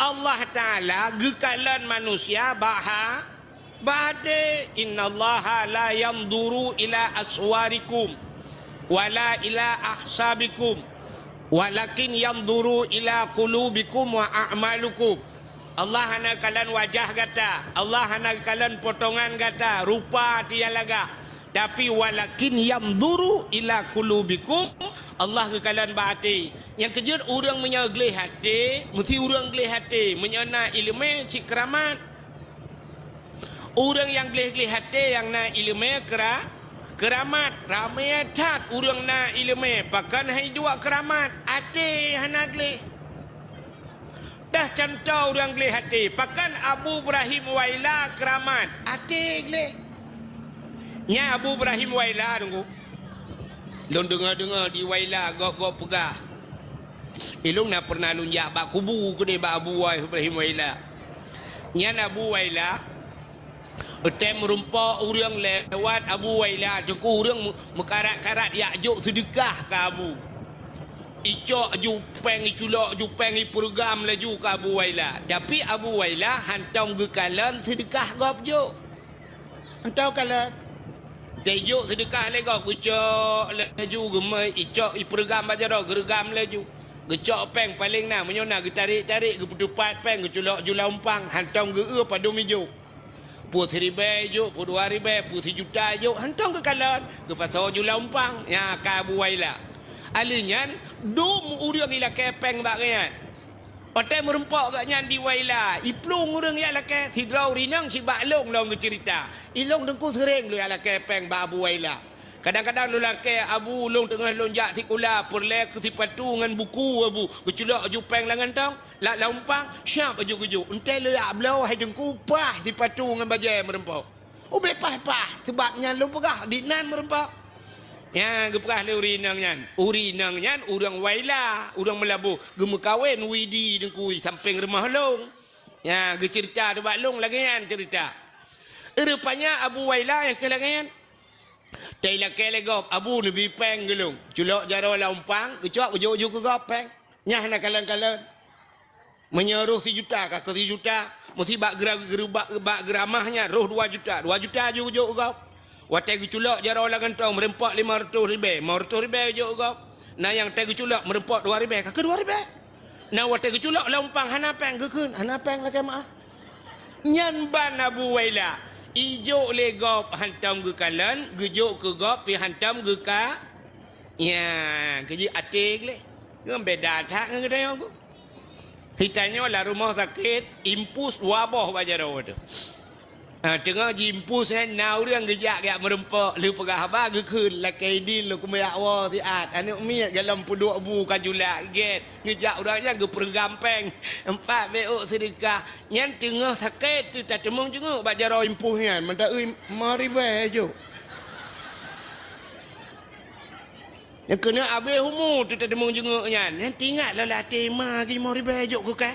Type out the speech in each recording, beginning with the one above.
Allah Ta'ala gekalan manusia bahade innallaha la yanduru ila aswarikum wala ila ahsabikum walakin yanduru ila qulubikum wa a'malukum. Allah hana kalan wajah kata, Allah hana kalan potongan kata, rupa tialaga, tapi walakin yanduru ila qulubikum, Allah kekalan bahati. Yang kejut orang menyegelih hati, mesti orang gelih hati menyana ilmu cik keramat. Orang yang gelih hati yang na ilmu keramat, ramai tat orang na ilmu pakan hai dua keramat, hati hana gelih. Dah contoh orang gelih hati, pakan Abu Ibrahim Waila keramat, hati gelih. Nya Abu Ibrahim Waila tunggu. Long dengar di Waila gok pegah. Ilung nak pernah lunjak bak kubu ke dia bak Abu Ibrahim Waila. Nya Abu Waila tem merumpak orang lewat Abu Waila jengku orang mekarat-karat yakjuk sedekah ke Abu. Icok jupeng iculok jupeng program laju ke Abu Waila. Tapi Abu Waila hantam gekalan sedekah gop juk. Hantam kalan Tejuk sedekah lego kucok laju gemai icok ipergam bajaro gergam laju gecok peng paling na menyona getarik-tarik geputupat peng geculok julampang hantam ge padu mijo pu 1000 juk pu 2000 pu 1 juta juk hantam ke kalan ke pasal julampang ya ka buaila alinyan dum urang ila kepeng bagian otai merempak gaknya di Waila iplung urang ya lake hidrau rinang si baklong long cerita ilong dengku sering lu ya lake peng ba Abu Waila kadang-kadang lu lake Abu long tengah lonjak tikula perle ke tipatu ngan buku Abu keculak jupeng langan tong la lampang syap aju-aju entai lu ya blau hai dengku pah tipatu ngan bajai merempak ube pah sebabnya lu pegah dinan merempak. Ya, gepah le urinangnya urang Waila, urang Melabu, gemekawin widi dengku samping rumah long. Ya, ge cerita de baklong lagian cerita. Rupanya Abu Waila yang kelangan. Taila kelegop Abu nabi peng gelung. Culok jaro lampang, gecok ujuk-ujuk ke gopeng. Nyah nak kalan-kalan. Menyeruh 1 juta ke 1 juta, mesti bak geramahnya roh 2 juta. 2 juta ujuk-ujuk gop. Watai guculak jara orang gantong merempak 500 ribu je gop. Nah yang tai guculak merempak 2 ribu ke 2 ribu. Nah watai guculak lampang hanapeng gekun hanapeng lah kemah. Nyan ban Abu Waila ijo le gop hantam ge kalan gejuk ke gop pi hantam ge ka. Ya keji atik le. Ngam beda tak ngedai aku. Hitanya lah rumah sakit impus wabah bajaro tu. Tengah jimpus na orang gejak gak merempak lu pegah ba gekun la kaidin lu kumayak wa tiat anu miat dalam puduk bu kajulak get ngejak orangnya ge pergampeng 4 beok sedekah nyan tengah sakit tu tak temung jenguk bak jaro impusnya mendak euy mari bae jo yang kena abe humu tu tak temung jenguk nyan tinggal la latih mari mari bae jo ku ka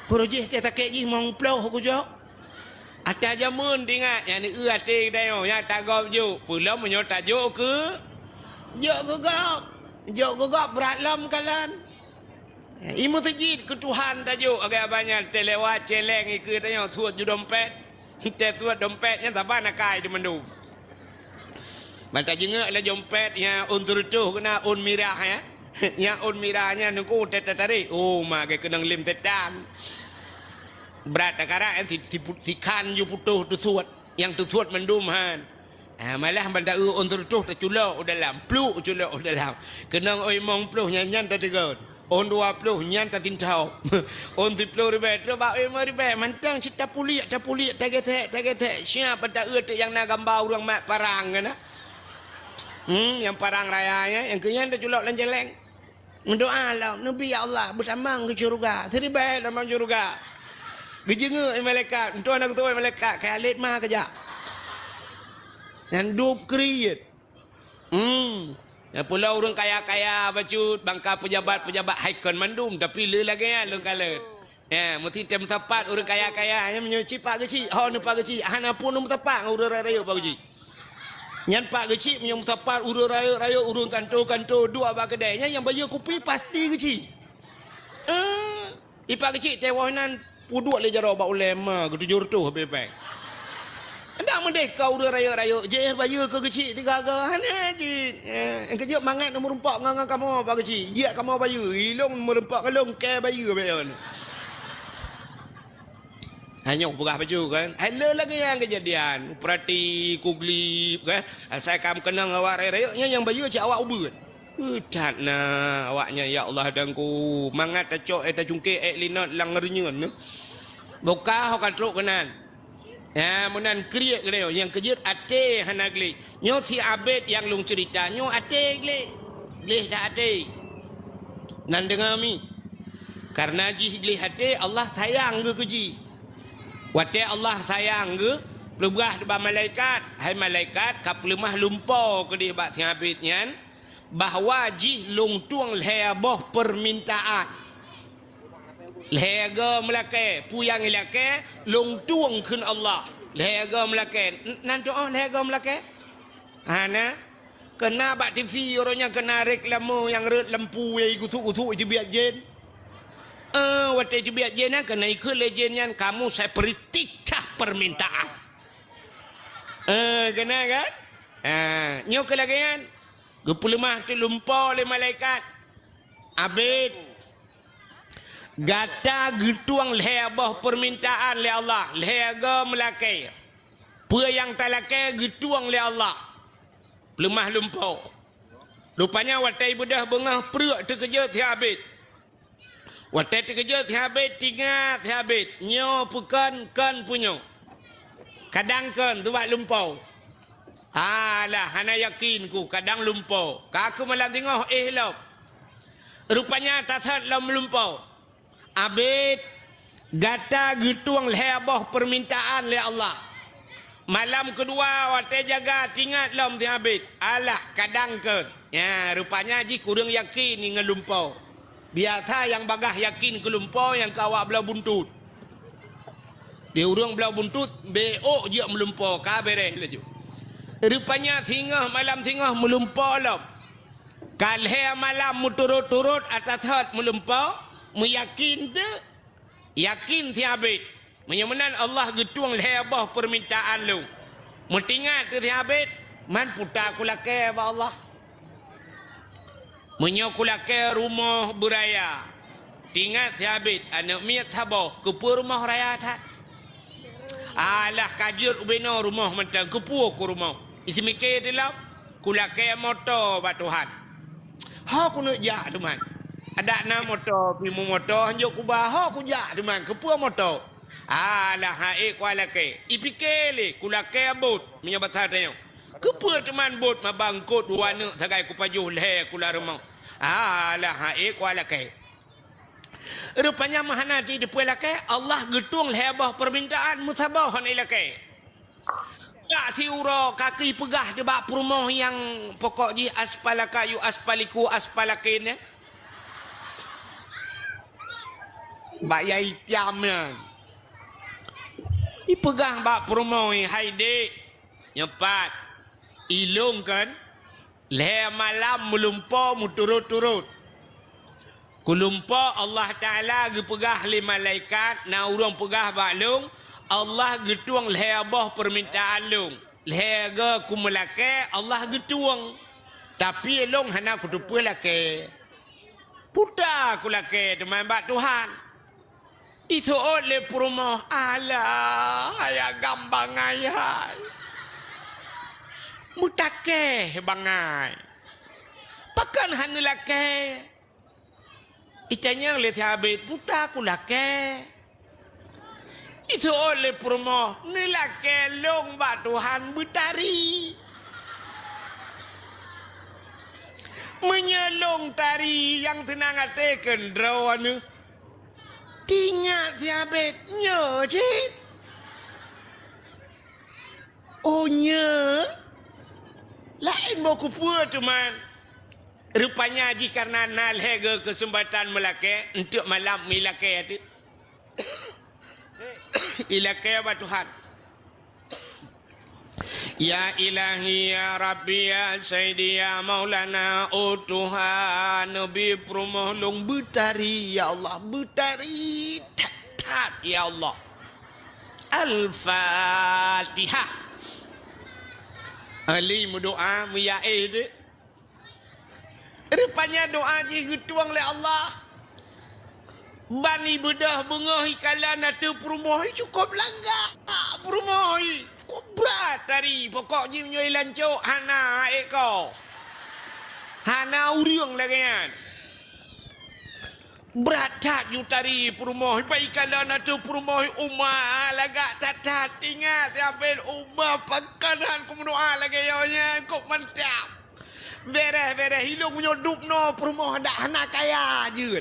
projek tak sakit ji mong ploh ku jo Ata jamun tingat yang ni ate dayo yang tak gop ju pulau menyo tak jo ke gop berat lam kalan imu sejid ke Tuhan tak jo agak banyak telewat celeng ikut dayo suat ju dompet te suat dompetnya taban akai di mendung banta jengak la dompet yang untur tu kena un mirah ya yang un mirahnya nungku tarik oh mak kena lim tetan berat akara tikan ju putuh tu suat yang tu suat mendum han malah benda untuk tu terculok dalam pluk culok dalam kena oi mong pluk nyan tak tegot on 20 nyan tak tintau on 30 ribu tu ba oi ribu mantang cita puliak taget siapa tak yang na gambar orang mak parang kan yang parang rayanya yang kenyan terculok dan jeleng mendoa lah nabi ya Allah bertambang ke syurga seribai dalam syurga gejenga malaikat untuk anak tu malaikat kalit mah kerja yang dup kriet pula orang kaya-kaya bacut bangka pejabat haikon mandum tapi le lagi ya lu kalet ya mesti tem tepat orang kaya-kaya yang menyuci pak kecil oh nu pak kecil hana pun nu tepat urang raya pak kecil nyan pak kecil menyum tepat urang raya urang kantor dua ba kedainya yang bayar kopi pasti kecil Ipak kecil tewanan puduk le jaro ba ulema ke tujur tu habis. Anda merdeka udah raya-raya je bayu ke kecil tiga ke hana je. Kerja mangat nombor 4 ngang kamu apa kecil. Dia kamu bayu ilong nombor 4 kalong ke bayu bayon. Hanya berah baju kan. Ada lagi yang kejadian. Perhati kuglip kan. Saya kam kenang awak raya yang bayu cak awak ubur. Tak na awaknya ya Allah dangku mangat acok eta cungke linot langernyun. Buka hokan truk kanan. Ya munan kriek leo yang kejut ate hanagli. Nyo si abed yang lung cerita nyo ate gle. Gleh dah ate. Nan dengar mi. Karena ji gleh ate Allah sayang ke ji. Wate Allah sayang ke pelugah depan malaikat. Hai malaikat kaplemah lumpau ke dia bak si abed nyan. Bahawa ji lung tuang leboh permintaan lega melake puyang lake lung tuang kun Allah lega melake nan doa lega melake ana kena bak TV orangnya kena reklamo yang red lampu yang gutuk-gutuk itu biar jen waktu itu biar jen kena ikut legendnya kamu saya beri 3 permintaan kena kan nyok lagi kan gepelemah tu lumpau oleh malaikat. Abid gata getuang lehbah permintaan le Allah. Lehga melakai. Pua yang talakai getuang le Allah. Pelemah lumpau. Rupanya watai bedah bengah perut terkejut ti abid. Watai terkejut ti abid tinggal ti abid. Nyo pekan kan punyo. Kadang kan tu buat lumpau. Alah, hana yakin ku kadang lumpau. Kaku malam tengok lop. Rupanya tathat lam lumpau. Abid gata getuang lehbah permintaan le Allah. Malam kedua wate jaga tingat lam ti abid. Alah, kadang ke. Ya, rupanya ji kurang yakin dengan lumpau. Biasa yang bagah yakin ke lumpau yang kawak belah buntut. Dia urang belah buntut, beok je melumpau ka bereh laju. Rupanya tingah malam tingah melumpau lam. Kalhe malam muturut-turut atas hat melumpau. Meyakin tu. Yakin tiabit. Menyemenan Allah getuang lehbah permintaan lu. Metingat tu tiabit. Man putar kulake ba Allah. Menyokulake rumah beraya. Tingat tiabit. Anak miat tabah. Kepu rumah raya tak. Alah kajut ubeno rumah mentang. Kepu ku rumah. Isi mikir dalam kulake motor bat Tuhan. Ha ku nak jak teman. Ada na motor pimu motor hanjuk ku bah ha ku jak teman kepua motor. Alah hae ku alake. Ipikir le kulake bot menyabat tanya. Kepua teman bot mabangkut warna sagai ku pajuh le kula rumah. Alah hae ku alake. Rupanya mahana di depan lake Allah getung lebah permintaan musabah han ilake. Ya tiuro kaki pegah di bak rumah yang pokok ji aspalaka yu aspaliku aspalakin ya. Bak yai tiamnya. Ipegah bak rumah hai dek nyepat ilung kan le malam melumpau muturut-turut. Kulumpa Allah Ta'ala gepegah li malaikat na urang pegah bak lung Allah getuang lehbah permintaan lung. Lehga kumelake Allah getuang. Tapi long hana kutupu lake. Puta kulake teman bak Tuhan. Itu oleh perumah Allah. Ayah gambang ayah. Mutake bangai. Pakan hana lake. Itanya oleh tiabit. Puta kulake. Itu oleh perumah nilake long bak Tuhan bertari. Menyelong tari yang tenang hati kendrawan. Tingat tiabet nyo cik. Oh nyo. Lain mau kupua teman. Rupanya ji karena nalhega kesempatan melake untuk malam milake itu. Ilake apa Tuhan? Ya ilahi ya rabbi ya sayyidi ya maulana. Oh Tuhan, Nabi perumohlong betari ya Allah, betari tat ya Allah. Al-Fatihah. Ali berdoa muyae dia. Rupanya doa je tuang oleh Allah. Bani bedah bengah ikalan atau perumoh cukup langgar. Perumoh cukup berat tadi. Pokoknya menyoi lancuk hana ekor. Hana uriung lagi kan. Berat tak you tadi perumoh. Baikalan atau perumoh umah. Lagak tak ingat. Ambil umah pakanan ku mendoa lagi yonya. Kok mantap. Beres hidup menyoduk no. Perumoh ada anak kaya je.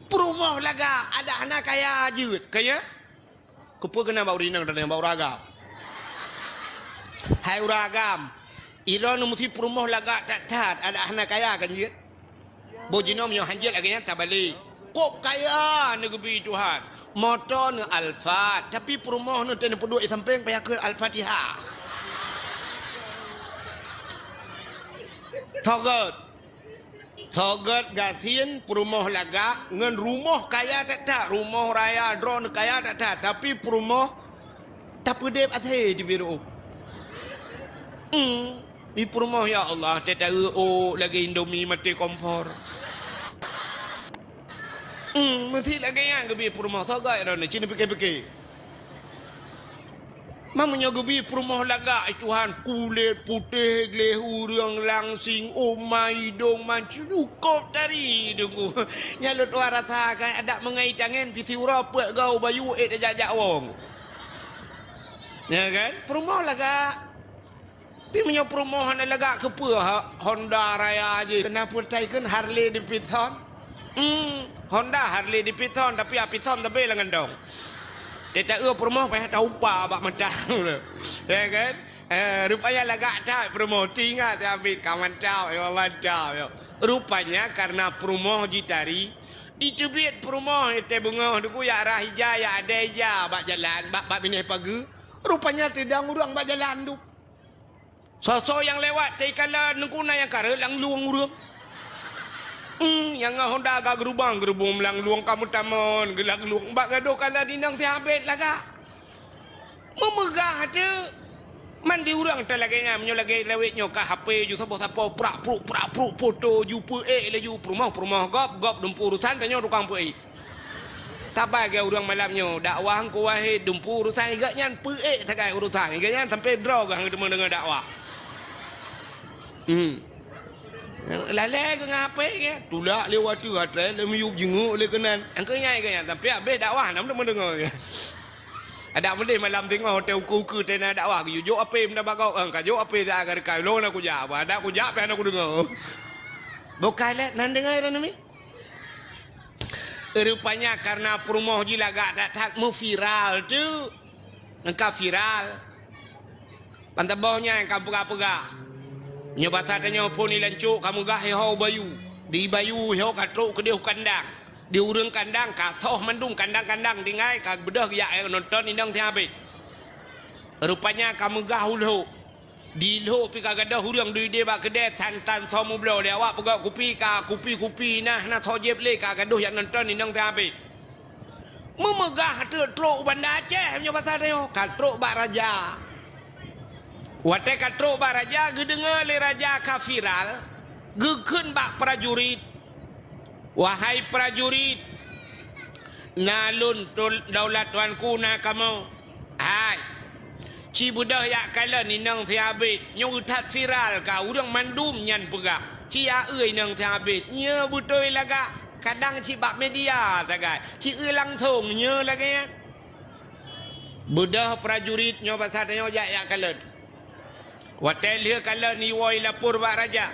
Perumoh laga ada anak kaya je. Kaya? Kepa kena bau rinang dan bau ragam. Hai ragam. Ira nu mesti perumoh laga tak ada anak kaya kan je. Bojino menyo hanjil lagi tak balik. Kok kaya negeri Tuhan. Motor ne Alfa, tapi perumoh nu ten peduk samping payah ke Al-Fatihah. Thogot gasin perumoh laga ngan rumah kaya tak rumah raya drone kaya tak tapi perumoh tak pedep athe di biru. Di perumoh ya Allah tak lagi Indomie mati kompor. Mesti lagi yang gebi perumoh thogot drone cina pikir-pikir. Mamanya gebi perumoh laga Tuhan kulit putih lehu yang langsing umai dong mancu cukup tadi dengku nyalut warata kan ada mengai tangan pisi urapet gau bayu jajak wong ya kan perumoh laga tapi menyo perumoh laga kepa Honda Raya aja kenapa taikan Harley Davidson Honda Harley Davidson tapi Davidson tapi lengan dong. Dia perumoh payah tahu apa abak mentang ya kan rupanya lagak tak perumoh tinggal tapi kawan tahu ya Allah tahu rupanya karena perumoh ditari itu biat perumoh itu bunga duku ya arah hijau ya ada hijau bak jalan bak bini pagi rupanya tidak ngurang bak jalan tu sosok yang lewat taikala nengkuna yang kare lang luang urang yang Honda agak gerubang melang luang kamu tamon gelak luang bak gaduh kala dinang si habis laga memegah tu mandi urang tak lagi menyo lagi lewetnya ke HP ju sapa-sapa prak pruk foto ju le ju perumah gop dumpu urusan tanya tukang pe tabai ke urang malamnya dakwah ku wahid dumpu urusan gak nyan pe sakai urusan gak nyan sampai draw gang dengan dakwah Lalai ke ngapai ke? Tulak lewat tu hatre, lemiyuk jenguk le kenan. Angka nyai ke tapi abe dakwah nam mendengar ke. Ada mende malam tengok hotel ku tena dakwah ke yo apa menda bagau ka yo apa dah agar kai lo na ku jawab. Ada ku jawab ana ku dengar. Bukan le nan dengar ni. Rupanya karena perumoh jilaga tak mau viral tu. Engkau viral. Pantabahnya yang kampung-kampung nyoba tanya pun ni lancuk kamu gah hau bayu di bayu hau katruk ke dia kandang di urang kandang katoh mendung kandang-kandang dingai ka bedah ya nonton indang tiabit rupanya kamu gah ulho di lo pi ka gadah urang di dia bak kedai tantan somu blo dia awak pegak kupi nah thojeb le ka gaduh yang nonton indang tiabit memegah tu truk Banda Aceh nyoba tanya katruk bak raja Wate katruk bak raja gedengar le raja kafiral gekeun bak prajurit wahai prajurit nalun daulat tuanku na kamu hai ci budah yak kala ni nang thiabit nyong tat viral ka urang mandum nyan pegah ci a euy nang thiabit nya butoi laga kadang ci bak media tagai ci euy langsung nya lagi budah prajurit nyo bahasa nyo yak kala Watel dia kala ni woi lapor bak raja.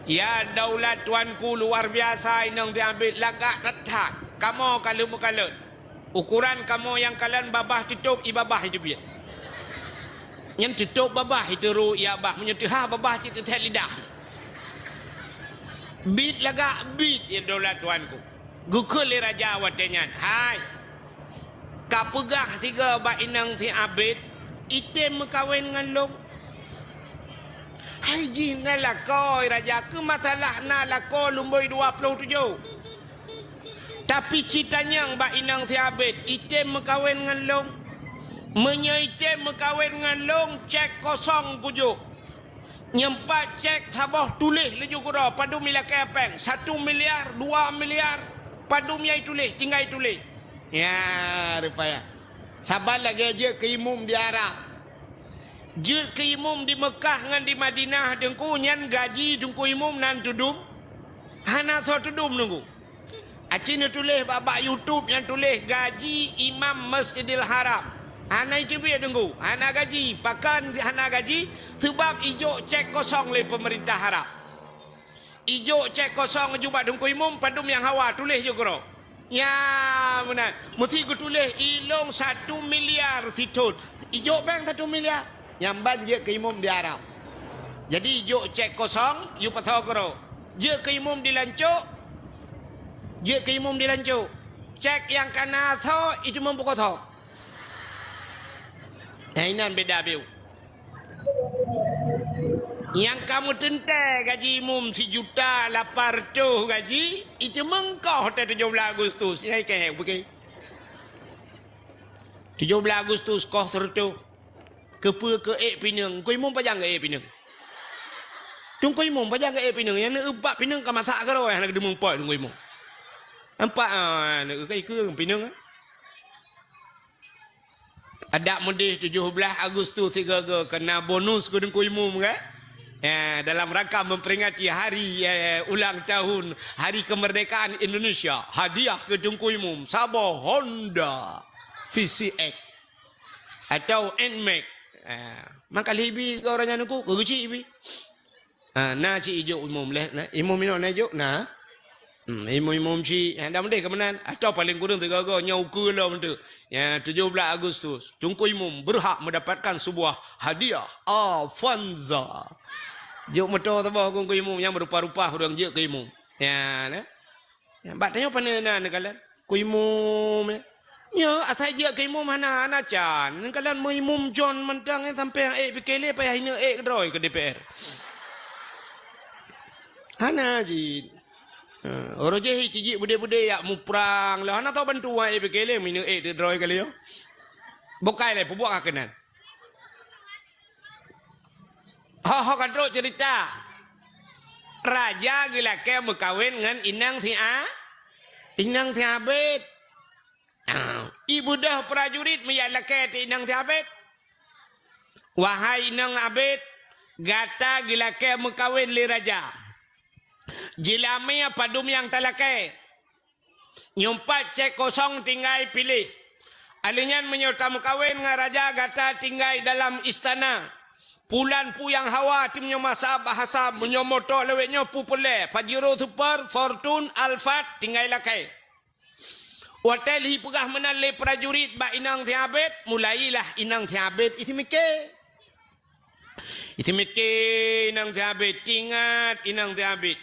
Ya daulat tuanku luar biasa inang diambil lagak tetat. Kamu kalau mukalan. Ukuran kamu yang kalian babah tutup ibabah itu biar. Yang tutup babah itu ru ya bah menyentuh babah itu tet lidah. Bit lagak bit ya daulat tuanku. Gukul le raja watenyan. Hai. Kapegah tiga bak inang si abid item kawin dengan long. Hai jina lah koi raja ke masalah na lah koi lumboi 27. Tapi ceritanya Mbak Inang Tiabet item mekawin dengan long. Menyaitem mekawin dengan long cek kosong kujuk. Nyempat cek tabah tulis leju kura padu mila kepeng 1 miliar 2 miliar padu miai tulis tinggal tulis. Ya rupanya. Sabar lagi aja ke imum di Arab. Je ke imum di Mekah dengan di Madinah dengku nyan gaji dengku imum nan tudum. Hana so tudum nunggu. Acina tulis babak YouTube yang tulis gaji imam Masjidil Haram. Hana itu biar dengku. Hana gaji pakan hana gaji sebab ijo cek kosong oleh pemerintah Arab. Ijo cek kosong juga dengku imum padum yang hawa tulis juga. Ya benar. Mesti ku tulis ilong 1 miliar fitun. Ijo bank 1 miliar. Yang banjir ke imum di Arab. Jadi ijo cek kosong, you patau kero. Je ke imum dilancuk. Je ke imum dilancuk. Cek yang kana tho itu membuka tho. Nah ini beda biu. Yang kamu tentai gaji imum 1.800.000 gaji itu mengkau hotel 17 Agustus. Ini kayak begini. 17 Agustus kau tertu. Kepa ke pinang. Kau imum pajang ke pinang. Tung kau imum pajang ke pinang. Yang nak empat pinang kau masak ke roh. Yang nak demung pot tung kau imum. Empat nak ke pinang. Ada mudih 17 Agustus 3 kena bonus ke tung kau imum kan. Ya, dalam rangka memperingati hari ulang tahun Hari Kemerdekaan Indonesia. Hadiah ke tung kau imum. Sabah Honda VCX. Atau NMAX. Maka libi ke orangnya nuku kecil ibi. Na ci ijo imum leh, imum ino na ijo na. Imum ci dah mendek kemenan atau paling kurang 3 nyau ke lah mentu. Ya 17 Agustus tungku imum berhak mendapatkan sebuah hadiah Avanza. Juk meto tabah tungku imum yang berupa-rupa orang je ke imum. Ya nah. Ya batanya panena kalian. Ku imum ya asal je ke imum hana can. Kalian mau imum John mentang sampai PKL payah hina kedroi ke DPR. Hana ji. Orang je ciji bude-bude yak mu perang lah. Hana tahu bantu ai PKL mina kedroi kali yo. Bokai le pubuak kakenan. Ha kadro cerita. Raja gila ke berkawin dengan Inang Tiabet. Ibu dah prajurit meyalake ti Inang Tiabet. Wahai Inang Abet, gata gila ke mekawin li raja. Jilami padum yang talake. Nyumpat cek kosong tinggal pilih. Alinyan menyerta mekawin dengan raja gata tinggal dalam istana. Pulan pu yang hawa timnya masa bahasa menyomoto lewetnya pu pule. Pajero super, Fortune, Alphard tinggal lakai. Hotel hi pegah menalai prajurit ba Inang Tiabet. Mulailah Inang Tiabet isi mikir. Isi mikir Inang Tiabet. Tingat Inang Tiabet.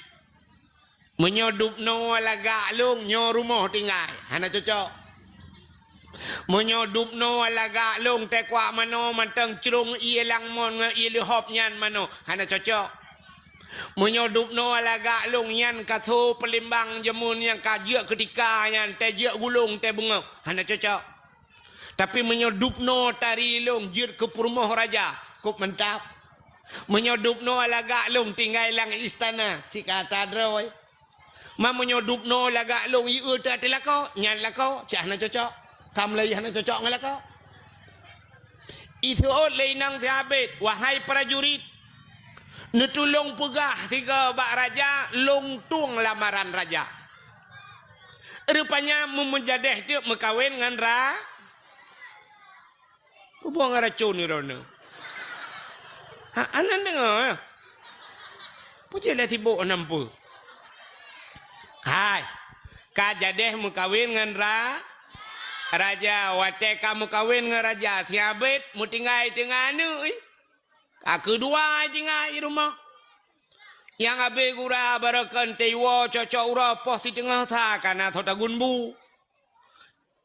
Menyodup no lagak long nyo rumah tinggal. Hana cocok. Menyodup no lagak long tekwa mano mantang cerung ia lang mon ia lihop nyan mano. Hana cocok. Menyodup no lagak long nyan katho pelimbang jemun yang kajak ketika nyan tejak gulung te bunga. Hana cocok. Tapi menyodup no tari long jir ke rumah raja. Kup mentap. Menyodup no lagak long tinggal lang istana. Cik kata droy. Ma menyodup no lagak long iu tak telako nyan lako. Cik hana cocok. Kamu lagi hana cocok dengan lako. Itu oleh Inang Tiabet. Wahai prajurit. Netulung pegah 3 bak raja. Longtung lamaran raja. Rupanya memujadeh dia mekawin dengan buang racun ni rona. Anak dengar ya. Puji dah sibuk nampu. Hai. Kajadeh mekawin dengan raja, wate kamu kawin dengan raja Tiabet, mu tinggal dengan anu. Kedua tinggal di rumah. Yang abe gura barakan tewa cocok ura poh di tengah ta karena thota gunbu.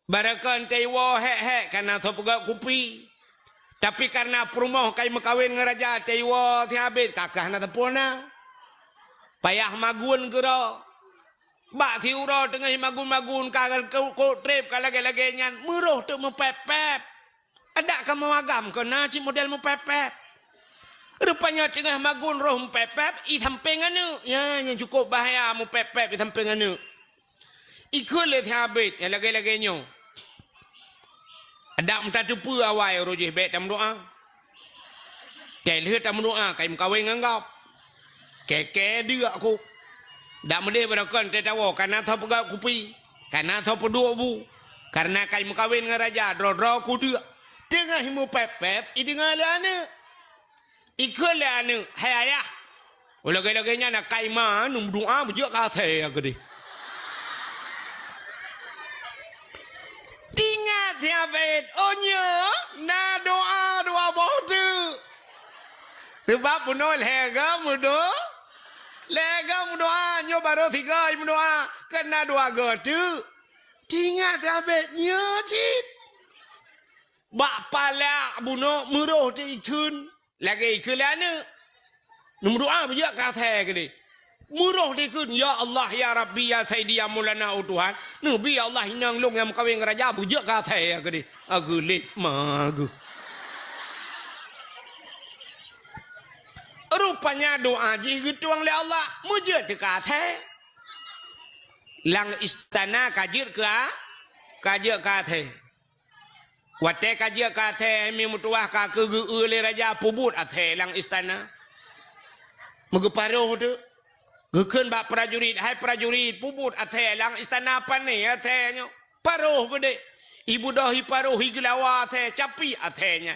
Barakan tewa hek-hek karena thot pegak kupi. Tapi karena perumoh kai makawin ngeraja teiwa ti habis kakah na tepona. Payah magun gero. Bak ti uro tengah magun-magun kagal ko trip kalage-lage nyan muruh tu mepep-pep. Ada ka mawagam kena ci model mepep-pep. Rupanya tengah magun roh mepep-pep i samping anu. Ya yang cukup bahaya mepep-pep i samping anu. Ikut le ti habis ya lage-lage nyo. Ada mta tupu awai rojih baik tam doa. Telih tam doa kai mkawin nganggap. Keke dia aku. Dak mendeh berakon tetawo karena tho pegak kupi. Karena tho pedua bu. Karena kai mkawin ngaraja dro-dro ku dia. Tengah himu pep-pep i dengar le ane. Ikut le ane hai ayah. Lagi-laginya nak kai ma num doa bujak ka the aku deh. Ingat ya bet, onyo, na doa boh tu. Sebab puno lega mudo, nyo baru tiga doa, kena doa tu. Ingat ya bet, nyo cit. Bak pala buno muroh tu ikun, lagi ikun lana. Num doa bijak kata kini. Murah dikun ya Allah ya Rabbi ya Sayyidi ya Maulana oh Tuhan. Nabi ya Allah hinang long yang kawin raja bujak kata aku ni. Aku lip magu. Rupanya doa jigutuang le Allah mujak kata. Lang istana kajir kajir kata. Wate kajir kata mi mutuah ka ke le raja pubut athe lang istana. Mugeparoh tu. Gekeun bak prajurit, hai prajurit pubut athe lang istana apa ni athe nyo. Paruh gede. Ibu dahi paruh iglawa athe capi athenya.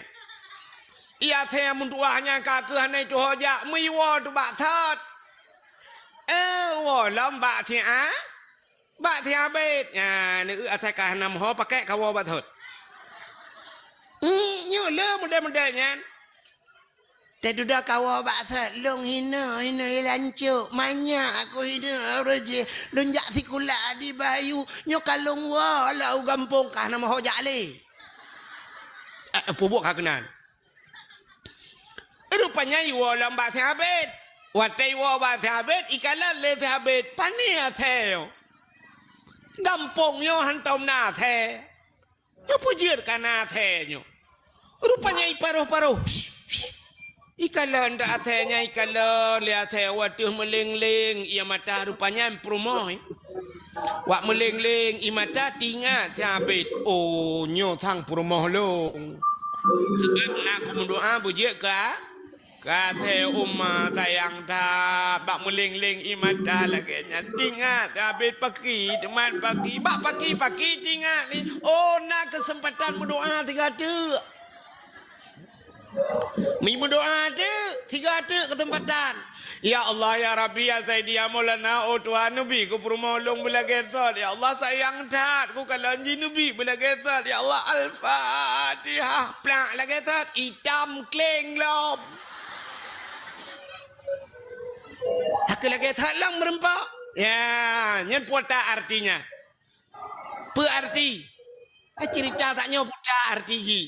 Ia athe mun tuahnya ka ke hanai tu hoja miwo tu bak that. Wo lam bak thi a. Bak thi abet. Ya ni athe ka hanam ho pakai ka wo bak thot. Nyo le model-model nyan. Tapi dah kawal bahasa long hina lancuk banyak aku hina roje lonjak sikula di bayu nyo kalong wa lau gampung kah nama hojak le. Pubuk kah kenan. Rupanya iwa lam bahasa habet. Watai wa bahasa habet ikalan le habet pani athe. Gampung nyo hantom na athe. Nyo pujir kana athe nyo. Rupanya iparuh-paruh. Ikalan dah athenya ikalan lihat saya waduh meleng-leng ia mata rupanya promoy. Wak meleng-leng ia mata tinggal habis. Oh nyo thang promoh lo. Sebab nak berdoa bujik ka kata umma sayang tak bak meleng-leng ia mata lagi tinggal habis pagi teman pagi bak pagi tinggal ni. Oh nak kesempatan berdoa tiga tu. Mi berdoa tu, tiga tu ketempatan. Ya Allah ya Rabbi ya Sayyidi ya Maulana oh Tuhan Nabi ku permolong bila gesot. Ya Allah sayang tat ku kalanji Nabi bila gesot. Ya Allah Al-Fatihah plak la gesot hitam kleng lom. Hak lagi thalang merempak. Ya, nyen puata artinya. Pe arti. Cerita tak nyo puta arti ji.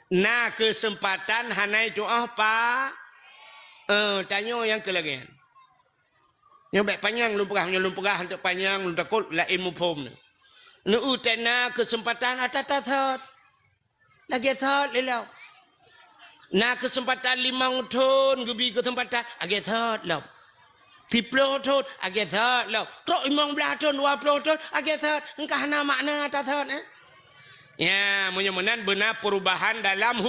Nah kesempatan hanai doa pa tanya yang kelagian yang baik panjang lumpurah untuk panjang untuk takut lah ilmu pom nu utena kesempatan atatat lagi thot lelau nah kesempatan 5 tahun gebi kesempatan lagi thot lau 10 tahun lagi thot lau tok 15 tahun 20 tahun lagi thot engkah na makna atatat ya, mudah-mudahan benar perubahan dalam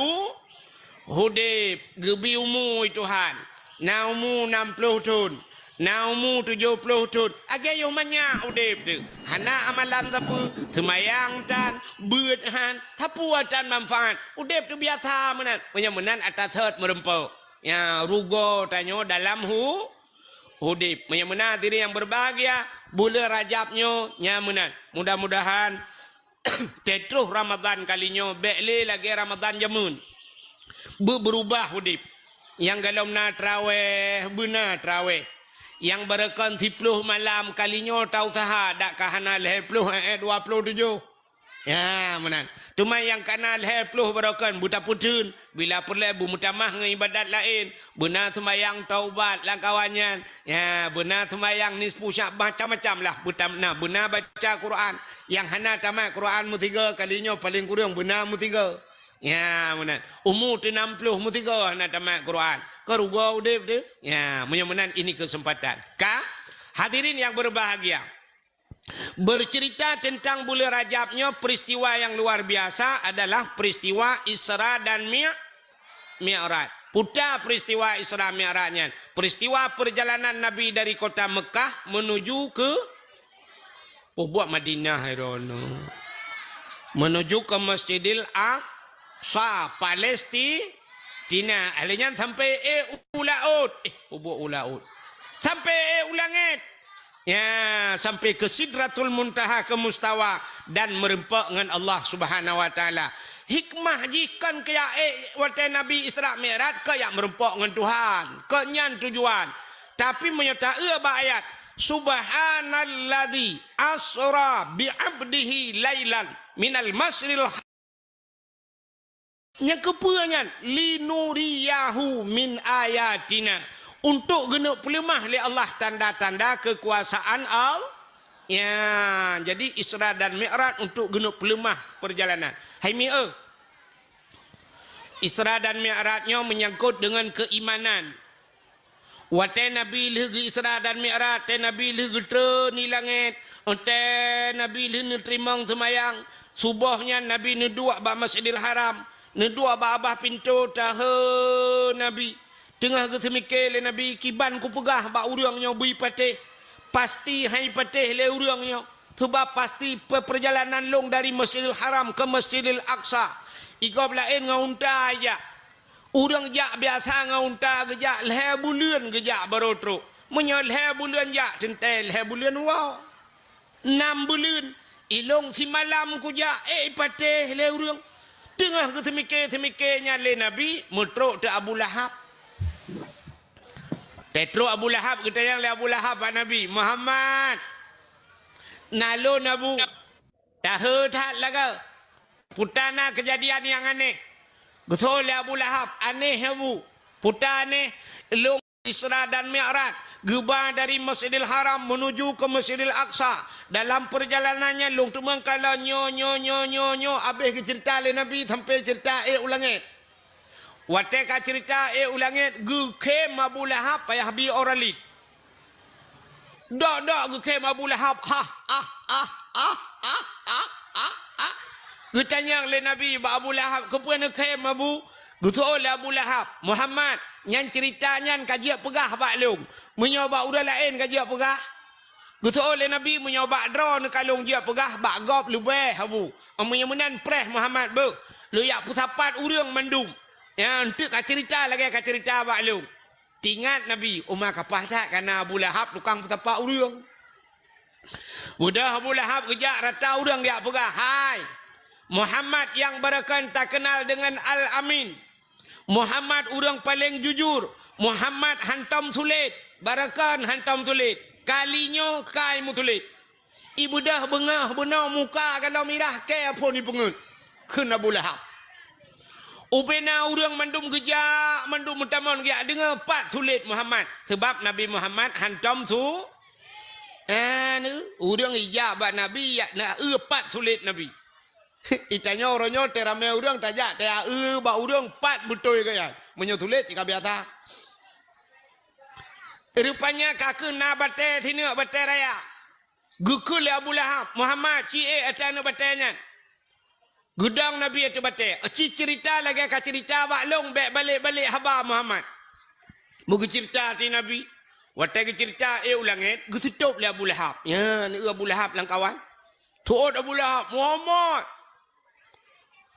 hudib gebi umur Tuhan. Na umur 60 tahun, na umur 70 tahun. Agak yo banyak hudib tu. Hana amalan tapu, semayang tan, berhan, tapuatan manfaat. Hudib tu biasa menan. Mudah-mudahan atas hot merempau. Ya, rugo tanyo dalam hudib. Mudah-mudahan diri yang berbahagia, bulan Rajabnyo nyamunan. Mudah-mudahan Tetruh Ramadan kalinya bekle lagi Ramadan jamun berubah hudip yang galom na traweh benar traweh yang berekan 10 malam kalinya tau taha dak kahana 20 27 Ya, menan. Cuma yang kanal helpluh barakan buta putun bila perlu bermutamah dengan ibadat lain. Benar semayang taubat lah kawannya. Ya, benar semayang nisfu syak macam-macam lah. Benar baca Quran. Yang hana tamat Quran mu 3 kalinya paling kurang benar mu 3. Ya, menan. Umur 60 mu 3 hana tamat Quran. Kerugau dia. Ya, menan ini kesempatan. Hadirin yang berbahagia. Bercerita tentang bulan Rajabnya, peristiwa yang luar biasa adalah peristiwa Isra dan Mi'raj. Putar peristiwa Isra Mi'rajnya. Peristiwa perjalanan Nabi dari kota Mekah menuju ke buat Madinah, menuju ke Masjidil Aqsa, Palestina. Alanya sampai ulaud. Ulaud. Sampai ulangit. Ya, sampai ke Sidratul Muntaha, ke Mustawa dan merempak dengan Allah Subhanahu wa taala. Hikmah jikan kaya waktu Nabi Isra Mi'raj kaya merempak dengan Tuhan, kenyan tujuan. Tapi menyata ayat Subhanalladzi asra bi'abdihi lailan minal masjidil yang kepuangan linuriyahu min ayatina, untuk genuk pelemah oleh Allah tanda-tanda kekuasaan Allah. Ya, jadi Isra dan Mi'raj untuk genuk pelemah perjalanan. Hai mi'e. Isra dan Mi'rajnya menyangkut dengan keimanan. Wate Nabi lagi Isra dan Mi'raj, te Nabi lagi ni langit, te Nabi lagi terimang semayang, subuhnya Nabi nedua ba Masjidil Haram, nedua ba abah pintu tahu Nabi. Tengah ke semikir le Nabi kiban ku pegah ba urangnya bui patih. Pasti hai patih le urangnya. Sebab pasti perjalanan long dari Masjidil Haram ke Masjidil Aqsa. Ikob lain ngaunta aja. Urang jak biasa ngaunta gejak leh bulan gejak barotro. Menyol leh bulan jak centel leh bulan wow. 6 bulan ilong si malam ku jak patih le urang. Tengah ke semikirnya le Nabi metrok te Abu Lahab. Petro Abu Lahab kita yang le Abu Lahab Pak Nabi Muhammad nalun Abu tahu tak laga putana kejadian yang aneh betul le Abu Lahab aneh Abu putar aneh long Isra dan Mi'raj gebah dari Masjidil Haram menuju ke Masjidil Aqsa. Dalam perjalanannya long tumang kala nyo habis ke cerita le Nabi sampai cerita ulangit. Wateka cerita ulangit gukem Abu Lahab payah bi oralit. Dak gukem Abu Lahab Gutanya le Nabi ba Abu Lahab kepuan gukem Abu gutul Abu Lahab Muhammad nyan ceritanya kaji pegah bak long menyoba udah lain kaji pegah gutul le Nabi menyoba drone kalong dia pegah bak gop lubeh Abu amunyan preh Muhammad bu lu yak pusapat urang mandum. Ya, untuk cerita lagi cerita Pak Long. Tingat Nabi, Umar kapah tak karena Abu Lahab tukang petapa urang. Udah Abu Lahab kejak rata urang dia pegah. Hai. Muhammad yang berakan tak kenal dengan Al-Amin. Muhammad urang paling jujur. Muhammad hantam sulit. Barakan hantam sulit. Kalinya kai mu sulit. Ibu dah bengah benar muka kalau mirah ke apa ni pengut. Kena Abu Lahab. Upena urang mandum gejak mandum mutamon gejak dengar pat sulit Muhammad sebab Nabi Muhammad hantam tu urang ijak ba Nabi ya na pat sulit Nabi itanya orangnya terame urang tajak te ba urang pat betul gaya menyo sulit jika biasa rupanya kakek na bate thina bate raya gukul Abu Lahab Muhammad cie atana batenya gudang Nabi itu batik. Cerita lagi cerita baklong balik haba Muhammad. Buku cerita ti Nabi. Waktu cerita ulangit gusutup le Abu Lahab. Ya, ni Abu Lahab lang kawan. Tuot Abu Lahab Muhammad.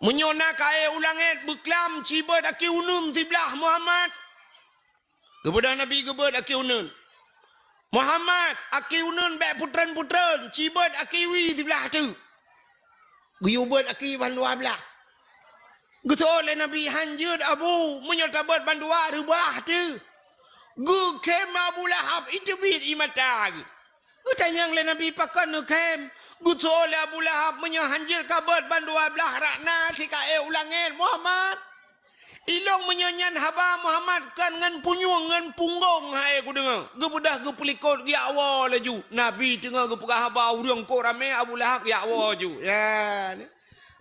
Menyona ka ulangit beklam cibat aki unum sebelah Muhammad. Kepada Nabi gebet aki unun. Muhammad aki unun bek putran cibat aki wi sebelah tu. Guyubat aki bandua belah. Gutul le Nabi hanjud Abu menyatabat bandua rubah tu. Gu kem Abu Lahab itu bid imata. Gutanya le Nabi pakan kem. Gutol Abu Lahab menyohanjir kabar bandua belah rakna si kae ulangin Muhammad. Ilong menyanyan haba Muhammad kan ngan punyung ngan punggung hai ku dengar. Gebudah ge pelikot ge awal laju. Nabi tengah ge pegah haba urang ko rame Abu Lahab ge awal ju. Ya.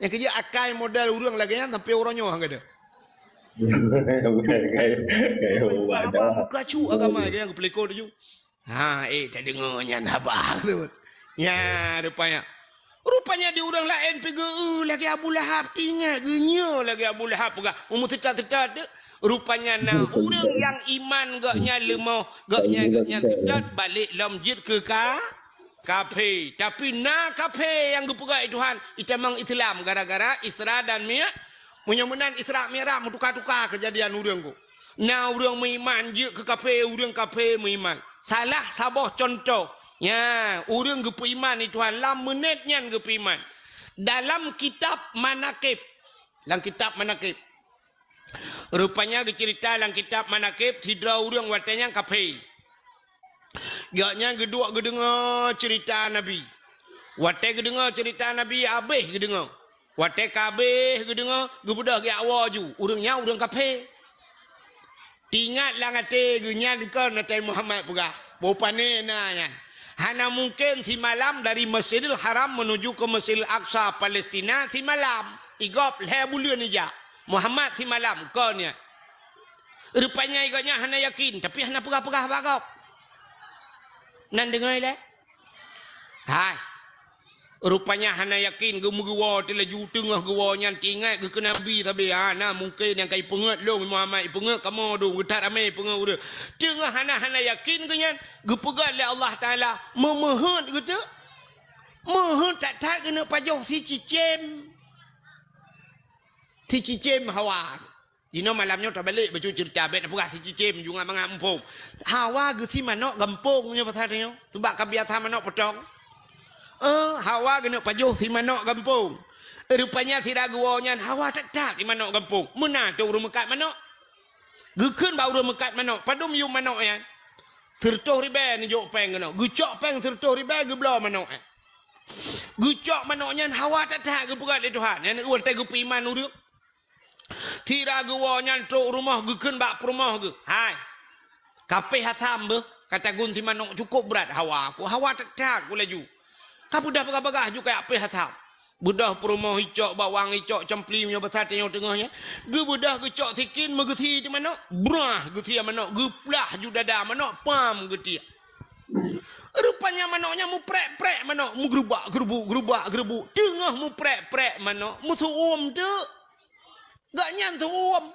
Yang kerja akai modal urang lagi kan tapi orangnya hang ada. Kayak muka cu agama je ge pelikot ju. Ha tak dengar nyan haba tu. Ya rupanya di orang lain pergi lagi Abu Lahab tinggal genyo lagi Abu Lahab pegah umur tetat rupanya nak orang yang iman gaknya lemah gaknya tetat balik lamjid ke kafir tapi nak kafir yang gepegai Tuhan itu memang Islam gara-gara Isra dan Mi'raj mudah-mudahan Isra Mi'raj tukar-tukar kejadian orang ku nah orang beriman je ke kafir orang kafir beriman salah sabah contoh. Ya, orang gepu iman itu lam menitnya gepu iman. Dalam kitab Manaqib. Dalam kitab Manaqib. Rupanya cerita dalam kitab Manaqib hidra orang watanya kafir. Gaknya gedua gedengar cerita Nabi. Watai gedengar cerita Nabi habis gedengar. Watai kabeh gedengar gebudah ge awal ju. Urangnya urang kafir. Tingatlah ngate genya dekat Nabi Muhammad pegah. Bopane nanya. Hana mungkin si malam dari Masjidil Haram menuju ke Masjidil Aqsa Palestina si malam. Igop le bulan ija. Muhammad si malam konya. Rupanya iganya hana yakin tapi hana pegah-pegah bagap. Nan dengar le? Hai. Rupanya hana yakin gemuwa tela ju tengah gewa nyan tingat ke nabi tapi hana mungkin yang kai pengat long Muhammad pengat kamu do getar ramai pengat udah tengah hana yakin kenyan gepegat le Allah Taala memohon gitu mohon tak kena pajoh si cicem Hawa dino malamnya tak balik baju cerita bet apa si cicem juga mengampung Hawa gitu si manok gampungnya pasarnya sebab kebiasaan manok potong Hawa kena pajuh si manok gampung. Rupanya tidak guanya Hawa tak si manok gampung. Mana tu urang mekat manok? Gekeun bau urang mekat manok. Padum yu manok ya. Tertoh ribe ni jok peng kena. Gucok peng tertoh ribe geblo manok. Gucok manoknya Hawa tak gepegat le Tuhan. Yang urang teh gepi iman urang. Tidak guanya tu rumah gekeun bak rumah ge. Hai. Kapeh hatam be. Kata gun si manok cukup berat Hawa aku. Hawa tak ku laju. Kamu dah bagah-bagah juga apa hatam. Budah perumah hicok bawang hicok cempli punya besar tengok tengahnya. Ge budah gecok sikin megeti di mana? Brah geti mana? Geplah ju dada mana? Pam geti. Rupanya manoknya mu prek manok mu gerubak. Tengah mu prek manok mu tuum tu. Gak nyan tuum.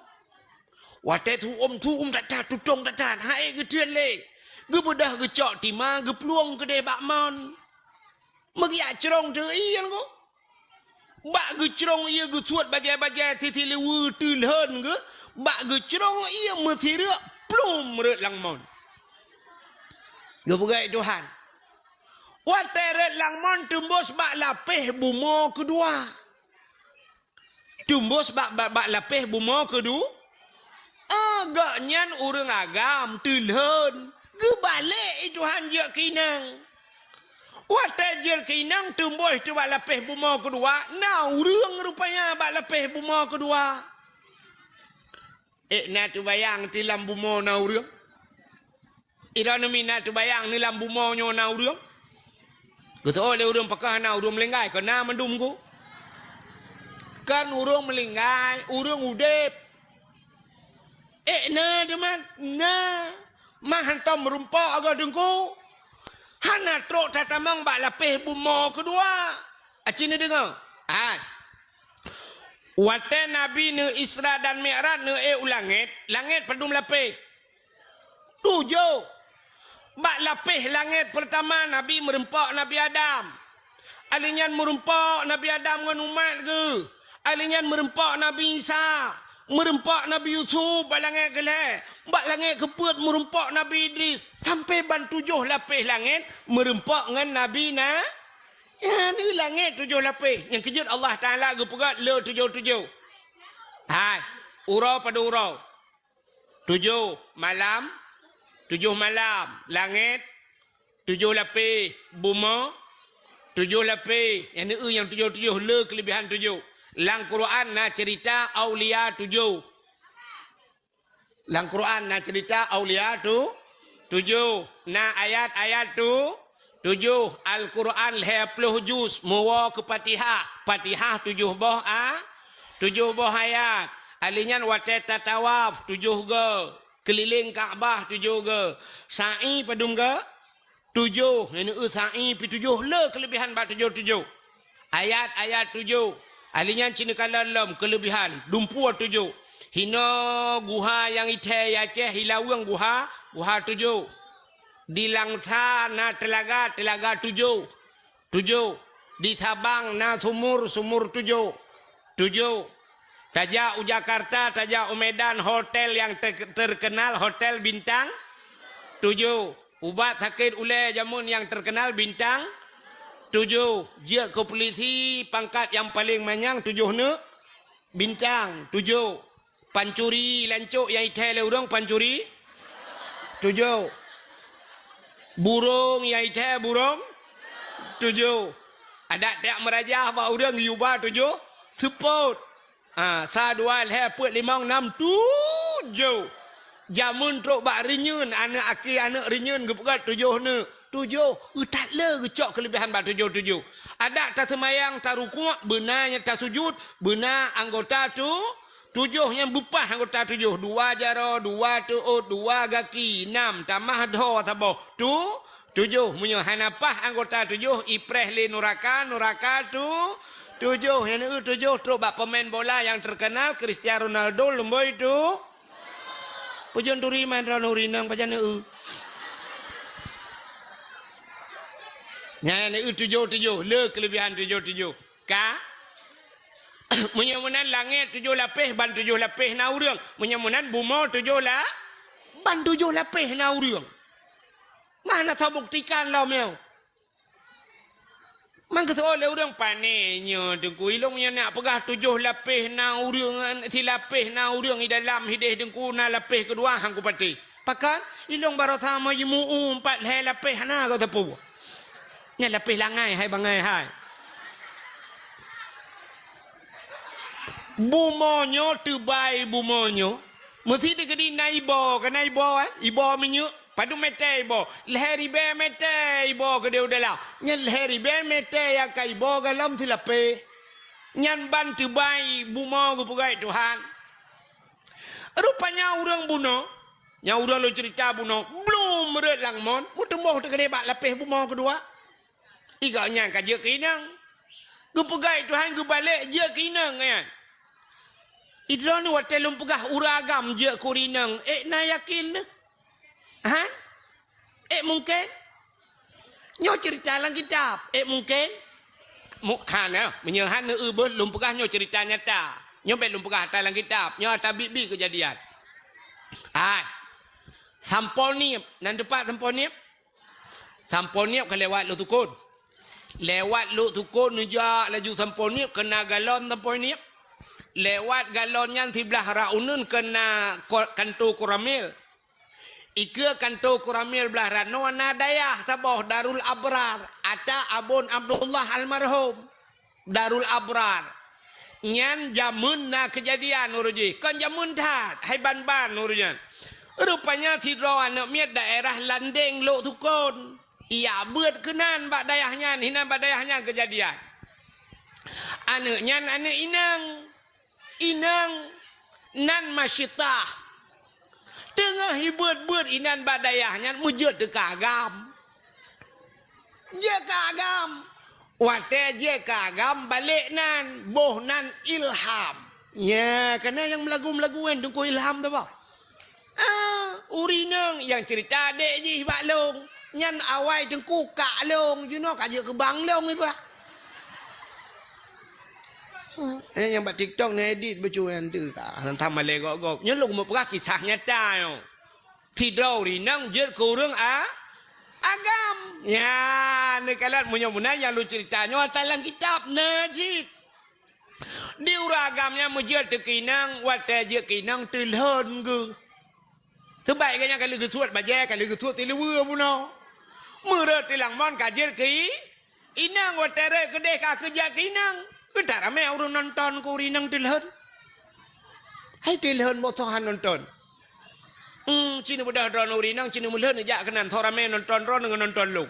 Watai tuum tak tutong tak. Hai getian le. Ge budah gecok timah gepluang kedai bakmon. Magiak cerong tu iyan ko. Bak ge cerong ia ge suat bagai-bagai sisi lewu tulhan ge. Bak ge cerong ia mesti rek plum rek langmon. Ge pegai Tuhan. Watai rek langmon tumbus bak lapih bumo kedua. Tumbus bak lapih bumo kedua. Agaknya orang agam tulhan. Ge balik Tuhan je kinang. Watajir kinang tumbuh tu bak lapih buma kedua. Nah urang rupanya bak lapih buma kedua. Nak tu bayang ti lam buma na urang. Ira nami nak tu bayang ni lam buma nyo na urang. Kata oleh urang pakah na urang melinggai kena mendum ku. Kan urang melinggai, urang udep. Na teman, nah. Mahantam merumpak agak dengku. Hana trok tatamang bak lapih buma kedua. Acina dengar. Wate Nabi ne Isra dan Mi'raj ne ulangit. Langit pedum lapih. 7. Bak lapih langit pertama Nabi merempak Nabi Adam. Alinyan merempak Nabi Adam dengan umat ke. Alinyan merempak Nabi Isa. Merempak Nabi Yusuf bak langit gelap. Bak langit keput merempak Nabi Idris. Sampai ban 7 lapis langit merempak dengan Nabi Ya ni langit 7 lapis. Yang kejut Allah Ta'ala ke pegat le 7. Hai. Urau pada urau. 7 malam. Langit. 7 lapis buma. 7 lapis. Yang tujuh le kelebihan 7. Lang Quran na cerita aulia 7. Lang Quran na cerita aulia tu 7. Na ayat-ayat tu 7. Al-Quran 20 juz muwa ke Fatihah. Fatihah 7 boh 7 boh ayat. Alinyan wateta tawaf 7 ge. Keliling Kaabah 7 ge. Sa'i padum ge 7. Ini sa'i pi 7 le kelebihan ba 7. Ayat-ayat 7. Alinyan Cina kalalom kelebihan dumpua 7. Hina guha yang ite Aceh hilawang guha 7. Di Langsa na telaga 7. Di Sabang na sumur 7. Tajak Jakarta, tajak Medan hotel yang terkenal hotel bintang 7. Ubat sakit ule jamun yang terkenal bintang 7. Dia ke polisi pangkat yang paling manyang 7 ne bintang 7. Pancuri lancuk yang itai le urang pancuri 7. Burung yang itai burung 7. Ada tak merajah ba urang yuba 7 support. Sa dua le put 5 6 7. Jamun truk bak rinyun anak aki anak rinyun gepegat 7 ne 7. Tak le gecok kelebihan bak 7. Ada tak semayang tak rukuk benarnya tak sujud benar anggota tu 7 yang bupah anggota 7. 2 jaro 2 tuut 2 gaki 6 tamah do tabo tu 7 munyo hanapah anggota 7 ipreh le nuraka tu 7 yang 7 truk bak pemain bola yang terkenal Cristiano Ronaldo lemboy tu pujon turi man ranurinang pajan nya ni 7 le kelebihan 7 ka munyamunan langit 7 lapis ban 7 lapis na urang munyamunan bumi 7 lah ban 7 lapis na urang mana tahu buktikan lah meu man kata oleh urang panenya dengku ilong nya nak pegah 7 lapis na urang si lapis na urang di dalam hidih dengku na lapis kedua hang ku pati pakan ilong baro sama jimu 4 le lapis na kau tepu nya lapis langai hai bangai hai bumonyo tubai bumonyo mesti degedi naibo ke naibo ibo menyu padu mete ibo leheri be mete ibo ke dia udah nya leheri be mete ya kai ibo galam tilape nyan ban tubai bumo ku pugai Tuhan rupanya urang buno nya urang lo cerita buno belum meret langmon mutemboh tegede bak lapis bumo kedua iganya ka je kinang ku pugai Tuhan ku balik je kinang kan idron watelum pegah uragam je kurinang na yakin mungkin nyo cerita lang kitab mungkin mukhana menyehan ubah lum pegah nyo cerita nyata nyo belum pegah dalam kitab nyo ta bibi kejadian samponiep nan depan samponiep ke lewat lu tukun nja laju samponiep kena galon samponiep lewat galonnya sebelah raunun kena kanto kuramil ike kanto kuramil belah rano na dayah taboh Darul Abrar ata abon Abdullah almarhum Darul Abrar nyan jamun na kejadian uruji kan jamun tat hai ban urujan rupanya sidro anak miat daerah Landeng lo tukun iya buat kenan bak dayahnya hinan bak dayahnya kejadian anaknya anak inang nan masyitah tengah hibut inan badayahnya mujud de kagam je kagam wate je kagam balik nan boh nan ilham ya karena yang melagu-melaguan dengku ilham tu bah urinang yang cerita dek je baklong nyan awai dengku kak long you know kaje ke bang long ni bah yang buat TikTok ni edit bercuan tu tak hantam malai gok nyeluk mau pegah kisah nyata yo tidur rinang jer kurang agam ya ni kalat munya yang lu ceritanya dalam kitab najid di uragamnya mujur tekinang wate je kinang telhon ke terbaiknya kalau kesuat baje kalau kesuat tiluwa puno murut tilang mon kajer ki Inang watere kedeh ka kerja kinang. Kita ramai orang nonton ku rinang tilhon. Hai tilhon motohan nonton. Cina budak drone urinang cina mulhon ajak kenan thorame nonton drone dengan nonton lu.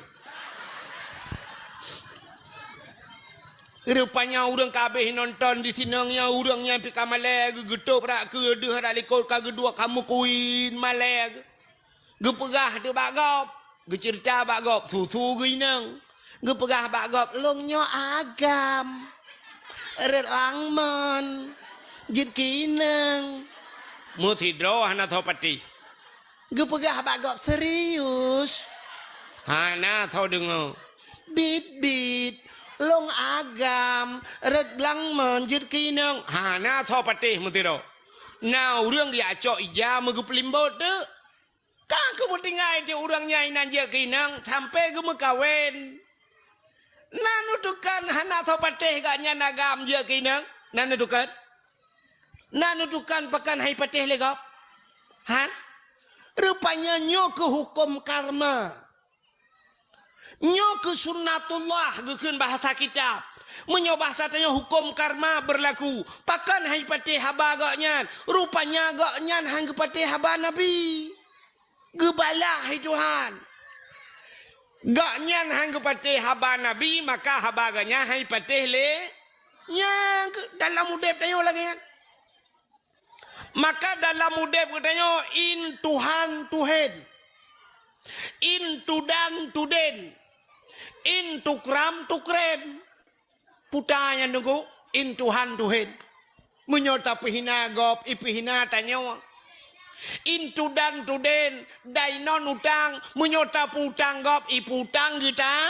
Rupanya orang kabeh nonton di sinangnya orangnya pi kamale gegeto prak ke deuh dak likor ka gedua kamu kuin male. Gepegah tu bagop, gecerita bagop tu geinang. Gepegah bagop longnyo agam. Relangman jit kinang. Muthidro hana thopati. Gepegah bagop serius. Hana thau dengo. Bit long agam relangman jit kinang. Hana thopati muthidro. Now rương dia cho ija megepelimbot tu. Kang kemutingai je urangnya inanja kinang sampai gemekawen. Nanu tukan hana thopateh gaknya nagam je kinang. Nanu tukan. Nanu tukan pakan hai pateh legap. Han? Rupanya nyo ke hukum karma. Nyo ke sunnatullah gekeun bahasa kitab. Menyo bahasa tanya hukum karma berlaku. Pakan hai pateh haba gaknya. Rupanya gaknya hang pateh haba nabi. Gebalah hai Tuhan. Gaknya hang pateh haba nabi maka haba gaknya hai pateh le. Ya dalam udep tanya lagi kan. Maka dalam udep katanya in Tuhan Tuhan. In tudan tuden. In tukram tukrem. Putanya nunggu in Tuhan Tuhan. Menyota pihina gop ipihina tanya. In tudan tuden dainon utang menyota putang gop iputang kita.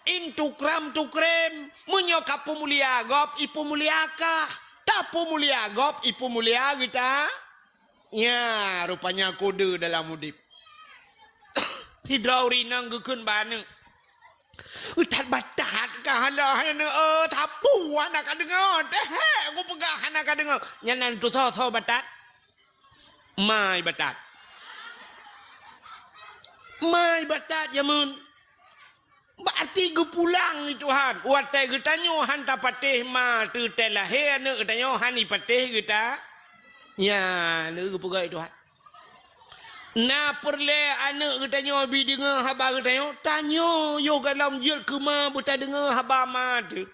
In tukram tukrem menyoka pemulia gop ipu muliakah. Tapu mulia gop ipu mulia kita. Ya rupanya kode dalam udip. Hidrau rinang gekeun baneng. Utat batat kahala hana tapu anak kadengar teh aku pegah anak kadengar nyanan tu tho batat. Mai batat. Mai batat jamun. Berarti ge pulang ni Tuhan. Watai ge tanyo han ta pateh ma tu telah he ne tanyo han ni pateh kita. Ya ne ge pegai Tuhan. Na perle ane ge tanyo bi dengar haba ge tanyo tanyo yo galam jil ke ma buta dengar haba ma tu.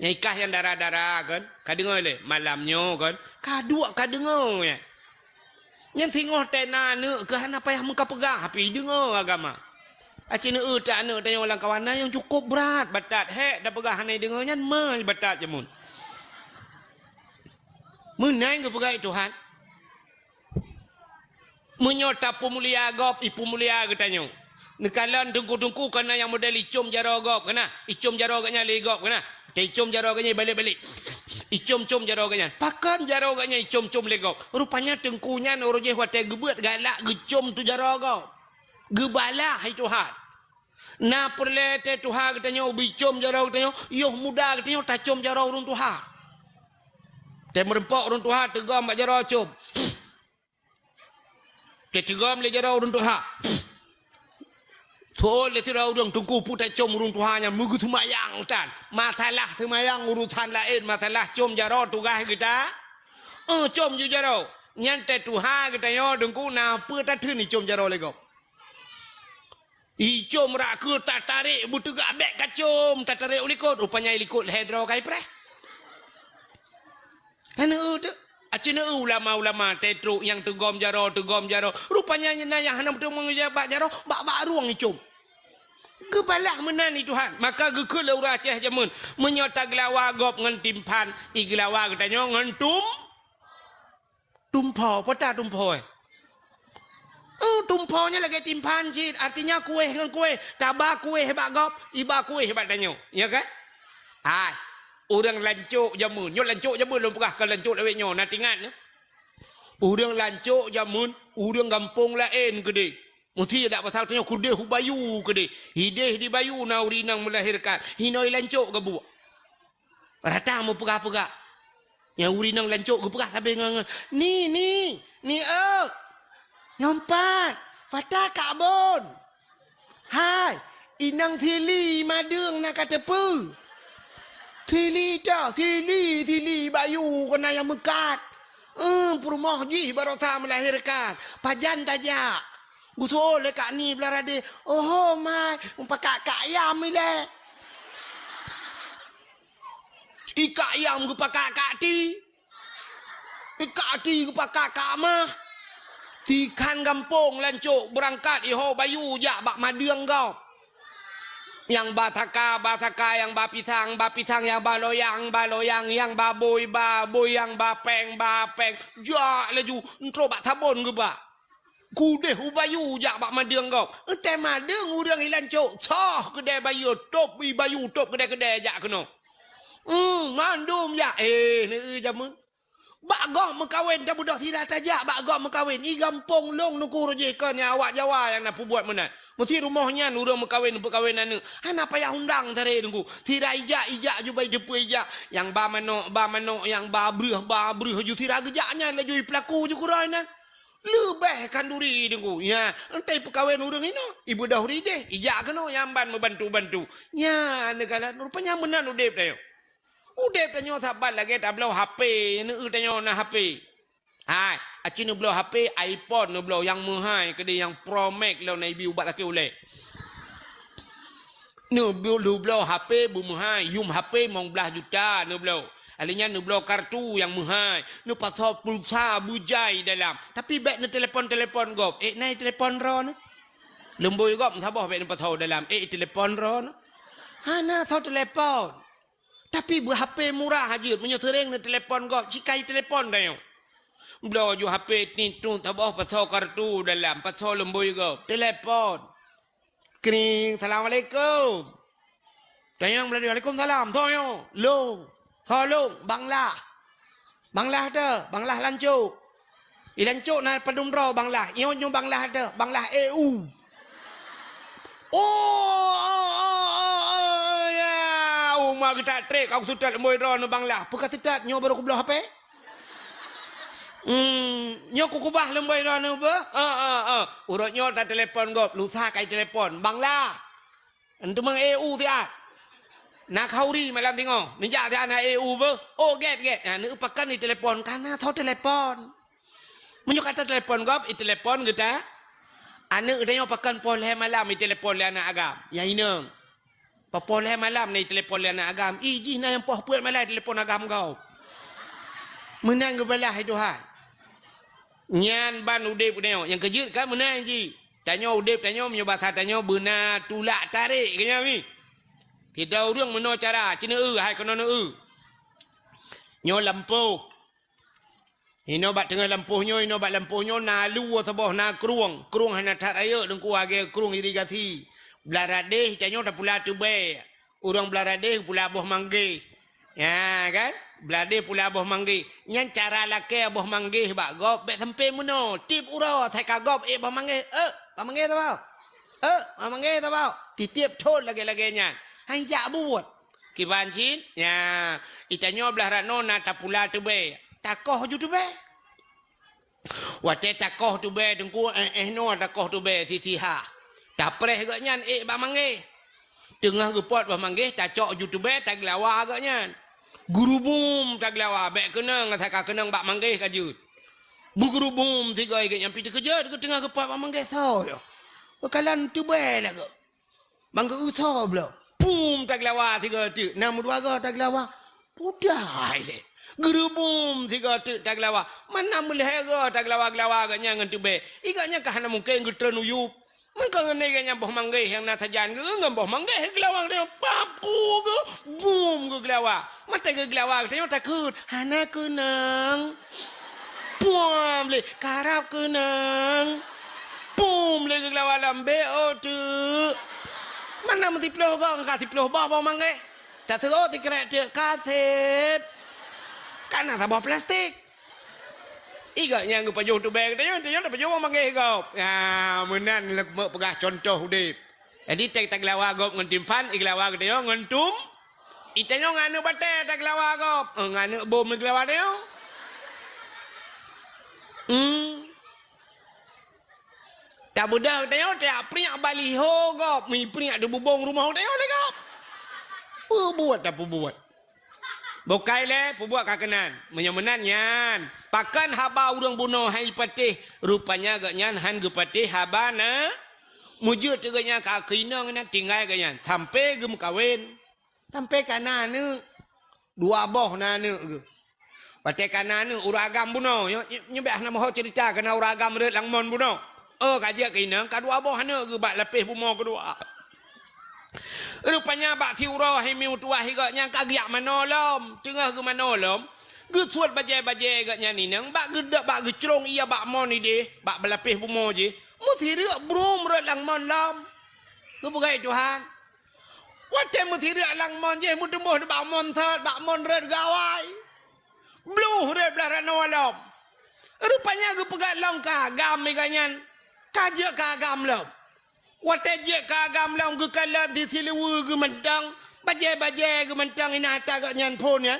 Nyai kah yang darah-darah kan. Ka dengar le malamnyo kan. Ka dua ka dengar ya. Yang tengok tena ne ke han apa yang muka pegang api dengar agama. Acina tak nak tanya orang kawan yang cukup berat batat hek dah pegah hanai dengannya mai batat jamun. Menai ke pegai Tuhan. Menyota pemulia gop ipu mulia ke tanya. Nekalan tungku-tungku kena yang model icum jaro gop kena. Icum jaro gaknya le gop kena. Icum jaro gaknya balik-balik. Icum-cum jaro gaknya. Pakan jaro gaknya icum-cum le gop. Rupanya tengkunya orojeh watai gebeut galak gecum tu jaro gop. Gebalah hai Tuhan. Na perle te Tuhan katanya ubicom jarau katanya yoh muda katanya tacom jarau urung Tuhan. Te merempok urung Tuhan tegam mak jarau com. Te tegam le jarau urung Tuhan. Thol le tirau urung tungku pu tacom urung Tuhan yang mugu tumayang tan. Matalah tumayang urutan lain matalah com jarau tugah kita. Com ju jarau. Nyan te Tuhan katanya tungku na pe ta thun ni com jarau le gop. Icom rak ke tak tarik butuh gak bek kacom tak tarik ulikut rupanya ilikut hedro kai pre. Ana tu acina ulama-ulama tetru yang tegom jaro rupanya nyana yang hanam tu menjabat jaro bak ruang icom. Gebalah menani Tuhan maka gekul ura ceh jamun menyota gelawa gop ngan timpan iglawa katanya ngan tumpo pota tumpo. Tumponya lagi timpan cid artinya kue dengan kue tabak kue hebat gop iba kue hebat tanyo ya kan orang lancuk jamun nyo lancuk jamun belum pernah ke lancuk lewek nyo nanti ingat ya orang lancuk jamun orang gampung lain gede mesti tak pasal tanyo kude hubayu gede hideh di bayu na urinang melahirkan hinoi lancuk ke buak rata mau pegah-pegah yang urinang lancuk ke pegah sampai ni Nyompat, Fatah Kabun. Hai, inang thili madung nak kata pu. Thili dah, thili bayu kena yang mekat. Perumah ji baru tak melahirkan. Pajan tajak. Gutul le kak ni belarade. Oh mai, umpakak kak ayam ni le. Ika ayam ku pakak kak ti. Ika ti ku pakak kak mah. Tikan kampung lancuk berangkat iho bayu jak bak madung kau. Yang bataka, yang bapisang, yang baloyang, yang baboy, yang bapeng. Jak laju, entro bak sabun ke bak. Kudeh ubayu jak bak madung kau. Ente madung udang ilan cok. Soh kedai bayu, top bayu, top kedai jak kena. Mandum ya. Ni jamun. Bak gom mengkawin dah budak tidak tajak. Bak gom mengkawin. I gampong long nuku rojekan ya awak Jawa yang nak buat mana. Mesti rumahnya nurang mengkawin perkawinan ni. Hana payah undang tadi nunggu. Tidak ijak jubai jepu ijak. Yang ba manok, yang ba bruh ju tidak gejaknya laju pelaku ju kurainan. Lebih kanduri nunggu. Ya, entai perkawin urang ini. Ibu dah huride. Ijak kena yang ban membantu. Ya, negara rupanya benar udep dah. Udep tanya sahabat lagi tak belau HP. Ni tanya na HP. Hai, aci nu belau HP iPhone nu belau yang mahal kedai yang Pro Max lau nai bi ubat laki oleh. Nu belau HP bu mahal, yum HP mong belah juta nu belau. Alinya nu belau kartu yang mahal, nu pasal pulsa bujai dalam. Tapi baik nu telefon gop. Nai telefon ro ni. Lemboi gop sabah baik nu pasal dalam. Telefon ro ni. Hana thau telefon. Tapi bu HP murah aja, punya sering nu telefon gop, cikai telefon dah yo. Belau ju HP ni tu tabah pasal kartu dalam, pasal lembui gop. Telefon. Kini, Assalamualaikum. Tanya Melayu, Waalaikumsalam. Toyo, long, tolong, banglah. Banglah ada, banglah lancuk. Lancuk na padumro banglah. Iyo nyu banglah ada, banglah EU. Umar kita trek aku sudah lemboi ron banglah. Pukat tidak nyo baru ku belah HP. Nyo ku kubah lemboi ron ba? Urut nyo ta telefon gop, lusa kai telefon. Banglah. Entu mang EU tiat. Nak hauri malam tengok. Ninja tiat na EU ba? Oh get. Nah, ni upakan ni telefon kana thau telefon. Menyo kata telefon gop, telepon kita. Anu dia pakan poleh malam ni telepon le anak agam. Ya inang. Papoleh malam ni telepon le anak agam. Iji na yang poh puat malam telepon agam kau. Menang ke belah itu ha. Nyan ban udip dia. Yang kejut kan menang ji. Tanya udip tanya menyobat tanya benar tulak tarik kenya mi. Tidak urang meno cara cina hai kono Nyo lampu. Ino bat tengah lampuhnyo na lu sabah na kruang hana tat ayo dengku age kruang irigasi blarade tanyo ta pula tu be urang blarade pula boh mangge ya kan blade pula boh mangge nyan cara lake boh mangge bak gop be sampai meno tip uro thai ka gop boh mangge boh mangge ta bao boh mangge ta bao titip thon lage nyan hai ja buat kiban chin ya itanyo blarano na ta pula tu be takoh ju tu be. Wate takoh tu be dengku no takoh tu be sisiha. Tapreh gak nyan ba mangge. Tengah gepot ba mangge ta cok ju tu be tag lawa gak nyan. Guru bum tag lawa be kenang ta kenang ba mangge kajut. Bu guru bum tiga gak nyampi kejut ke tengah gepot ba mangge so yo. Bakalan tu be lah gak. Mangge utho blo. Pum tag lawa tiga tu. Nam dua gak tag lawa. Pudai le. Gerubum tiga tu taglawa mana boleh hega taglawa ganya ngan tube iganya kahana mungkin getren uyup man ka ngene ganya boh mangge yang na sajan ngam boh mangge glawa dia papu ge bum ge glawa mata ge glawa tanya takut hana kunang pum le karap kunang pum le ge glawa lambe o tu mana mesti ploh ga kasih ploh boh mangge tak terus dikira dia kasih karena sabah plastik. Iga yang gue pajuh tu beg, tanya dah pajuh orang manggil kau. Ya, menan nak pegah contoh udip. Jadi tak lawa kau ngentimpan, iglawa kau tanya ngentum. Itanya nganu bate tak lawa kau, nganu bom iglawa tanya. Tak budak tengok tak pria baliho gop, mi pria de bubong rumah tengok gop. Buat apa buat? Bukai le, buat kakenan. Menyemenan nyan. Pakan haba urang bunuh hai patih. Rupanya gak nyan han ge patih haba na. Mujud tu nya ka kinang na tinggal gak nyan. Sampai gem kawin. Sampai kana ne dua boh na ne ge. Patih kana ne uragam bunuh. Nyebah nama ho cerita kana uragam re langmon bunuh. Kajak kinang kadua boh ne ge bak lepih bumo kedua. Rupanya bak tiura hai miu tuah gaknya kagiak manolom tengah ke manolom ge suat bajai-bajai gaknya ni nang bak gedak bak gecrong ia bak mon ide bak belapih bumo je muthirak brum rat lang mon lam ge bagai Tuhan wate muthirak lang mon je mutemuh bak mon thot bak mon rat gawai bluh rat belaran nolom rupanya ge pegat long kagam ganyan kajak kagam lam Watajek kagam lang ke kalam di silewa ke mentang. Bajai-bajai ke mentang ina hata kat nyan pun ya.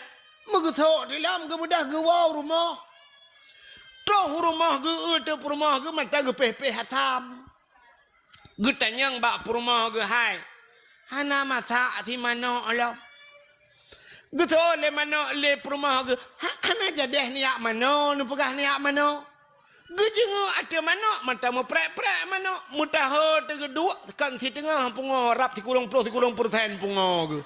Megetok di dalam ke bedah ke wow rumah. Toh rumah ke utep rumah ke mentang ke peh-peh hatam. Getanyang bak rumah ke hai. Hana masa di mana alam. Getok le mana le rumah ke. Hana jadeh niak mana. Nupegah niak mana. Gejengo ada manok mata mo prek-prek manok mutaho tegeduk kan si tengah pungo rap ti kurang persen pungo ge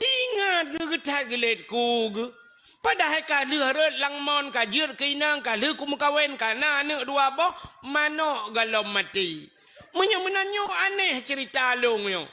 tingat ge getat gelet ku ge padahal ka leureut langmon ka jeur keinang ka leu ku mukawin kana ne dua boh manok galom mati menyo aneh cerita long yo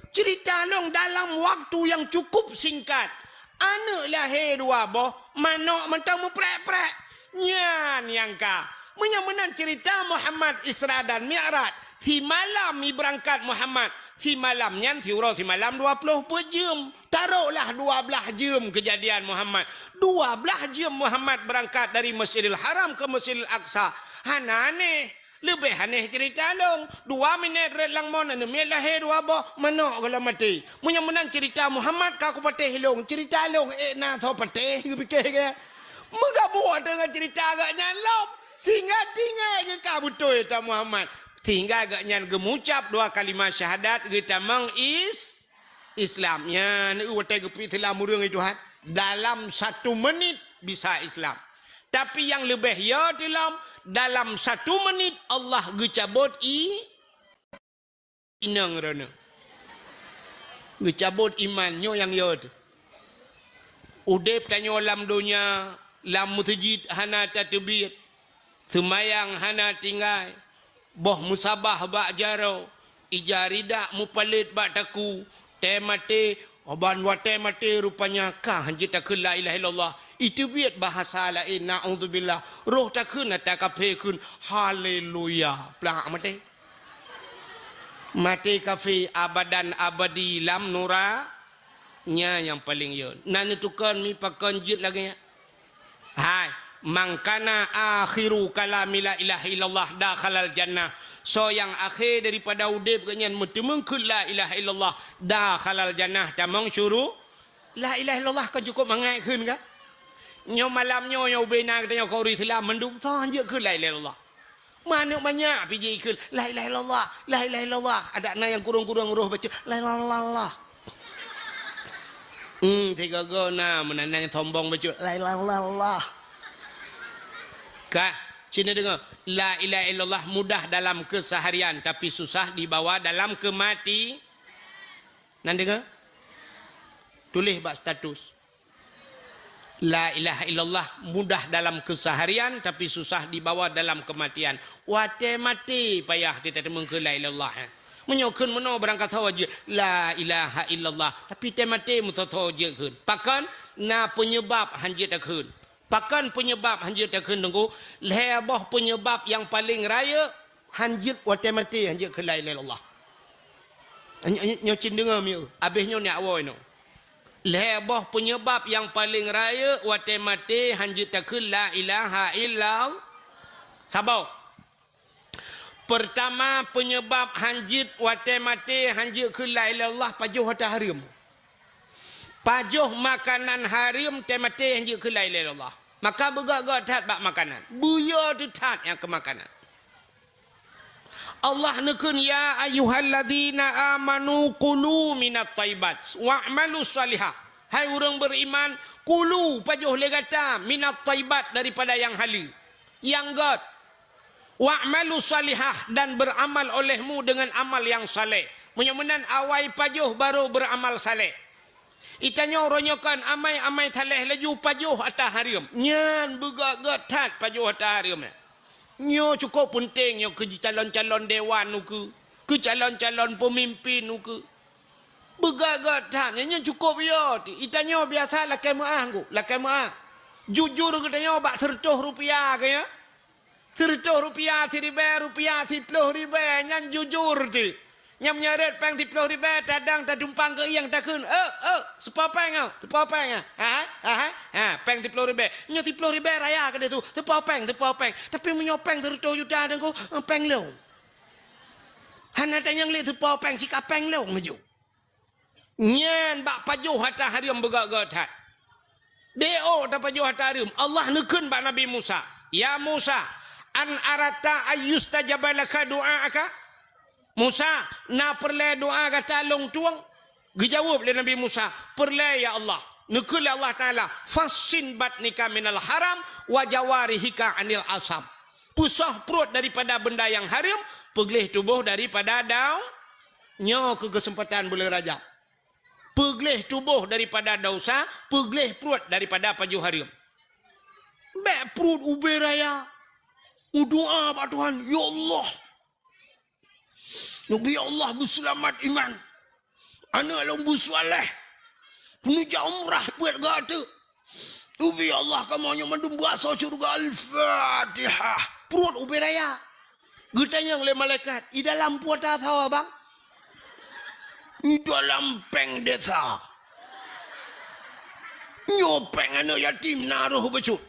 cerita long dalam waktu yang cukup singkat anak lahir dua boh manok mata mo prek-prek nyan yang ka menyemenan cerita Muhammad Isra dan Mi'raj di malam mi berangkat Muhammad di malam nyan di malam 20 jam taruhlah 12 jam kejadian Muhammad 12 jam Muhammad berangkat dari Masjidil Haram ke Masjidil Aqsa hana aneh lebih aneh cerita long 2 minit red lang mon anu mi lahir dua boh manok kalau mati menyemenan cerita Muhammad ka ku patih long cerita long na tho patih pikir ke Muka buat dengan cerita agaknya lom. Sehingga tinggal ke kabuto itu Muhammad. Tinggal agaknya gemucap 2 kalimat syahadat. Kita Islamnya. Ini watai kepi telah murung itu Tuhan. Dalam 1 menit bisa Islam. Tapi yang lebih ya dalam 1 menit Allah gecabut inang rana. Gecabut imannya yang ya tu. Udah tanya alam dunia. Lam mutjid hana tatbir semayang hana tinggal boh musabah bak jaro ijarida mupalit bak taku temate oban wate mate rupanya kah hanjit takun la ilaha illallah itu biat bahasa lain naudzubillah roh takun atakape kun haleluya plak mate kafe abadan abadi lam nura nya yang paling yo nan tukan mi pakan jit lagi ya hai mangkana akhiru kalami la ilaha illallah dakhalal jannah so yang akhir daripada udip kenyan mutemengkeun la ilaha illallah dakhalal jannah tamang syuru la ilaha illallah kan cukup mangai keun ka nyo malam nyo bena katanya kau Islam mendung so anje keun la ilaha illallah mana banyak piji keun la ilaha illallah la ilaha illallah ada na yang kurung-kurung roh baca la ilaha illallah tiga gona menandang sombong baca la ilaha illallah kah sini dengar la ilaha illallah mudah dalam keseharian tapi susah dibawa dalam kemati nan dengar tulis bak status la ilaha illallah mudah dalam keseharian tapi susah dibawa dalam kematian wate mati payah kita temung ke la ilaha illallah menyokun meno berangkat saja la ilaha illallah tapi temate mutotho je keun pakan na penyebab hanjit keun pakan penyebab hanjit keun tunggu leboh penyebab yang paling raya hanjit wa temate hanjit ke la ilaha illallah nyo cin dengar mi habis nyo nak woi no leboh penyebab yang paling raya wa temate hanjit keun la ilaha illallah sabar. Pertama penyebab hanjit wate mate hanjit ke la ilaha illallah pajuh harta haram. Pajuh makanan haram temate hanjit ke la ilaha illallah. Maka begak-gak tat bak makanan. Buya tu tat yang ke makanan. Allah nekun ya ayyuhalladzina amanu kulu minat thayyibat wa'malu salihah. Hai orang beriman, kulu pajuh legata minat thayyibat daripada yang halal, yang god. Wa'malu salihah dan beramal olehmu dengan amal yang saleh. Menyemenan awai pajuh baru beramal saleh. Itanya ronyokan amai saleh laju pajuh atas harim. Nyan begak-gak tat pajuh atas harim. Nyo cukup penting nyo ke calon-calon dewan nu ke calon-calon pemimpin nu ke. Begak-gak tat nyo cukup yo. Itanya biasa lakai maah ku, lakai maah. Jujur katanya bak 100 rupiah kaya. 100 rupiah, 1000 rupiah, 10 ribu, nyan jujur ti. Nyam nyaret peng 10 ribu, tadang tak dumpang ke yang takun. Sepopeng ah, sepopeng ah. Peng 10 ribu. Nyo 10 ribu raya ke dia tu, sepopeng. Tapi menyopeng 100 juta dan ko peng lo. Hana tanya ngli sepopeng cika peng lo ngeju. Nyan bak pajuh hatta hariam begak-gak tat. BO tak pajuh hatta hariam. Allah nekun bak Nabi Musa. Ya Musa, an arata ayyustajabalaka du'aaka. Musa, na perle doa kata long tuang. Dijawab oleh Nabi Musa, perle ya Allah. Nekul Allah Ta'ala, fasin batnika minal haram, wajawarihika anil asam. Pusah perut daripada benda yang haram, peglih tubuh daripada daun. Nyo ke kesempatan boleh raja. Peglih tubuh daripada dosa, peglih perut daripada pajuh haram. Bek perut ube raya. Doa pak Tuhan, ya Allah. Nabi Allah berselamat iman. Anak long bersoleh. Penuja umrah buat gata. Nabi Allah kamu hanya mandum bahasa surga Al-Fatihah. Perut ubi raya. Getanya oleh malaikat. I dalam puata tahu abang? I dalam peng desa. Nyopeng anak yatim naruh becut.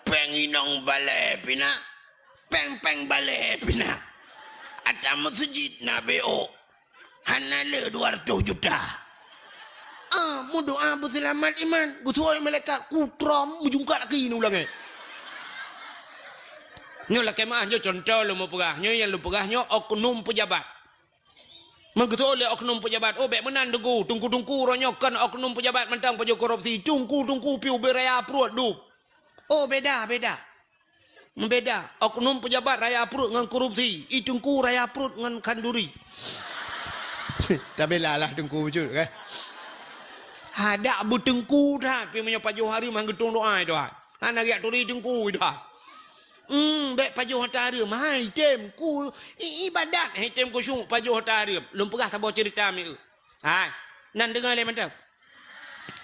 Peng inong balai pina. Peng balai pina. Ada masjid na BO. Hanale 200 juta. Mu doa berselamat iman. Gusuai malaikat kutram mujungkat lagi ni ulang. Nyo lah kemah nyo contoh lu mau pegah. Nyo yang lu pegah nyo oknum pejabat. Menggetu oleh oknum pejabat. Oh bek menan tunggu ronyo kan oknum pejabat mentang pajo korupsi. Tunggu piu beraya perut du. Oh beda. Membeda. Oknum pejabat raya perut dengan korupsi. Itungku raya perut dengan kanduri. Tak bela lah tungku betul kan. Ada butengku dah. Tapi punya pajuh hari manggetung doa itu. Anak yak turi tungku itu. Baik pajuh hari. Hai tem ku ibadat. Hai tem ku sung pajuh hari. Belum pernah sabar cerita mi. Hai. Nan dengar le mantap.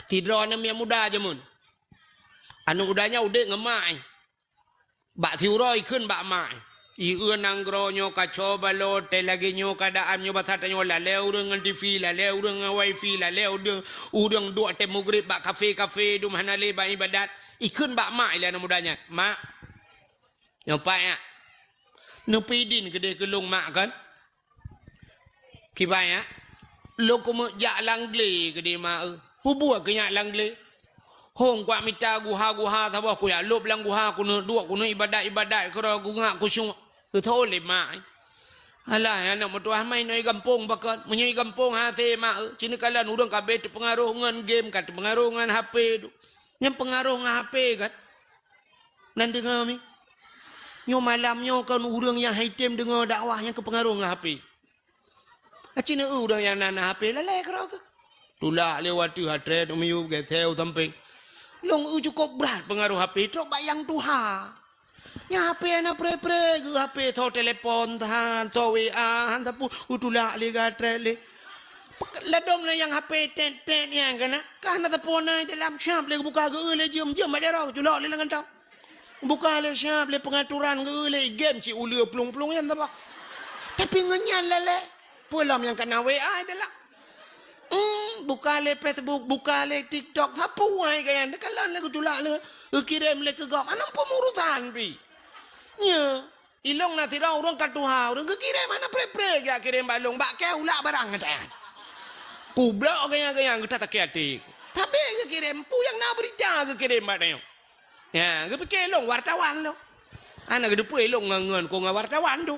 Tidur anak yang muda je mun. Anu udahnya udah ngemai. Bak tiuroi kun bak mai. Iu nanggro nyo kaco balot lagi nyo kadaan nyo basata nyo la leu dengan TV la leu dengan wifi la leu udang dua tem maghrib bak kafe dum hanale bak ibadat. Ikun bak mai lah mudanya. Mak. Nyopai ya. Nupidin gede kelung mak kan. Kibaya. Lo kumu jak langle gede mak. Hubua kenyak langle. Hong kwa mita guha thawa ku ya lob lang guha kuno dua kuno ibadat kero gunga kusung tho le ma ala anak mutuah mai noi kampung bakat menyoi kampung hate ma cini kalan urang kabe tu pengaruh ngan game kat pengaruh ngan HP tu yang pengaruh ngan HP kan nan dengar mi nyo malam nyo kan urang yang hitam dengar dakwah yang kepengaruh ngan HP cini urang yang nana HP lele kero ke tulak lewat tu hatre tu miu ke theo samping long cukup berat pengaruh HP terus bayang Tuhan. Ya HP na pre ke HP tho telepon tahan tho WA han tapu utula le gatre le. Ladom le yang HP ten yang kana kan tapu na dalam syap le buka ke le jam aja ro julak le dengan tau. Buka le syap le pengaturan ke le game ci ulu plung-plung yang tapa. Tapi ngenyan lele pulam yang kena WA adalah buka le Facebook, buka le TikTok, apa wai kayan? Kalau le kutulak le, kirim le ke gok, anam pemurusan pi. Nya, ilong nanti orang katuha, orang kirim mana pre ya kirim balong, bak ke ulak barang kata. Kublak kayan kita tak hati. Tapi kirim pu yang nak berita kirim batanya. Ya, ke long wartawan lo. Anak kedepu ilong ngangan ko wartawan tu.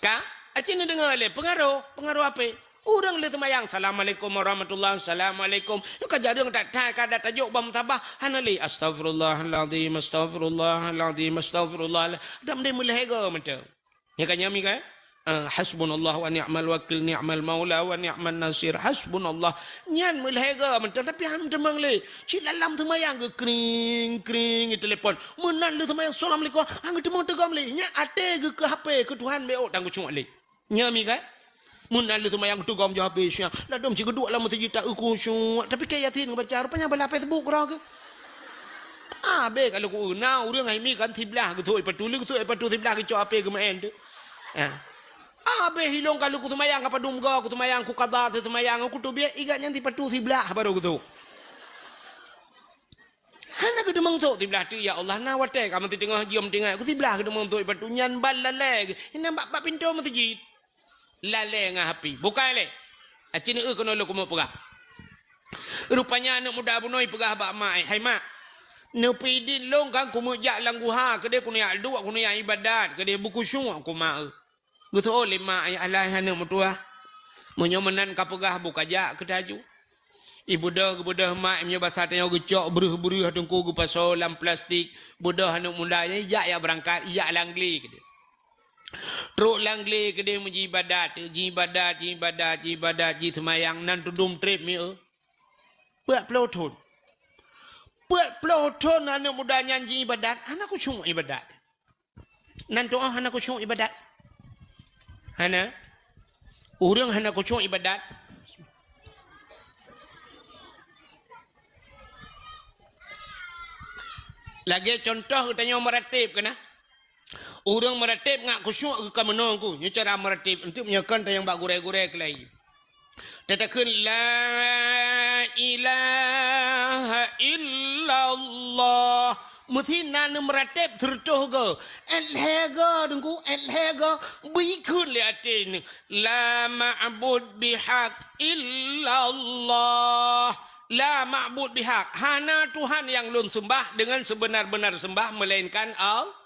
Ka? Acina dengar le pengaruh apa? Orang le temayang assalamualaikum warahmatullahi assalamualaikum. Yo ka jarang tak kada tajuk bam tabah hanali astagfirullahalazim astagfirullahalazim astagfirullah. Dam de mulai ga mata. Ya kan nyami ka? Hasbunallah wa ni'mal wakil ni'mal maula wa ni'man nasir hasbunallah nyan mulai ga mata tapi han demang le. Cik lalam temayang ge kring telefon. Menan le temayang assalamualaikum hang demang tegam le. Nya ate ge ke HP ke Tuhan be tanggu cung le. Nyami ka? Mun lalu tu mayang tu gom jawab besya. Lah dom cikgu dua lama tu tak ukusung. Tapi kayak yatin baca rupanya bala Facebook orang ke. Be kalau ku na urang ai mi kan tiblah ke tu ipatuli ke tu ipatu tiblah ke apa ke main tu. Be hilong kalau ku tu mayang apa dumga ku tu mayang ku qada tu mayang ku tu biar iganya tipatu tiblah baru ku tu. Hana ke demang tu tiblah tu ya Allah na wate kamu tengah diam tengah ku tiblah ke demang tu ipatu nyan balale. Ina bak pintu mesti jit. Lale ngah api bukan le acina kono lo kumo pegah rupanya anak muda bunoi pegah bak mai hai mak no pidin long kan kumo jak langguha kede kuno ya dua kuno ya ibadat kede buku syung ku mak gutu ole mak ai alah anak mutua menyomenan ka pegah buka jak kedaju ibu dah mak nya bahasa tanya gecok beruh tengku gu pasolam plastik budah anak muda nya jak ya berangkat ya langli kede Truk langli ke dia menji ibadat ji semayang nan tudum trip mi buat peloton anak muda nyanyi ibadat anak ku cuma ibadat nan doa anak ku cuma ibadat hana urang anak ku cuma ibadat lagi contoh tanya meratib kena orang meratib ngak khusyuk ke menunggu nya cara meratib untuk menyakan tayang bak gurai-gurai kelai tetakan la ilaha illallah mutinan meratib tertuh go elhega dengku elhega bikun li atin la ma'bud bihaq illallah la ma'bud bihaq hana Tuhan yang lun sembah dengan sebenar-benar sembah melainkan Allah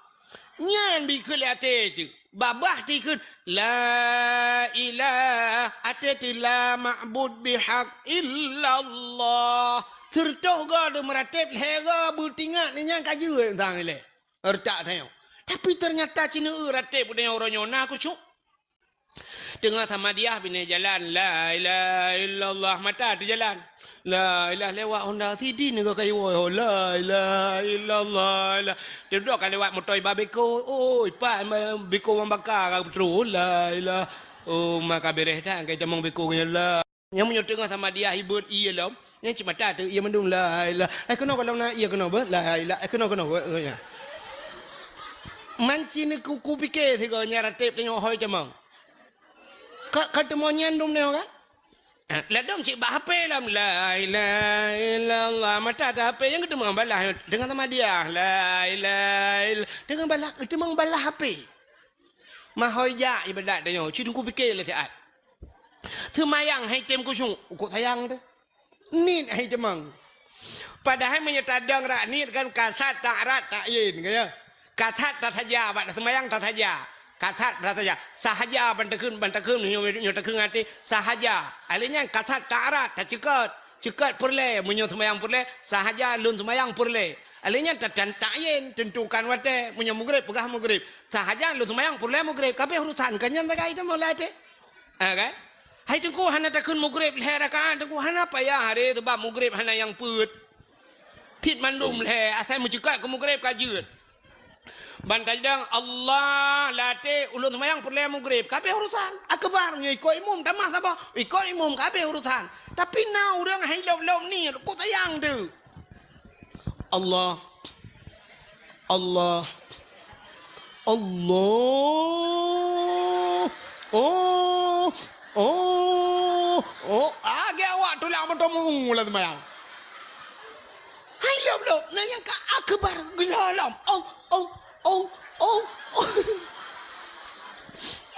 nyan bi ke ate tu babah ti kun la ilaha ate tu la ma'bud bihaq illallah tertoh ga de meratib hega butingat ni nyang kaju tang le ertak tayong tapi ternyata cina ratib dengan orang nyona aku cuk tengah sama dia bina jalan la ilaha illallah mata di jalan la ilaha lewat Honda City ni kau kayu la ilaha illallah dia duduk kan lewat motor babeko oi pak beko membakar betul la ilaha maka beres dah kai temang beko nya la yang menyo tengah sama dia hibut iya lom yang cik mata tu ia mendung la ilaha kena kalau nak ia kena ber la ilaha kena nya manci ni ku fikir tiga nya ratib tengok hoi temang ketemu nyandum ni kan ladom cik bah HP lam la ilaha illallah mata ada HP yang ketemu balah dengan sama dia la ilaha dengan balah ketemu balah HP mahoya ibadat dia cik tunggu fikir lah saat semayang hai tem kusung kok sayang tu ni hai temang padahal menyetadang rak ni kan kasat tak rat tak yin kaya katat tak saja bak semayang tak saja kasat saja sahaja bantakun nyotakun hati sahaja alihnya kasat tarat tak cekat perle menyo semayang perle sahaja lun semayang perle alihnya tak yen tentukan wate menyo mugrib pegah mugrib sahaja lun semayang perle mugrib kabeh urusan kanyan tak itu molate kan hai tengku hana takun mugrib le rakaat tengku hana payah hari sebab mugrib hana yang put tit mandum le asal mencekat ke mugrib kajut Bantajang Allah late ulun semayang perle mugrib kabeh urusan akbar nya ikut imum tamah apa ikut imum kabeh urusan tapi na urang hai lom ni kok sayang tu Allah age awak tu lah mentomung ulah semayang hai lom na yang ka akbar gelalam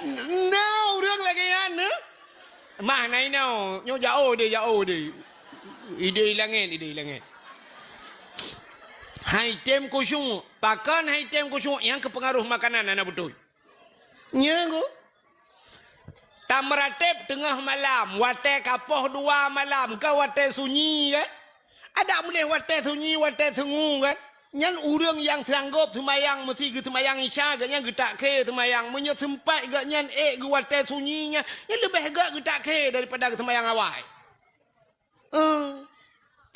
Now orang lagi anu mah nai now nyo jauh deh ide langit hai tem kusung pakan hai tem kusung yang kepengaruh makanan anak betul nya go Tamratib tengah malam, wate kapoh 2 malam, ke wate sunyi kan? Ada boleh wate sunyi, wate sungu kan? Nyan urang yang sanggup semayang mesti ke semayang isya ke nyan getak ke semayang. Munyo sempat ke nyan ke wate sunyinya, nyan lebih ke getak ke daripada ke semayang awal.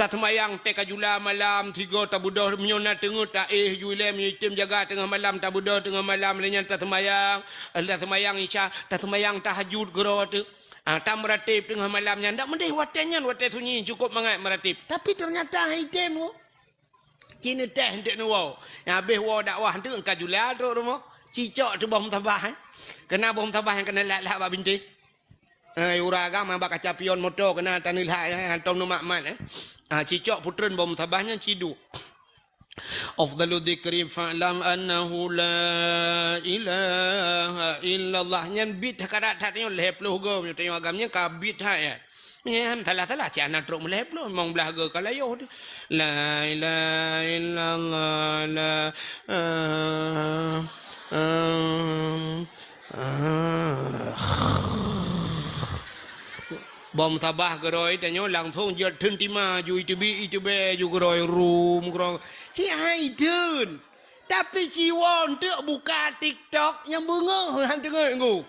Tak semayang teka jula malam 3 tak budah menyona tengah tak juile menyitim jaga tengah malam tak budah tengah malam lenyan tak semayang isya tak semayang tahajud gero tu tak meratib tengah malamnya ndak mendeh watenya wate sunyi cukup mangat meratib tapi ternyata item wo cina teh ndak nu habis wo dakwah tu engka jula tu rumah cicok tu bom tabah kena bom tabah yang kena lak-lak bab binti uraga mabak kaca pion motor kena tanil hak antong nu makmat cicok putren bom tabahnya cidu afdalu dzikri fa'lam annahu la ilaha illallah nyan bit karat tatnya lepluh go tengok agamnya ka bit ya nyan salah ciana truk melepluh mong belah go kalayo la ilaha illallah la bom tabah geroi tanya langsung jat tentima ju itu be ju geroi room geroi si haidun tapi ciwon tu buka TikTok yang bunga handengan nggu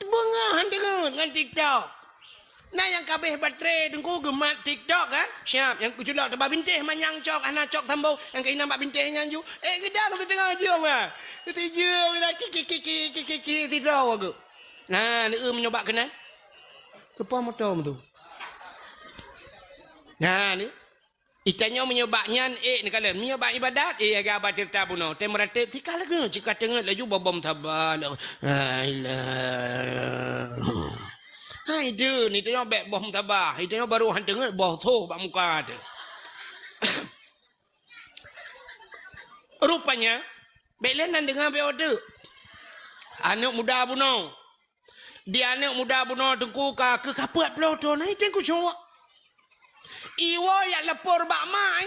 bunga handengan dengan TikTok nah yang kabeh baterai dengku gemat TikTok kan siap yang kuculak tebak bintih manyang cok anak cok tambau yang kena nampak bintihnya ju gedang tu tengah jom ah tijum bila kiki tidur aku nah ni menyoba kenal kepa motor tu. Nah ni. Itanya menyebabnya ni kalian menyebab ibadat agak apa cerita puno. Temratib tikal lagi jika tengah laju bom tabal. Hai tu ni tanya bek bom tabah. Itanya baru han tengah boh tu bak muka tu. Rupanya belenan dengan bek order. Anak muda puno. Dia anak muda bunuh tengku ke kapuat peloto naik tengku cuma iwo ya lepor bak mai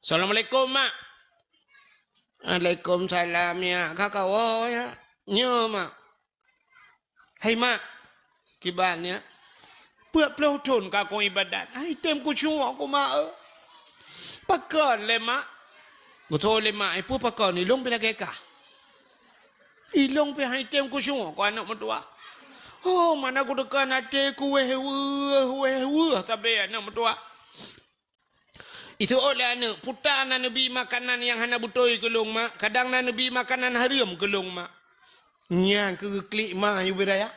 Assalamualaikum mak Waalaikumsalam ya kakak wo ya nyo mak hai mak kibannya buat peloto kakak ibadat hai tengku cuma aku mak pakon le mak betul le mak ipu pakon ni long bila kekah ilong pe item ku semua ko anak mertua. Oh, mana aku dekan hati ku weh sampai anak mertua. Itu oleh anak putar nabi makanan yang hana butoi kelong mak, kadang nabi makanan haram kelong mak. Nyang ke klik mah yu beraya.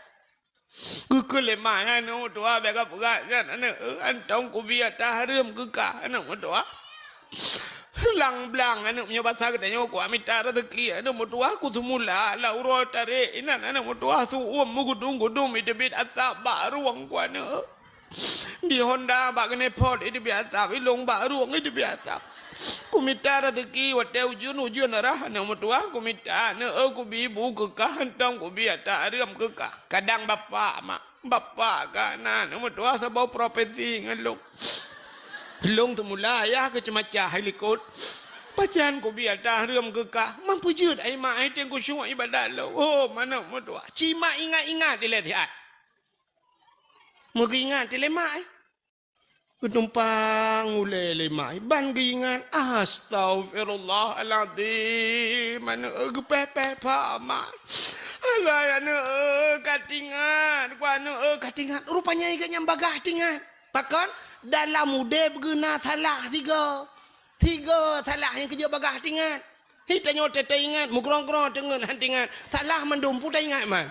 Ku kele mah anak mertua bega pegat kan anak antong ku biar tak haram ke ka anak mertua. Lang blang anak punya bahasa katanya aku amita rezeki anak mertua aku semula la uro tarik inan anak mertua su gudung itu bit asap baruang ku anak di Honda bak kene pot itu biasa ilong baruang itu biasa ku minta rezeki wate ujun arah anak mertua ku minta anak aku bibu kekah hantang ku biar tak aram kekah kadang bapak kan anak mertua sebab profesi ngeluk long temula ya ke cemacah helikot pacan ko biar dah rem gekah mampu jud ai mak ai tengku syuk ibadat lo oh mana modua cima ingat dia lihat mau ingat dia mak ai ketumpang ule lemai ban ingat astagfirullahaladzim mana gepepe pak mak alah ana katingan ku ana katingan rupanya iganya bagah tingan pakon dalam muda berguna salah tiga salah yang kerja bagah tingat hitanya tete ingat mukrong-krong dengan hantingan salah mendumpu tak ingat man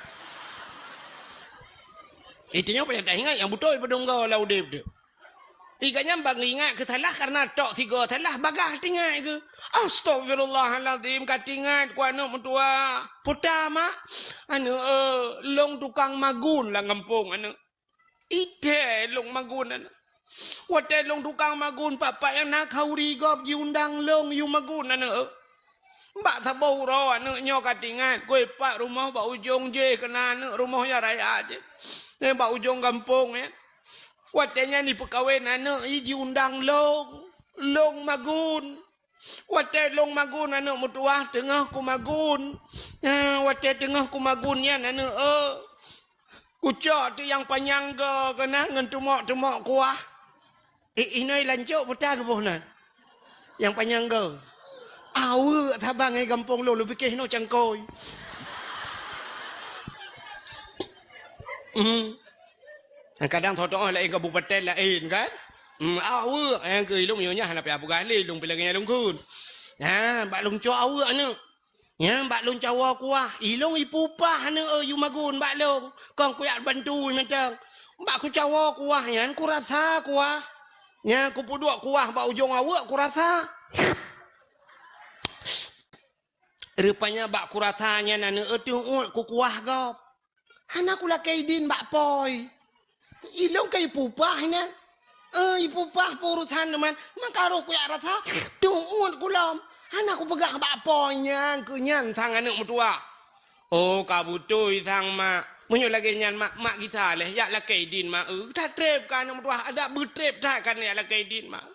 hitanya apa yang tak ingat yang betul pada engkau lah udip dia iganya bang ingat ke salah karena tok tiga salah bagah tingat ke astagfirullahaladzim katingat ku anak mentua putar mak anak long tukang magun lah ngampung anak ide long magun anak wate long tukang magun papa yang nak kauri gop diundang long yu magun anak mbak sabau ro anak nyo katingan kue pak rumah bak ujung je kena anak rumahnya raya je bak ujung kampung ya watenya ni pekawin anak i diundang long magun Wate long magun anu mutuah tengah ku magun. Wate tengah ku magunnya anu kucok tu yang panyangga kena ngan tumak-tumak kuah. Inoi lancuk putar ke bohnan. Yang panyangga. Awe tabang ai kampung lu fikir no cangkoi. Kadang thotok lai kabupaten lain kan. Awe yang ke ilung nyonya hana pe apa kali lung pilih lung kun. Bak lung cok awe anu. Bak lung cawa kuah. Ilung ipupah anu yu magun bak lung. Kong kuyak bantu macam. Bak ku cawa kuah yan ku rasa kuah. Ku puduk kuah bak ujung awe ku rasa. Rupanya bak ku rasanya nanu tiung ku kuah gop. Hana ku lakai din bak poi. Ilung kai pupah nan. Ipupah purusan teman. Makaru ku ya rasa. Tiung kulam. Hana ku pegang bak poinya kunyan sang anak mutua. Oh kabutui sang mak. Munyo lagi nyan mak kita leh ya lakai din mak. Tak trep kan anak mutua ada betrep tak kan ya lakai din mak.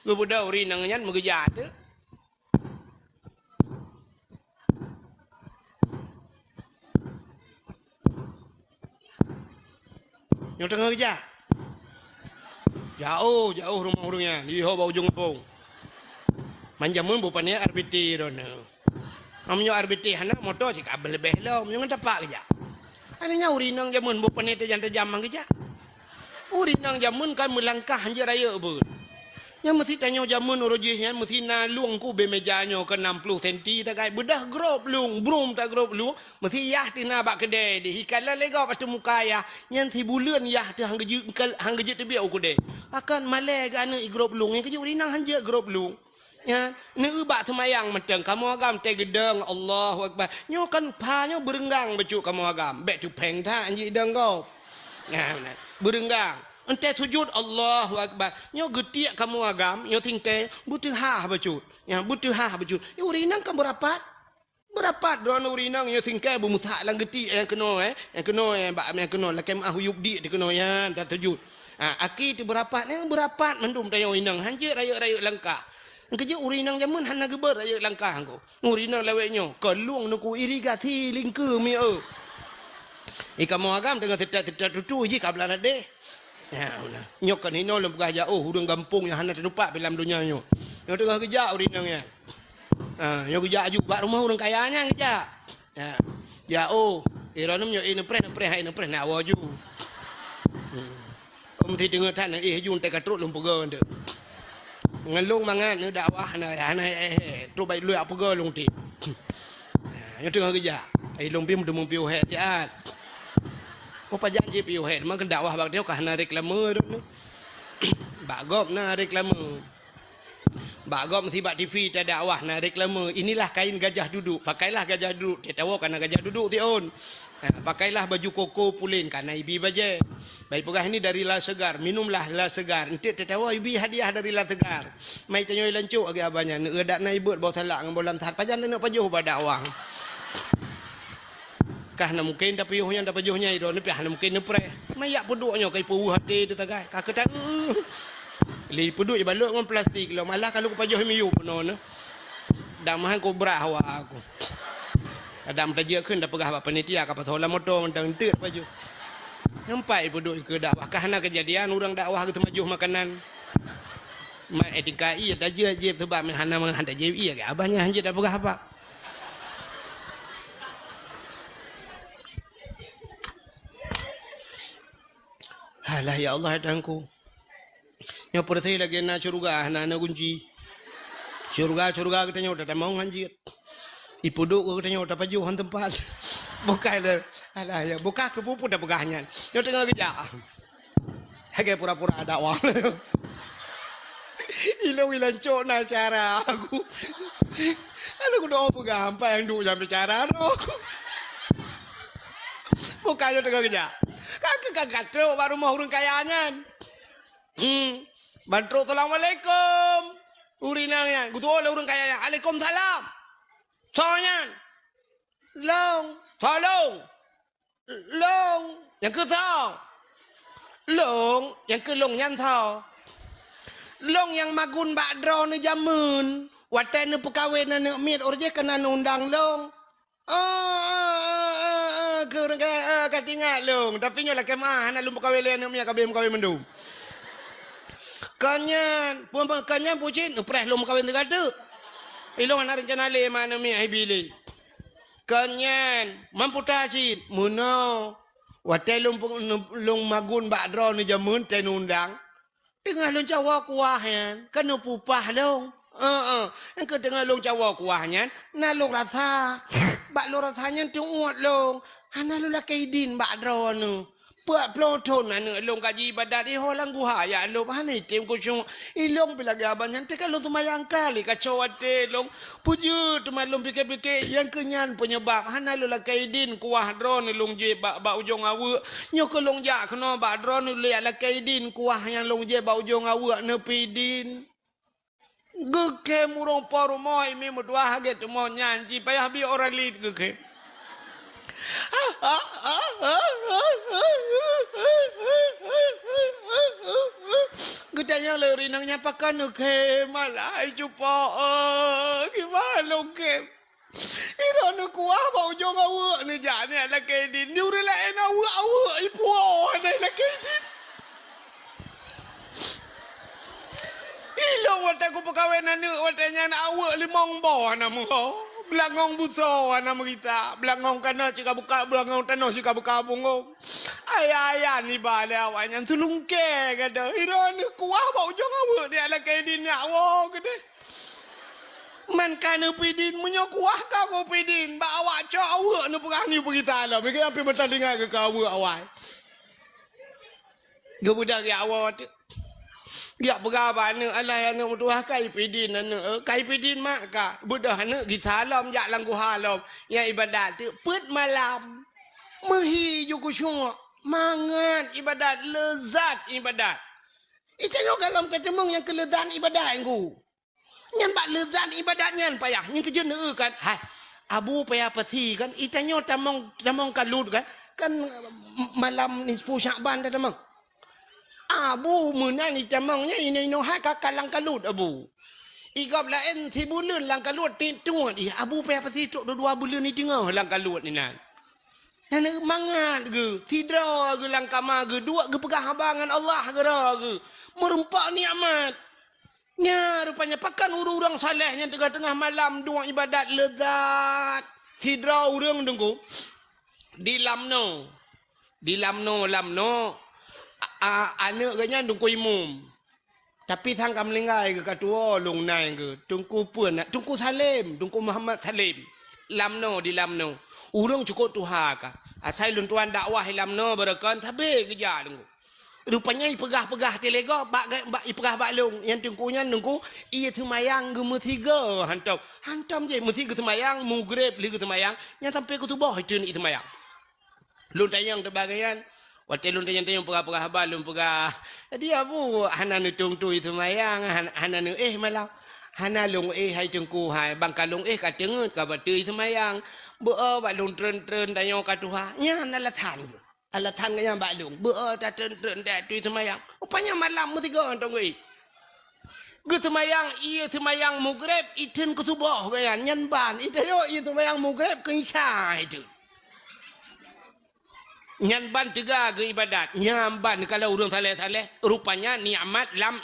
Lu budak uri nang nyan mengejat tu. Yang tengah kerja. Jauh rumah orangnya. Di bawah ujung kampung. Manjamun bukannya RBT dona. Amnyo RBT hana motor cik kabel lebih lah. Amnyo ngedapak kerja. Ananya urinang jamun bukannya terjam kerja. Urinang jamun kan melangkah hanja raya pun. Yang mesti tanya jamun urujihnya mesti na luang ku bemejanya ke 60 cm tak kai bedah grop luang brum tak grop luang mesti yah tina bak kedai di hikala lega patu muka ya yang 3 bulan yah tu hang geje tebiak ku deh akan malai gana i grop luang yang keju rinang hanja grop luang ya ne ubak semayang meteng kamu agam te gedeng Allahu akbar nyo kan panyo berenggang becu kamu agam bek tu peng ta anji deng kau ya berenggang ente sujud Allahu akbar nyo getiak kamu agam nyo tingke butuh ha becut ya butuh ha becut yo urinang kan berapat don urinang nyo tingke bumusak lang geti yang keno yang bak yang keno lakem ahuyuk di keno ya tak sujud aki tu berapat mendum tayo urinang hanje raya-raya langkah kerja urinang jamun hana geber raya langkah ko urinang laweknyo keluang nuku irigasi lingke mi kamu agam dengan tetat tutu ji kablan ade. Ya, nyok kan hino lem gajah hudung kampung yang hana terlupa dalam dunia nyo. Yang tengah kerja urinangnya. Nyok kerja juga rumah orang kayanya kerja. Ya, iranum nyo ine pren nak waju. Ti dengar tan jun te katrut lum pega nde. Ngalung mangan ne dakwah hana tu bai lu apa ga lung ti. Nyok tengah kerja. Ai lum pim dum piu het ya. Apa janji piu het man dakwah bak dia kah na reklame tu. Bagop na reklame. Bagop mesti bak TV tak dakwah na reklame. Inilah kain gajah duduk. Pakailah gajah duduk. Dia tahu kan gajah duduk ti on. Pakailah baju koko pulin karena ibi baje. Baik pegah ini dari La Segar. Minumlah La Segar. Entik dia tahu ibi hadiah dari La Segar. Mai tanyo lancuk agi abanya. Ngedak na ibut bawa salak ngam bolan tat pajan nak pajuh ba dakwah. Kah na mungkin dah payuhnya dah pajuhnya itu ni pihak na mungkin nepre. Mayak peduknya kai puuh hati tu tagai. Kah ketan. Li peduk je baluk dengan plastik lo. Malah kalau ku pajuh miu punon. Damahan ko brah wa aku. Adam tajak keun dah pegah panitia ka patola motor mentang tek pajuh. Nampai peduk ke dakwah kah na kejadian orang dakwah ke majuh makanan. Mai etika iya dah je sebab hana menghantar je iya ke abahnya hanje dah pegah apa. Alah ya Allah hadangku. Yang pertama lagi na curuga na kunci. Curuga katanya udah mau hanjir. Ipuduk katanya udah pajuh han tempat. Buka le. Alah ya buka ke pupu dah pegahnya. Yo tengah kerja. Hage pura-pura dakwah. Ilo wilanco na cara aku. Aku doa pegah apa yang duk jam bicara aku. Buka yo tengah kerja. Kakak tu baru mau urun kayanya. Bantu assalamualaikum. Urinangnya. Gutu oleh urun kayanya. Waalaikumsalam. Soalnya. Long. Tolong. Long. Yang ke tau. Long. Yang ke long nyan tau. Long yang magun bakdro ni jamun. Watan perkahwin anak mit orje kena undang long. Katingat long. Tapi nyolah kemah anak lu perkahwin anak mit kabeh perkahwin mendum. Kanyan, puan kanyan pucin, upres long perkahwin tegada. Ilong anak rencana le mana mi ai bili. Kanyan, mampu tajin, muno. Watan long magun bakdro ni jamun ten undang. Tengah long Jawa kuahan, kena pupah long. Engkau tengah long Jawa kuahnya, na long rasa, bak long rasanya tu uat long, hana lu lah kaidin bak drone, buat ploton anu long kaji ibadat iholang buhaya long, hana item kusung, ilong pelagi abanyan, teka long tu mayang kali kacau ate long, puju tu malong pikir-pikir yang kenyan penyebab, hana lu lah kaidin kuah drone long je bak ujung awu, nyok long jak kena bak drone lu lah kaidin kuah yang long je bak ujung awu nepidin. Geke murong paru mo imi mudwa haget mo nyanji payah bi orang lead geke. Gutanya leri nang nyapakan geke malai cupa gimana lo geke. Iro nu kuah bau jong awu ni jane ala kedin ni urila ena awu ipu ana ala kedin. Ilong wata ku perkahwin anak watanya anak awak limong bawah nama kau. Belangong buso nama kita. Belangong kana cika buka belangong tanah cika buka bungong. Ayah ni balik awaknya tulung ke kata. Iran kuah bau jong awak dia ala kedin awak kata. Man kana pidin munyo kuah ka ko pidin ba awak cok awak nu perani pergi talam. Iki api bertandingan ke kau awak. Gebudak ya awak. Ya berapa ni Allah yang nak tuah kai pidin anak kai pidin mak ka budak anak kita halam jak langgu halam yang ibadat tu put malam mehi juku syung mangat ibadat lezat ibadat itu yo dalam ketemung yang kelezatan ibadat engku nyan bak lezat ibadat nyan payah nyan kerja ne kan hai abu payah peti kan itanyo tamong kalut kan malam nisfu Syaban dah tamong Abu menang ni tamangnya ini no hak kalang kalut abu. Igap lain si bulan lang kalut tintuan. Abu payah pasti tok dua bulan ni tengah lang kalut ni nan. Nana mangat ke, tidak ke lang kama ke, dua ke pegah habangan Allah ke ke. Merempak nikmat. Nya rupanya pakan urang salehnya tengah-tengah malam dua ibadat lezat. Tidak urang dengku. Di lamno. Anak kanya tungku imum. Tapi thang kam linggai ke katua long nai ke tungku puan tungku Salim, tungku Muhammad Salim. Lamno di lamno. Urang cukup tuha ka. Asai lun tuan dakwah lamno berakan tabe kerja tungku. Rupanya pegah-pegah telega bak ipegah bak long yang tungkunya nungku ia semayang ke mutiga hantam je mutiga semayang mugrib li ke semayang yang sampai ke tubuh itu ni semayang. Lun tayang terbagaian waktu lun tayang pegah-pegah abah lun pegah. Dia bu hana nu tung tu itu mayang hana nu malam. Hana lung hai tengku hai bangka lung ka tengut ka batu itu mayang. Bu ba lung tren tayang ka tuha. Nya hana latan. Alatan ka yang ba lung. Bu ta tren da tu itu mayang. Rupanya malam mu tiga tong oi. Ge semayang iya semayang mugrib iten ku tubuh kan nyan ban itayo iya semayang mugrib ke isya itu. Nyan ban tiga ke ibadat. Nyan ban kalau urang saleh-saleh rupanya nikmat lam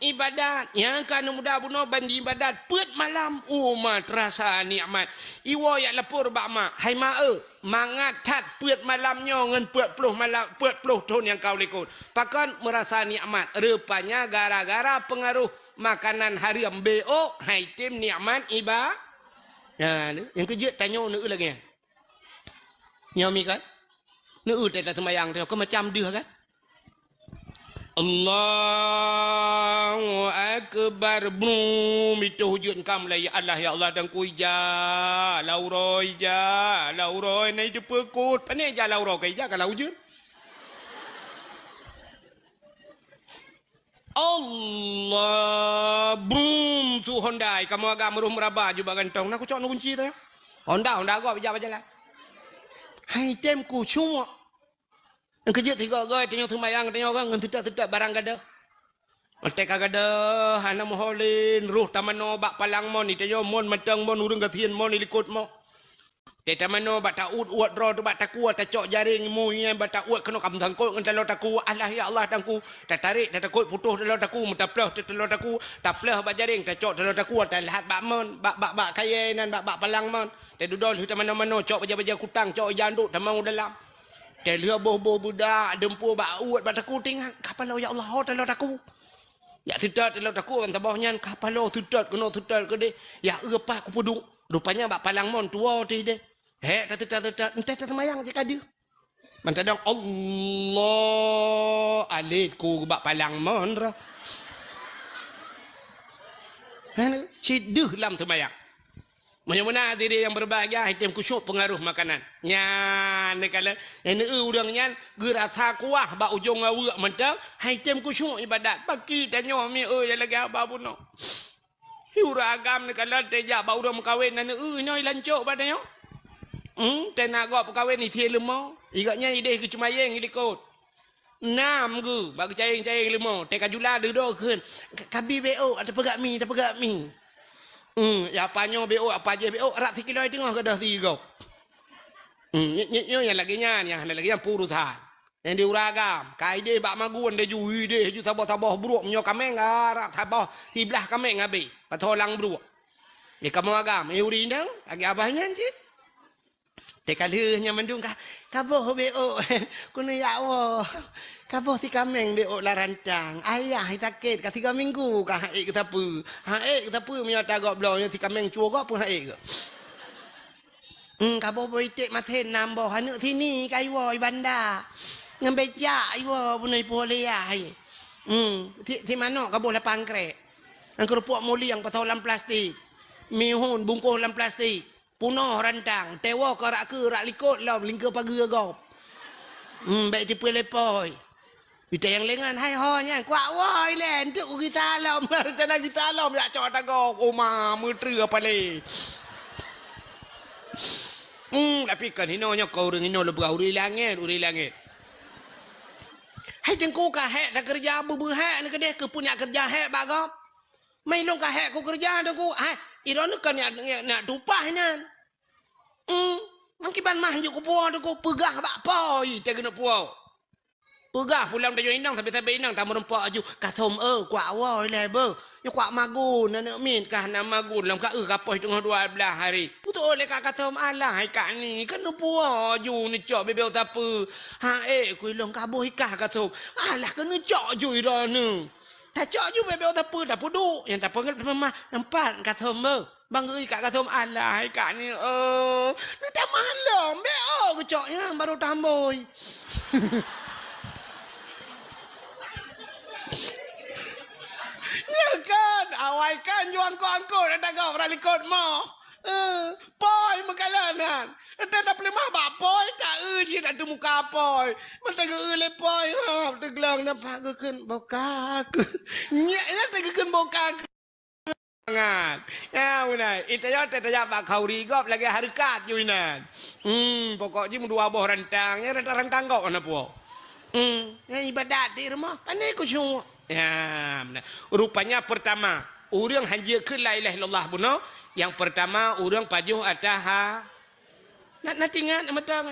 ibadat. Yang kan muda buno bandi ibadat put malam terasa nikmat. Iwo yak lepur bak mak. Hai mak mangat tat put malamnya ngan put puluh malam put puluh tahun yang kau lekut. Pakan merasa nikmat. Rupanya gara-gara pengaruh makanan hariam BO hai tim nikmat ibadat. Ya, yang kerja tanya nu lagi. Nyomi kan? Nu tak semayang tu, kau macam dia kan? Allahu Akbar, brum itu hujud kam lah ya Allah ya Allah dan kuija, lauroi ni tu pekut, pani ja lauroi kuija kalau hujud. Allah, brum tu Honda, kamu agak meruh meraba juga gantong, nak cok nu kunci tu. Honda gua berjalan. Hai temku cuma. Yang kerja tiga gay tengok semayang tengok kan ngan tidak barang kada. Ate kagada hana moholin ruh tamano bak palang mon ite yo mon matang mon urang gatien mon ilikut mo. Te tamano bak ta uat ro tu bak taku ta cok jaring mu yang bak ta uat kena kam tangkut ngan talo taku Allah ya Allah tangku ta tarik ta takut putus talo taku mutaplah talo taku taplah bak jaring ta cok talo taku ta lahat bak mon bak kayenan bak palang mon. Te dudol hu tamano cok baja kutang cok janduk tamang dalam. Te leh boh budak dempur bak uat bak taku tinggal kapal ya Allah talo taku. Ya tidak kalau takut kan tabahnya kapalo tidak kena tidak ke deh ya apa aku pudung rupanya bak palang mon tua ti deh tidak entah semayang jika dia mantadang Allah alitku bak palang mon ra ciduh lam semayang mana diri yang berbahagia item kusyuk pengaruh makanan nya nekala ene urangnya gerasa kuah ba ujung awak mentang item kusyuk ibadat bagi tanyo mi ya lagi apa puno hiuragam nekala teja ba urang kawin ane noi lancuk badanyo tenaga kawin ni tie lemau igaknya ide ke cumayeng idikot nam gu bagi caing lemau teka jula dedo keun kabi beo ada pegak mi ya panyo BO apa aja BO rak sikilo tengah ke dah tiga. Yang lagi yang purutan. Yang diuragam, kaide bak magun de ju tabah buruk menyo kameng rak tabah tiblah kameng ngabe. Patolang buruk. Di kamu agam, uri ndang agi abahnya cik. Tekaleuhnya mendung kaboh BO. Kuno ya Allah. Kaboh si kameng BO larantang. Ayah sakit ka 3 minggu ka haik ke apa. Haik ke apa punya tagak blaunya si kameng cuak pun haik ke. Kaboh boitek maten nambo hanu sini kai woi banda. Ngambeja iwo punai pole ai. Ti mano kaboh lapang krek. Ang kerupuk muli yang patolam plastik. Mihun bungkus dalam plastik. Punoh rantang. Tewa ke rak likut lam lingkar pagi gop. Baik tipu lepoi. Kita yang lengan hai honya kuat woi len tu kita alam macam kita alam ya cok tagok oma mutri apa le tapi kan hinonya kau ring hino lebih uri langit hai jengku kah hek dah kerja bubu hek ni kedeh ke punya kerja hek bagop mai long kah hek ku kerja dah ku hai iron kan nak tupah nan mangkiban mah juk ku puang ku pegah bak poi te kena puang pegah pulang dah inang tapi inang tamu rempak aju kathom kuat awal leber yo kuat magun nak min kah nak magun lam ka kapoi tengah 12 hari putu oleh ka kathom alah hai kak ni kan puah aju ni cok bebel tapu ha ku long kaboh ikah kathom alah kan cok aju ira ni ta cok aju bebel tapu dah pudu yang tak pengen mah nampak kathom bang kak kathom alah hai kak ni nak tak malam ku cok yang baru tamboi ya kan awai kan juang ko angkut ada kau ralikot mo poi mengalanan ada pelemah bak poi tak ji nak tu muka poi mentang le poi ha teglang nampak keun boka nya tegkeun boka ngan ya unai itaya tetaya bak kauri gop lagi harkat juinan pokok ji dua boh rantang ya rantang kok ana puo yang ibadat di rumah pandai ku semua ya benar rupanya pertama orang hanjir ke la ilaha illallah buno yang pertama orang pajuh atas nak tinggal matang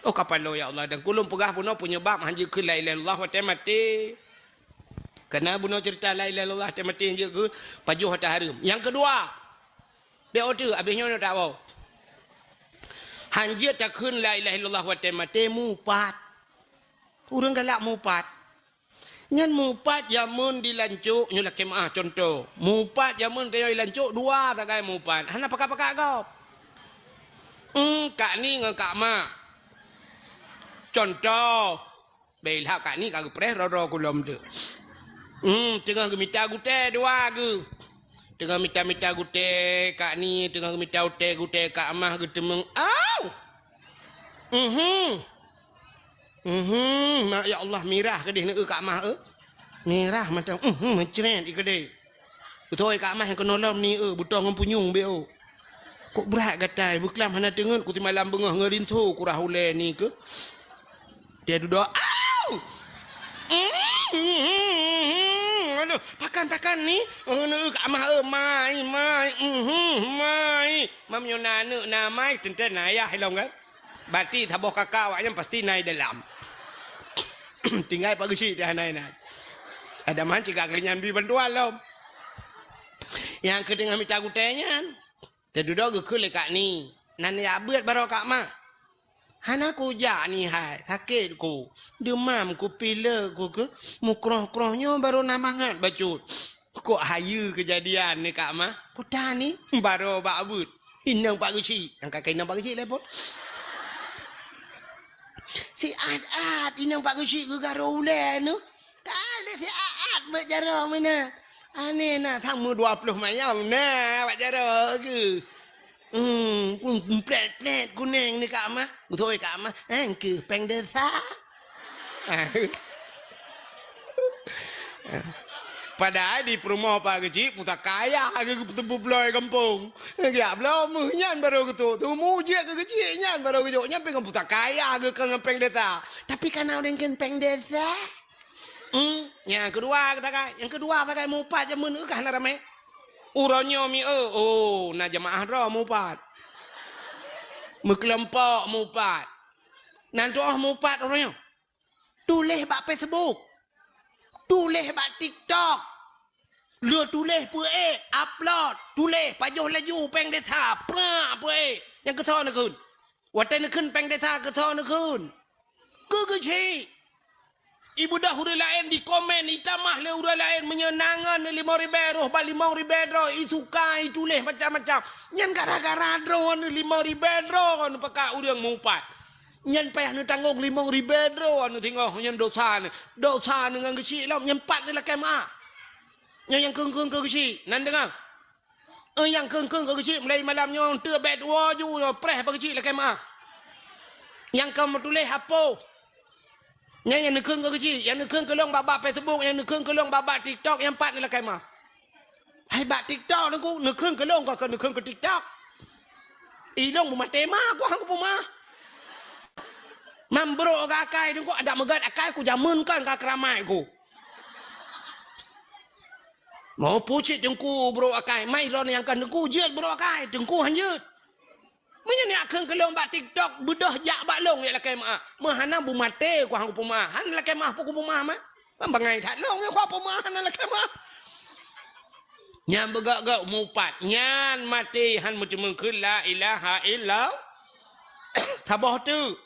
oh kapalo ya Allah dan kulum pegah buno punya bab hanjir ke la ilaha illallah wa mati kena buno cerita la ilaha illallah mati hanjir ke pajuh atas harum yang kedua BO2 habisnya tak tahu hanjir tak kun la ilaha illallah wa mati mupat orang galak mupat nyan mupat jamun dilancuk nyula kemah contoh mupat jamun kayo dilancuk dua tak kaya mupat hana pakak-pakak kau kak ni dengan kak mak contoh belah kak ni kak pres roro kulom tu tengah gemita gute dua ke tengah mita gute kak ni tengah gemita gute kak amah getemeng au ya Allah mirah kedih ni kak mah mirah macam mencret ikede betul kak mah yang kena lam ni butuh ngempunyung beo kok berat gatai buklam hana tengen ku ti malam bengah ngerintu ku rahule ni ke dia duduk au lu pakan ni kat mah mai mam yo nana na mai tenten ayah hilong kan berarti taboh kakak awaknya pasti naik dalam tinggal pagi sih dah naik ada man cik kenyan bi bantuan lom yang kedengar minta gutenya terdudo ge kak ni nan ya beut baro kak mah hana ku ja ni hai sakit ku demam ku pilek ku ke mukroh-krohnya baru namangat bacut kok hayu kejadian ni kak mah putar ni baru bak beut inang pak guci yang kakak inang pak guci lepot si ad inang pak guci ke garo ulen tu ada si ad berjara mana ane nak tamu 20 mayam nah berjara ke plet kuning ni kak mah betul kak mah ke peng desa padahal di perumahan Pak Kecik putar kaya ke tebu beloy kampung ya belum nyan baru gitu tu muji ke kecil nyan baru gitu nyan pengen putar kaya ke peng desa tapi karena orang kan peng desa yang kedua kata mupat jamun ke hana ramai uronyo mi na jemaah ro mupat kelompok mupat nan doh mupat uronyo tulis bak Facebook tulis bak TikTok lu tulis upload tulis pajuh laju peng desa yang keton kun watan kun peng desa keton kun ke ibu dah huri lain di komen itamah le huri lain menyenangan 5.000 roh bal 5.000 roh isukai tulis macam-macam nyan gara-gara drone 5.000 roh anu pakak urang mupat nyan payah nu tanggung 5.000 roh anu tengok nyan dosa dengan kecil lam nyan pat ni lah kemah yang keng ke kecil nan dengar yang keng ke kecil mulai malamnya tu bed war ju preh pa kecil lah kemah yang kamu tulis apa yang nekeng ke kecil yang nekeng ke long babak Facebook yang nekeng ke long babak TikTok yang pat ni lah kemah hai bak TikTok aku nekeng ke long kau nekeng ke TikTok ilong buma tema aku hang buma mambro gakai tu ada megat akai ku jamun kan ka keramai ku mau pucit dengku bro akai mai ron yang kan dengku jeut bro akai dengku hanjeut menya ni akeun kelong bak TikTok bedah jak bak long ya lakai mak mahana bu mate ku hang puma han lakai mah ku puma mah bangai that long ku puma han lakai mah nyam begak-gak mupat nyan mati han mutimeng keun la ilaha illallah taboh tu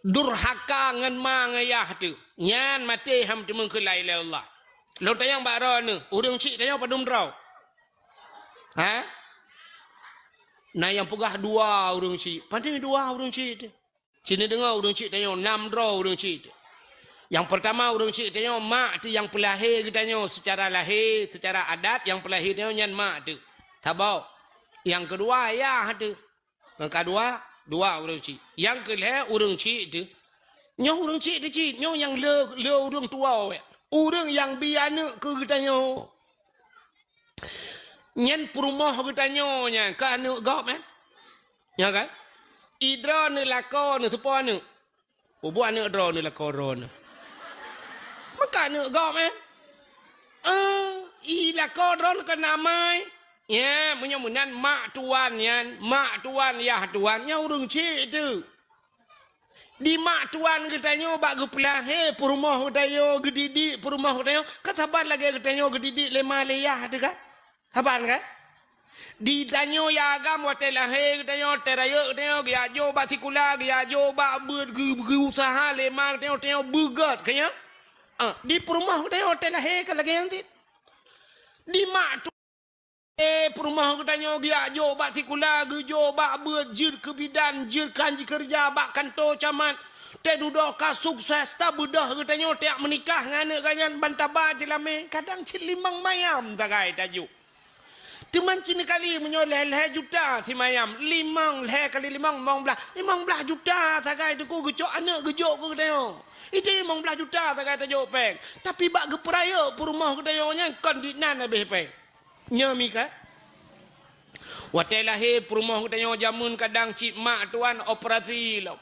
durhaka ngan ma ngayah tu nyan mati han mutimeng keun la ilaha illallah lo tayang baro ni urang cik tayang padum draw ha nah yang pegah 2 urang cik pandai 2 urang cik sini dengar urang cik tayang 6 draw urang cik yang pertama urang cik tayang mak tu yang pelahir katanya secara lahir secara adat yang pelahir tayang nyan mak tu tabau yang kedua ayah tu yang kedua 2 urang cik yang kelih urang cik tu nyo urang cik tu cik nyo yang le urang tua we urang yang biana ke katanya nyen perumah katanya nya ka anu gop ya kan idra ni lako ni sepo anu buat anu idra ni lako ron maka anu gop i lako ron ke namai ya munyan mak tuan yan mak tuan ya tuan nya urang cik tu di mak tuan katanya bak gepelah perumah katanya gedidik perumah katanya kataban lagi katanya gedidik lemah leyah tu kan taban kan ditanya ya agam watelah katanya teraya katanya dia jo bak sikula dia jo bak berusaha lemah katanya begat katanya di perumah katanya telah kan lagi nanti di mak perumah katanya dia jo bak sikula jo bak berjir ke bidan jir kanji kerja bak kantor camat te duduk ka sukses ta bedah katanya tiak menikah ngane kanyan bantaba jelame kadang cilimang mayam tagai tajuk teman cini kali menyoleh juta si mayam 5 kali 15 juta tagai tu ku gejok anak gejok ku katanya itu 15 juta tagai tajuk peng tapi bak geperaya perumah katanya nya kondinan habis peng nyami ka watelah perumah katanya jamun kadang cik mak tuan operasi lo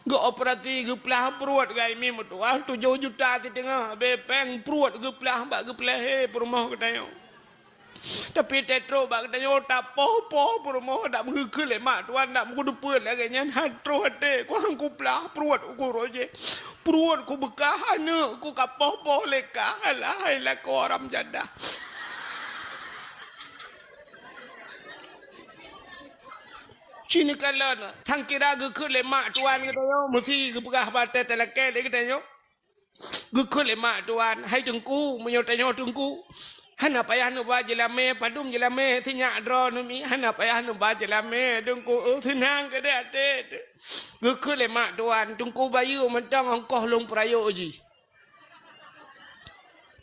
Ge operasi ge pelah perut gai mi mutuah 7 juta ti tengah be peng perut ge pelah bak ge pelah he perumah katanya. Tapi tetro bak katanya tak poh-poh perumah dak mengekul le mak tuan dak mengkudu pun lagi nyan hatro hate ku hang ku pelah perut ku roje. Perut ku bekah ane ku kapoh-poh leka alah la ko orang jadah. Sini kalana thang kira ge khul le mak tuan katanya mesti ge pegah bate telake le katanya. Ge khul le mak tuan hai tengku menyo tanyo tengku. Hana payah nu ba jelame padum jelame tinyak dro nu mi hana payah nu ba jelame tengku senang ke de ate. Ge khul le mak tuan tengku bayu mentang ongkoh long prayo ji.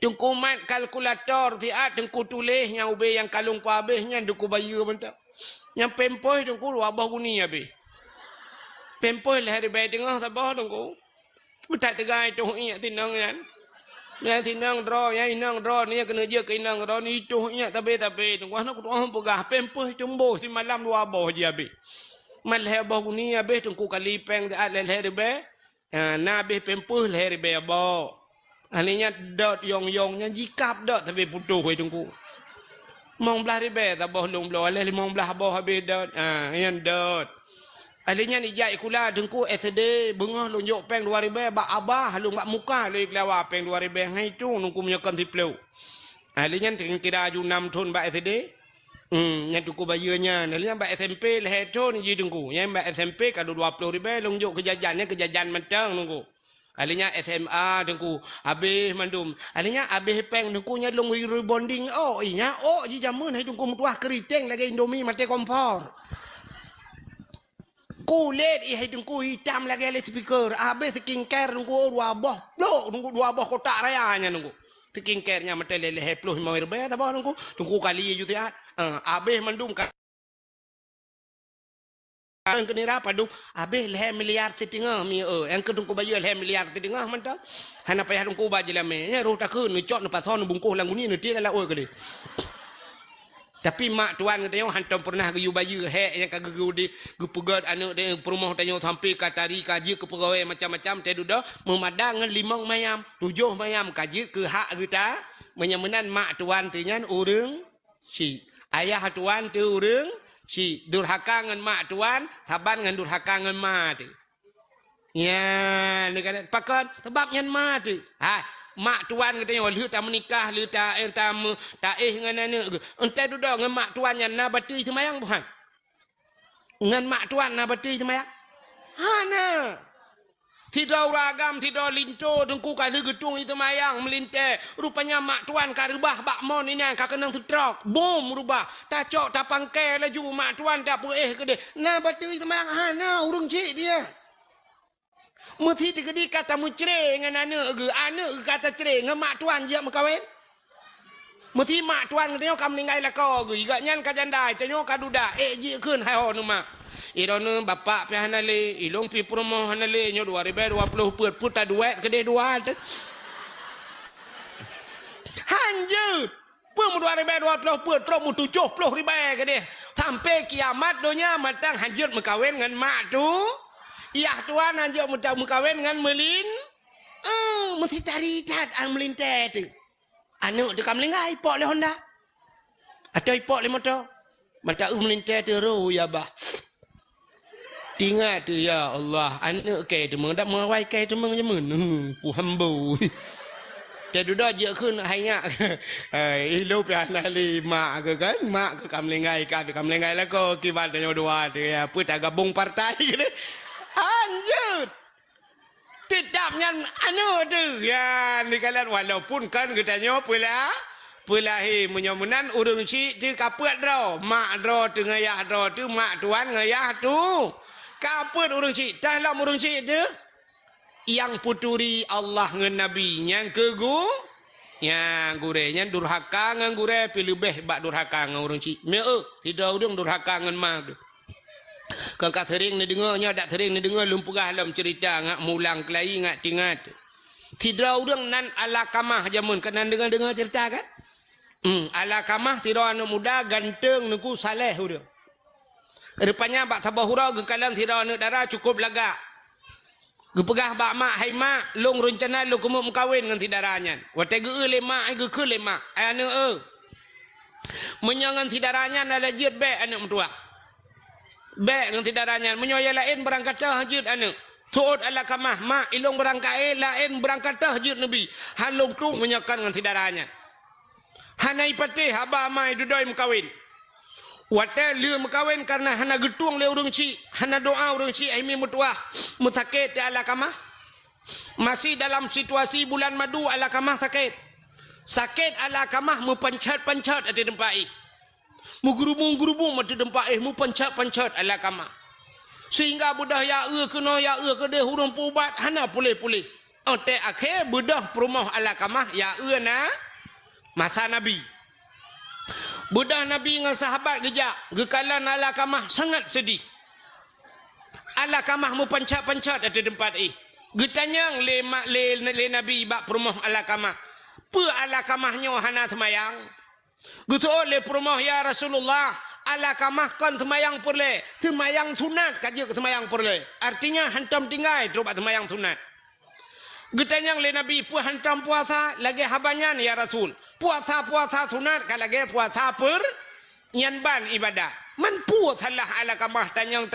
Tengku mat kalkulator ti at tengku tulis yang ube yang kalung pa habisnya tengku bayu mentang. Yang pempoh tengku wabah guni abe. Pempoh lah hari bayi tengah tabah tengku. Betak tegai tu ingat tinang kan. Ya tinang draw ya inang draw ni kena je ke inang draw ni tu ingat tabe tengku nak tu orang pegah pempoh tembo si malam dua abah je abe. Mal hebah guni abe tengku kali peng at le hari bayi. Na abe pempoh le hari bayi abah. Alinya dot yong-yongnya jikap dot tapi putuh tengku. Mong belah ribe tabah long belah alih mong belah bawah habis dot yang dot alinya ni jai kula dengku SD bengah lonjok peng 2000 bak abah halung bak muka le kelawa peng 2000 hai tu nungku menyakan tiplau alinya kira ju 6 tahun bak SD yang tuku bayunya alinya bak SMP le ton ji dengku yang bak SMP kadu 20000 lonjok kejajan mentang nungku alinya SMA dengku habis mandum alinya habis peng dengku nya long rebonding inya ji jamun hai dengku mutuah keriteng lagi Indomie mate kompor kulit hai dengku hitam lagi le speaker habis skincare dengku dua boh blok dengku dua boh kotak rayanya dengku skincare nya mate le 50 ribu ta boh dengku kali ju ti habis mandum kena apa dong? Habis leh miliar setengah mi yang kedungku baju leh miliar setengah mantap. Hana payah dungku baju lame. Ya roh tak kun cok nu pason bungkuh lang guni nu dia lah oi kede. Tapi mak tuan katanya hantam pernah gayu baju he yang kagegu di gepegat anu de perumah tanya sampai katari kaji ke pegawai macam-macam teh duda memadang 5 mayam 7 mayam kaji ke hak kita menyamenan mak tuan tinyan urang si ayah tuan tu urang si durhaka ngan mak tuan saban ngan durhaka ngan mak tu ya ni kan pakon sebab ngan mak tu mak tuan katanya lu tak menikah lu tak ngan anu entai duda ngan mak tuan yang nabati semayang bukan ngan mak tuan nabati semayang na tidak ragam tidak linto dengku kali gedung itu mayang melintai rupanya mak tuan karubah bakmon ini yang kakenang truk bom rubah tacok tapangkai laju mak tuan tak ke dia nah batu itu mayang urung cik dia mesti digedi kata mucre dengan anak kata cere dengan mak tuan dia mengkawin mesti mak tuan katanya kam meninggal lah kau juga nyan kajandai tanyo kaduda ji keun hai ho mak irona bapak pi hanale ilong pi promo hanale nyo 2020 puta duit gede dua hanjut pun 2020 terus mu 70 gede sampai kiamat donya matang hanjut mengkawin dengan mak tu iya tuan hanjut mengkawin dengan melin mesti cari tat an melintai tu anu tu kam lengai ipok le Honda atau ipok le motor mata melintai tu ro ya bah Tingat tu ya Allah anak ke tu dak mawai ke tu jamun pu hambu te dah je kun hanya lu pian ali mak ke kan mak ke kam lengai ka kam lengai la ko kibat nyo dua tu ya put gabung partai ni anjut tidak nyan anu tu ya ni kalian walaupun kan katanya pula menyamunan urung si tu kapet draw mak draw tu ngayah draw tu mak tuan ngayah tu kapet urung cik dalam urung cik tu yang puturi Allah ngan Nabi yang kegu yang gurenya durhaka ngan gure pi lebih bak durhaka ngan urung cik me tidak urung durhaka ngan mak kalau kat sering ni dengarnya dak sering ni dengar lumpugah dalam cerita ngak mulang kelai ngak tingat tidak urung nan ala kamah jamun kena dengar cerita kan ala kamah tidak anak muda ganteng nuku saleh urang rupanya bak sabah hurau ke kalang tidak anak darah cukup lagak Gepegah bak mak hai mak long rencana lo kemuk mengkawin dengan tidaranyan. Watai ge le mak ai ge ke le mak. Ai ane menyangan tidaranyan ada jid be ane mentua. Be dengan tidaranyan menyoya lain berangkat tahajud ane. Tuut ala kamah mak ilong berangkat lain berangkat tahajud nabi. Halong tu menyakan dengan tidaranyan. Hanai patih haba mai dudoi mengkawin. Watai liu mengkawin karena hana getung le urang ci, hana doa urang ci ai mi mutuah, mutakit di ala kamah. Masih dalam situasi bulan madu ala kamah sakit. Sakit ala kamah mu pencat-pencat ada tempat ai. Mu gerubung-gerubung mati tempat ai mu pencat-pencat ala kamah. Sehingga budah ya kena ya ke dia hurung pubat hana pulih-pulih. Ote akhir budah perumah ala kamah ya na masa Nabi. Budak Nabi dengan sahabat gejak. Gekalan ala kamah sangat sedih. Ala kamah mu pancat-pancat ada tempat Getanyang le Nabi bak perumah ala kamah. Pe ala kamahnya hana semayang. Gitu oleh perumah ya Rasulullah. Ala kamah kan semayang perle. Semayang sunat kaji semayang perle. Artinya hantam tinggal terubah semayang sunat. Getanyang le Nabi pu hantam puasa lagi habanyan ya Rasul. Puasa-puasa sunat kalage puasa per nyanban ibadah. Man puasa lah ala kamah tanyang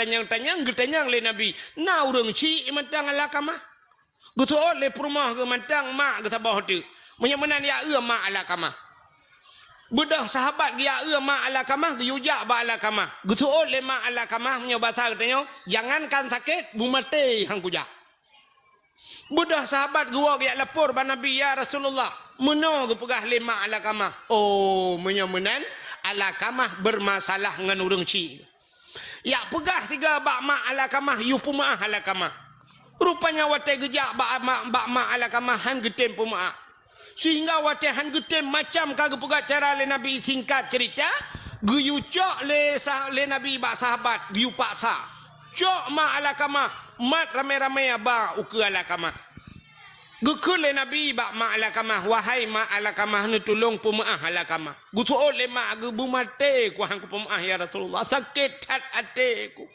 getanyang le Nabi. Na urang ci mantang ala kamah. Gutu le perumah ke mantang mak ke tabah tu. Menyemenan ya mak ala kamah. Budak sahabat ya mak ala kamah ke yujak ba ala kamah. Gutu le mak ala kamah punya bahasa katanya jangankan sakit bumate hang kujak. Budak sahabat gua ya lapor ba Nabi ya Rasulullah. Meno ke pegah lima ala kamah. Oh, menyemenan ala kamah bermasalah dengan urang ci. Ya pegah tiga bak mak ala kamah yu pumaah ala kamah. Rupanya watai gejak bak mak ala kamah han getem pumaah. Sehingga watai han getem macam kagak pegah cara le Nabi singkat cerita, guyu cok le Nabi bak sahabat guyu paksa. Cok mak ala kamah, mat ramai-ramai ba uke ala kamah. Gekul Nabi bak mak ala kamah wahai mak ala kamah ni tolong pemaah ala kamah. Gutu oleh mak gebu mate ku hang ku pemaah ya Rasulullah sakit cat ate ku.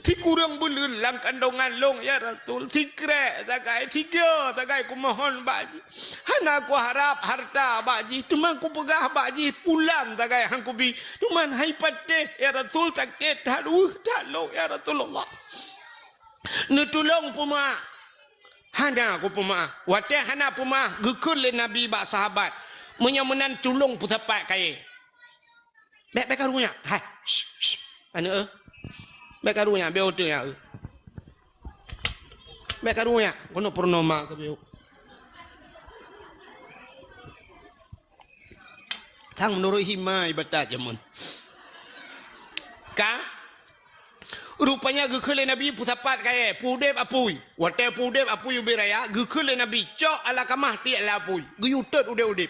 Ti kurang belun lang kandongan long ya Rasul. Ti krek tagai tiga tagai ku mohon baji. Hana ku harap harta baji. Tuman ku pegah baji pulang tagai hang ku bi. Tuman hai pate ya Rasul sakit haduh tolong ya Rasulullah. Ni tolong pemaah. Hana aku pemaah. Watai hana pemaah. Gekul le Nabi bak sahabat. Menyemenan tulung putapat kaya. Baik karunya. Hai. Ana baik karunya. Biar hotel ya. Baik karunya. Kono purnama ke biar. Tang menurut hima ibadat jamun. Ka? Rupanya gekele Nabi putapat kaya pudep apui. Watai pudep apui ubiraya gekele Nabi cok ala kamah ti ala apui. Geyutet udep.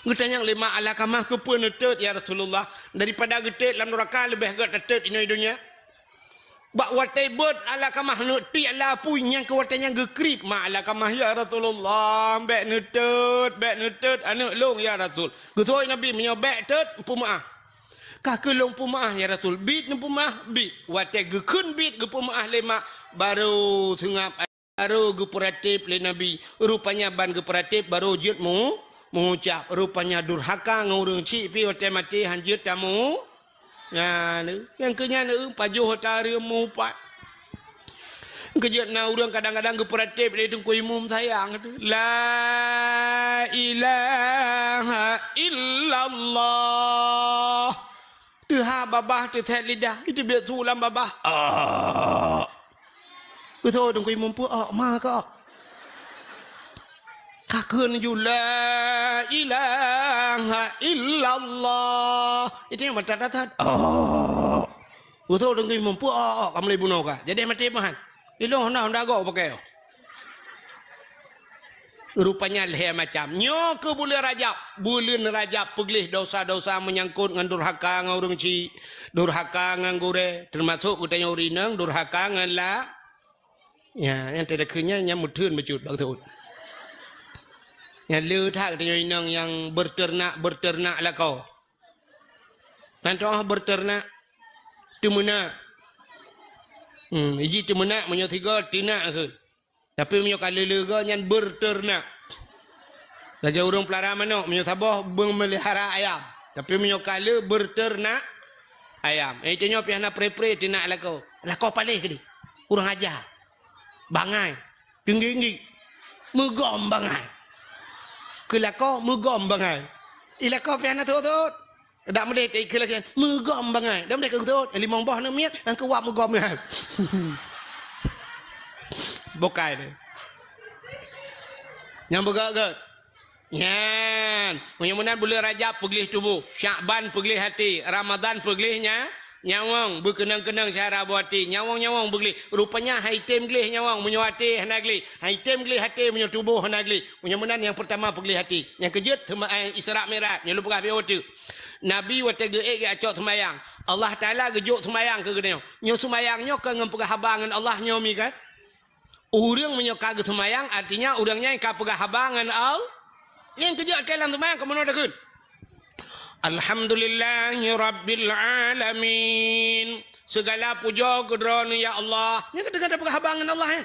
Getanyang lima ala kamah ke pun netet ya Rasulullah. Daripada getet dalam neraka lebih agak tetet ini dunia. Bak watai bot ala kamah ti ala apui yang ke watainya gekrip ma ala kamah ya Rasulullah. Bek netet anak long ya Rasul. Getoi Nabi menyobek tet pemaah. Kak kelong pemaah ya Rasul. Bit ni pemaah bit. Watai gekun bit ke pemaah lemak. Baru tengap. Baru geperatip le Nabi. Rupanya ban geperatip baru jut mu. Mengucap. Rupanya durhaka ngurung cik. Pi watai mati hanjut tamu. Ya ni. Yang kenya ni. Pajuh hotari mupat. Kejut na urang kadang-kadang geperatip. Dia tunggu imum sayang. La ilaha illallah. Tuha babah tu thet lidah itu biar tulam babah. Betul dong kui mampu mak kak. Kakun la ilaha illallah. Itu yang mata datat. Betul dong kui mampu kamu lebih bunuh kak. Jadi mati mahan. Itu honda go pakai. Rupanya leher macam nyo ke bulan Rajab peglih dosa-dosa menyangkut dengan durhaka dengan orang ci durhaka dengan gure termasuk utanya urinang durhaka dengan la ya yang tidak kenyanya yang mudun becut betul yang letak utanya urinang yang berternak lah kau nanti berternak tu mana Iji temenak menyo tiga tinak ke. Tapi menyo kala lega nyan berternak. Lagi urang pelara manok menyo tabah memelihara ayam. Tapi menyo kala berternak ayam. Cenyo piana pre-pre tinak lako. Lako palih ke di. Urang aja. Bangai. Tinggi-tinggi. Megom bangai. Kelako megom bangai. Ilako piana tu. Dak mede te ikut lagi megom bangai. Dak mede ke tu. Limong boh nak miat angke wak megom bangai. Bokai ni. Yang begak-gak. Yan. Mudah-mudahan bulan Rajab pegelih tubuh. Syakban pegelih hati. Ramadan pegelihnya. Nyawang berkenang-kenang syara buati. Nyawang-nyawang begelih. Rupanya haitem gelih nyawang. Menyuati hanagli. Haitem gelih hati menyo tubuh hanagli. Mudah-mudahan yang pertama pegelih hati. Yang kejut Isra' Mi'raj. Yang lupa kahfi waktu. Nabi waktu ge'ek acok semayang. Allah Ta'ala gejuk semayang ke gede. Nyo semayangnya ke ngempegah habangan Allah nyomi kan. Orang menyokak semayang artinya orangnya yang kapegah habangan Allah. Yang kejut dalam semayang kemana dah kun? Alhamdulillahi Rabbil Alamin. Segala puja kedrona ya Allah. Yang kata-kata penghabangan Allah ya.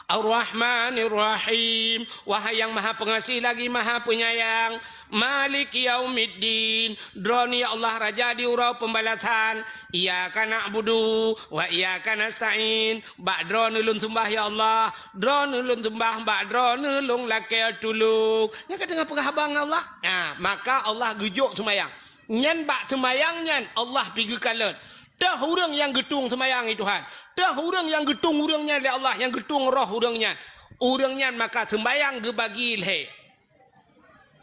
Ar-Rahmanir Rahim. Wahai yang maha pengasih lagi maha penyayang. Malik Yaumiddin. Droni ya Allah Raja diurau pembalasan. Iyyaka na'budu wa iyyaka nasta'in. Ba'dro nulun sembah ya Allah. Dro nulun sembah ba'dro nulung lakel tuluk. Yang kata dengan penghabangan Allah. Nah, maka Allah gejuk semayang. Nyan bak semayang nyan Allah pergi kalut. Dah orang yang getung semayang itu Tuhan. Dah orang yang getung orangnya oleh Allah. Yang getung roh orangnya. Orangnya maka sembayang ke bagi ilhai.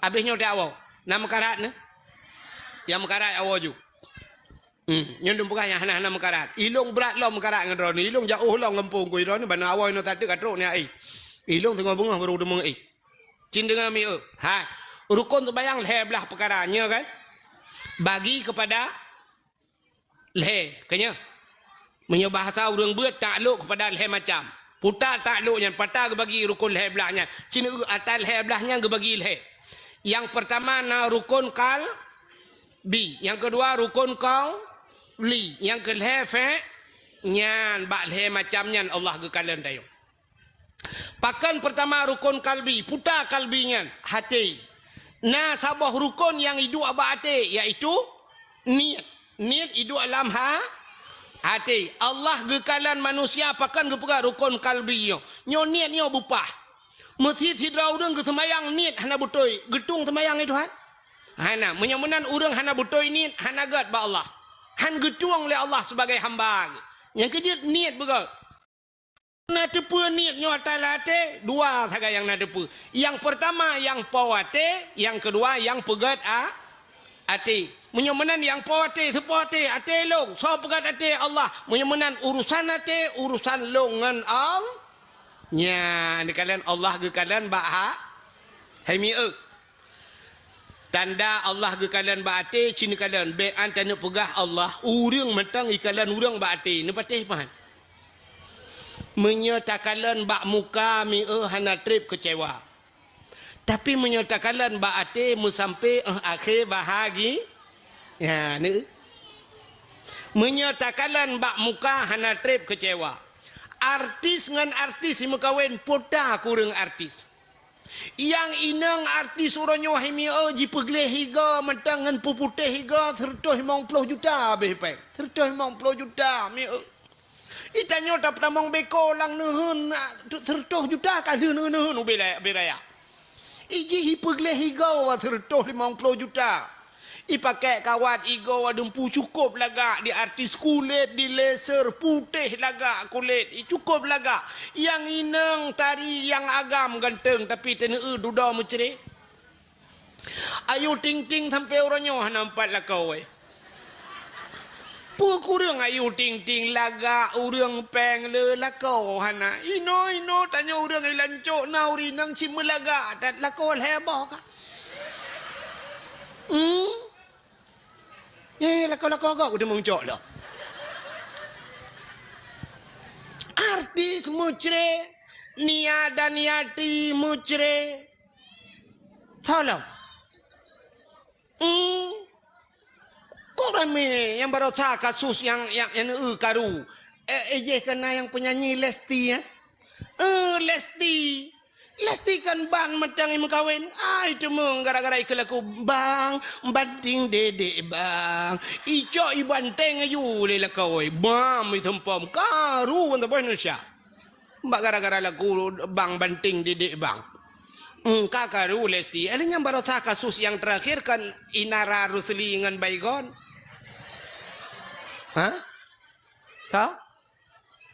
Habisnya dah awal. Nama karat ni. Yang mekarat awal ju. Yang dumpukah yang hana-hana mekarat. Ilung berat lah mekarat dengan drone. Ilung jauh lah ngempung ku drone. Bana awal ni tadi katruk ni ai. Ilung tengah bunga baru demung ai. Cin dengan mi hai. Rukun sembayang ilhai belah perkaranya kan. Bagi kepada ilhai. Kanya. Menyo bahasa orang buat takluk kepada ilhai macam. Putar takluknya. Patah ke bagi rukun ilhai belahnya. Cina atas ilhai belahnya ke bagi ilhai. Yang pertama na rukun kalbi. Yang kedua rukun qauli. Yang kelih fa nyan bak leh macam nyan Allah ke kalian dayo. Pakan pertama rukun kalbi, putar kalbinya hati. Na sabah rukun yang hidup abah hati iaitu niat. Niat hidup alam hati. Allah ke kalian manusia pakan ke pegak rukun kalbi nyo. Nyo niat nyo bupah. Mesti tidak orang ke semayang niat hana butoi getung semayang itu han. Hana menyamunan orang hana butoi niat hana gat ba Allah. Han getung oleh Allah sebagai hamba. Yang kejut niat begal. Na tepu niat nyo atalate dua saja yang na tepu. Yang pertama yang pawate, yang kedua yang pegat ate. Menyamunan yang pawate sepate ate long, so pegat ate Allah. Menyamunan urusan ate urusan longan Allah. Nya ni kalian Allah ke kalian baha hai mi tanda Allah ke kalian baate cini kalian be antana pegah Allah urang mentang ikalan urang baate ni patih pan menyata kalian bak muka mi hana trip kecewa tapi menyata kalian baate mu sampai akhir bahagi ya ni menyata kalian bak muka hana trip kecewa. Artis dengan artis si mekawin poda kurang artis. Yang inang artis orangnya wahimi ji pegleh higa mentang ngan puputih higa 150 juta behpai. 150 juta mi. Itanyo tak pernah beko lang nuhun 100 juta kali nuhun beraya. Iji hi pegleh higa 150 juta. Ipakai kawat igo wadumpu cukup lagak di artis kulit di laser putih lagak kulit cukup lagak yang inang tari yang agam ganteng tapi teneu duda menceri ayu ting-ting sampai orangnya nampak lah kau kurang ayu ting-ting lagak urang peng le lakau hana ino tanya urang ilancok na urinang cimelaga dat lakau hebah ka lakau kau udah mengcok lah. Artis mucre, niat dan niati mucre, tolong. Kau ramai yang baru sah kasus yang karu je kena yang penyanyi Lesti ya. Lesti. Lesti kan bang matang yang kawin. Itu meng gara-gara ikut lagu bang banting dedek bang. Ico ibanteng ayu le lakoi. Bam itu pom karu untuk Indonesia. Mbak gara-gara lagu bang banting dedek bang. Kakaru Lesti. Elinya baru kasus yang terakhir kan Inara Rusli dengan Baygon. Hah? Sa?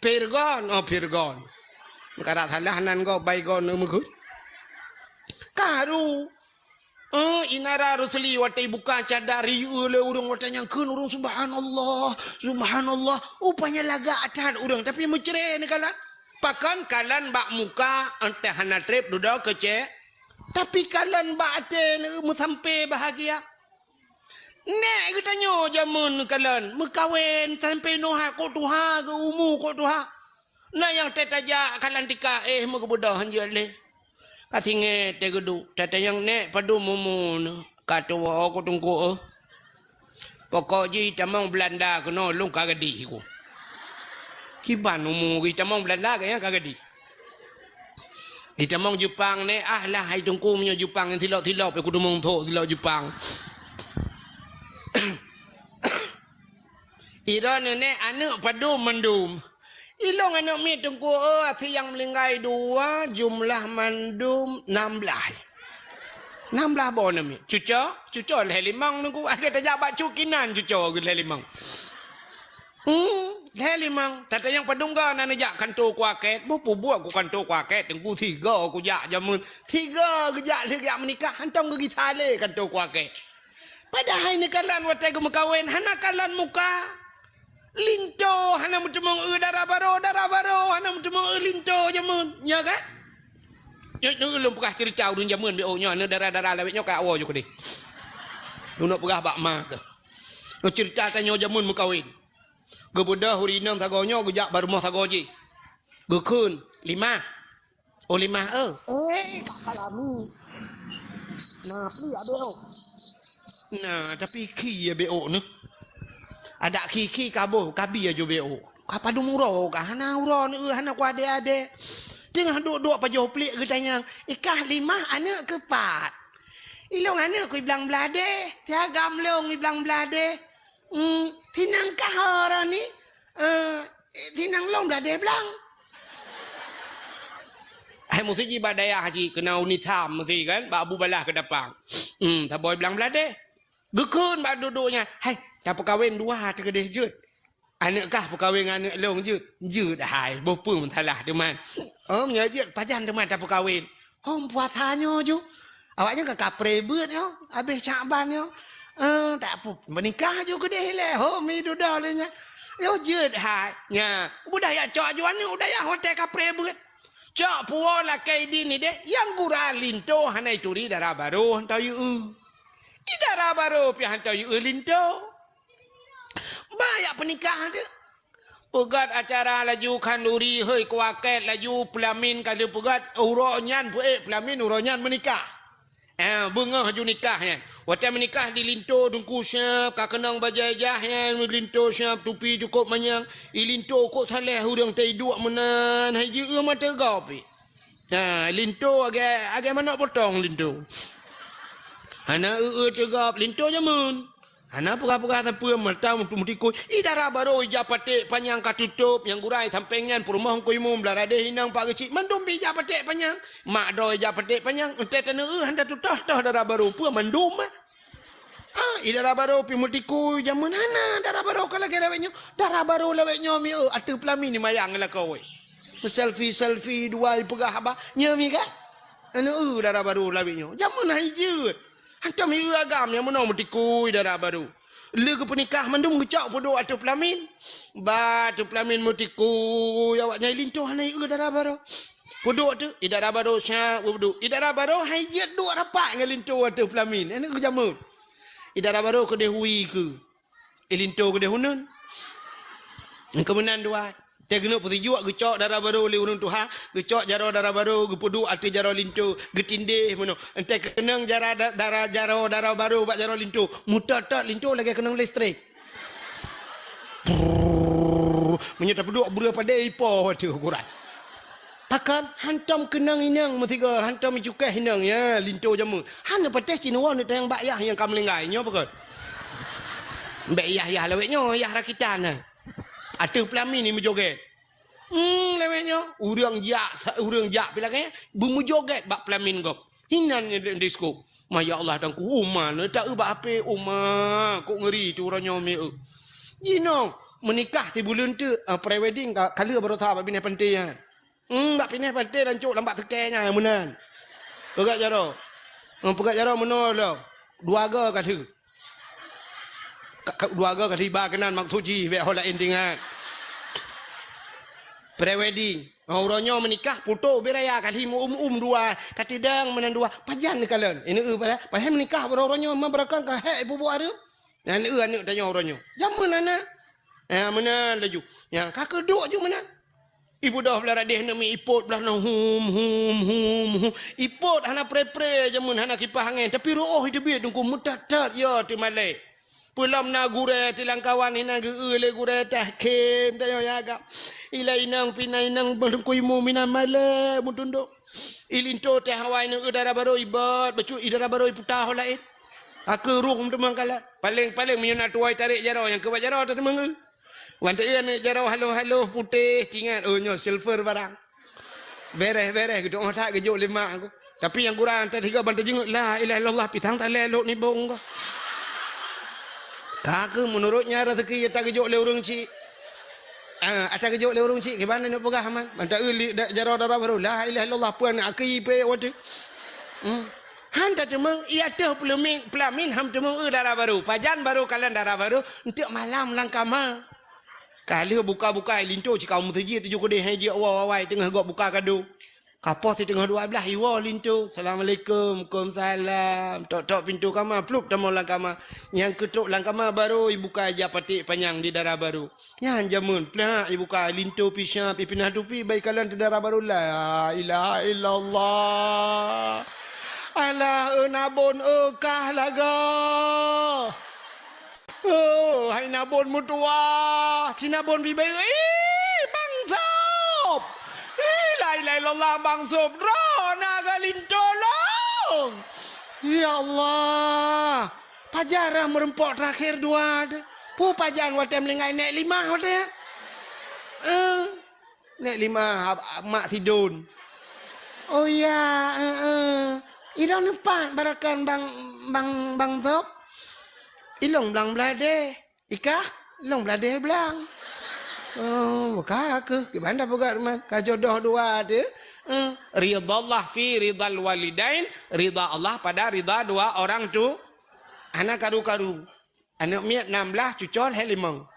Pirgon. Pirgon. Karat halahanan ko Baygon umukut. Karu. Inara Rusli watai buka cadari oleh urang watanya kun urang subhanallah. Subhanallah. Upanya laga acan urang tapi mencere ni kalan. Pakan kalan bak muka entah hana trip duduk kece. Tapi kalan bak ate mu sampai bahagia. Nek kita nyo jamun kalan mekawin sampai noha ko tuha ke umu ko tuha. Nah yang tetaja kalan tika mekebudah hanjale. Katinge tegedu tata yang nek padu mumun katawa aku tunggu pokok ji tamang Belanda kono lung kagadi ku. Kiban umu kita tamang Belanda kaya kagadi. Kita tamang Jepang ne lah hai tungku punya Jepang yang tilok-tilok pe kudu mong tho tilok Jepang. Iran ne anu padu mendum. Ilong anak mi tunggu siang melingkai 2 jumlah mandum 16. 16 bon mi. Cuco le limang nunggu ada tajak bak cukinan cuco le limang. Le limang tata yang padungga nana jak kantor kuaket bupu buat ku kantor kuaket tunggu 3 aku jak jamun 3 gejak le menikah hantam ke gitale kantor kuaket. Padahal ini kalan watai ke mekawin hana kalan muka linto hana mutemong darah baro hana mutemong linto jamun nya kan nyo ulum pegah cerita urun jamun be nya ne darah lawet nya ka awo jo kedi uno pegah bak ma ke no cerita tanyo jamun mekawin ge budah hurinam tagonyo gejak baru moh tagoji ge kun 5 kalami nah pli abeo nah tapi ki abeo ne ada kiki kabuh kabi aja beo. Apa dumuro kah hana uron hana ku ade-ade. Tengah duk-duk pajoh pelik getanya. Ikah 5 anak ke 4. Ilong anak ku bilang belade. Tiagam long bilang belade. Tinang kah orang ni? Tinang long belade belang. Hai mesti ji badaya haji kena unitam mesti kan. Ba Abu Balah ke depan. Tak boy bilang belade. Gekun ba duduknya. Hai dah perkahwin 2 terkedih jut. Anak kah perkahwin anak long jut? Jut hai. Bopo mentalah teman. Nya jut pajan teman dah perkahwin. Puasanya ju. Awaknya ke kapre beut yo. Habis cakban yo. Tak apa menikah ju kedih le. Mi dudah le nya. Yo jut hai. Nya budaya cok juan ni budaya hotel kapre beut. Cok puo la kai di ni deh. Yang gura linto hanai turi darah baru hantau yu. Darah baru pi hantau yu linto. Banyak pernikahan tu. Pegat acara laju kanduri hei kuaket laju pelamin kali pegat uronyan pelamin uronyan menikah. Bunga haju nikah ya. Waktu menikah di linto tungku siap kakenang bajajah ya linto siap tupi cukup manyang. Linto kok saleh urang tai dua menan haji mata gapi. Linto agak mana potong linto. Ana tegap linto jamun. Ana pura-pura sampai mata mutikui. Darah baru japate panjang katutup yang gurai sampengan perumah ko imum belarade hinang pak kecil. Mandum bi japate panjang. Mak doi japate panjang. Ente tanu handa tutah darah baru pu mandum. Darah baru pi mutikui jamun ana darah baru kala gelawetnya. Darah baru lawetnya mi atu pelami ni mayang la kowe. Selfie dua pegah apa? Nyami ka? Anu darah baru lawetnya. Jamun haijut. Hantam hiu agam yang menang mutikui darah baru. Lega pernikah mandum gecak podo atau pelamin. Batu pelamin mutikui awaknya lintuh hanai darah baru. Podo tu darah baru syak podo. Darah baru hajat dua rapat dengan lintuh atau pelamin. Ini kejamut. Darah baru ke dehui ke. Lintuh ke dehunun. Kemudian dua. Dia kena putih juga gecok darah baru oleh urun tuha, gecok jaro darah baru, gepudu ati jaro lintu, getindih meno. Ente kenang darah baru bak jaro lintu. Mutat lintu lagi kenang listrik. menyata peduk bura pada ipo tu Quran. Pakan hantam kenang inang metiga hantam cukai hinang ya linto jamu. Hana pateh cinawan ni tayang bak yah yang kam lenggai nyo pakon. Mbak yah leweknya yah rakitan. Ada pelami ni menjoget. Leweknya urang jak bilangnya bermujoget bak pelamin gop. Hinan disko. Maya Allah dan ku uman tak bak ape umah kok ngeri tu orangnya me. Gino menikah ti bulan tu pre-wedding kala baru tahu bini penting ya. Bak pindah pantai dan cuk lambat tekenya yang menan. Pegat jaro. Pegat jaro menol lo. Dua ga kata. Dua ga kata iba kenan mak tuji be hola endingan. Pre-wedding. Orangnya menikah putu beraya kali dua kata dang menan dua pajan ni kalian. Ini padahal menikah orangnya memberakan ka hek ibu buat ada. Dan anak tanya orangnya. Jaman anak. Menan laju. Yang kakak duk je menan. Ibu dah belah radih nami ipot belah na hum. Ipot hana pre jamun hana kipas angin tapi roh itu biar tunggu mutatat ya ti malai. Pulam na gure ti langkawan hina geule gure tah kem dah ya agak. Ila inang pinai nang bangku imu minan malai mutunduk. Ilinto teh hawai na udara baru ibat bacu idara baru putah lain. Aku ruh memang kala. Paling menyunat tuai tarik jarau yang kebat jarau tadi mengul. Wanita ni jarau halo putih tinggal nyo silver barang. Beres gitu otak gejuk lima aku. Tapi yang kurang tak tiga bantai jenguk la ilaha illallah pitang tak lelok ni bong ko. Kakak menurutnya rezeki tak gejuk le urang cik. Atas gejuk le urang cik gimana nak pegah man? Bantai jarau darah baru la ilaha illallah puan aki pe wadu. Han tak temang ia teh pelamin ham temang darah baru. Pajan baru kalian darah baru untuk malam langkama. Kali buka-buka linto jika kamu terjadi tujuh kode haji awal tengah gok buka kado. Kapos di tengah dua belah iwa linto. Assalamualaikum, Waalaikumsalam. Tok pintu kamar, pluk tamu langkama. Yang ketuk langkama baru ibu buka aja patik panjang di darah baru. Yang jamun, plak ibu buka linto pisang, pinah tupi baik kalian di darah baru la ilaha illallah. Alah nabon kah laga. Oh, hai nabon mutua, si nabon bibai, bang sob, la ilaha illallah bang sob, naga lintolong, ya Allah, pajarah merempok terakhir dua, pu pajan watem lengai nek lima watem, nek lima mak tidun, oh ya, irau nepat barakan bang sob. Ilong belang belade, ikah ilong belade belang. Buka ke gimana buka rumah? Kajodoh dua ada. Ridha Allah fi ridal walidain, ridha Allah pada ridha dua orang tu. Anak karu-karu, anak miat 16 cucol helimong.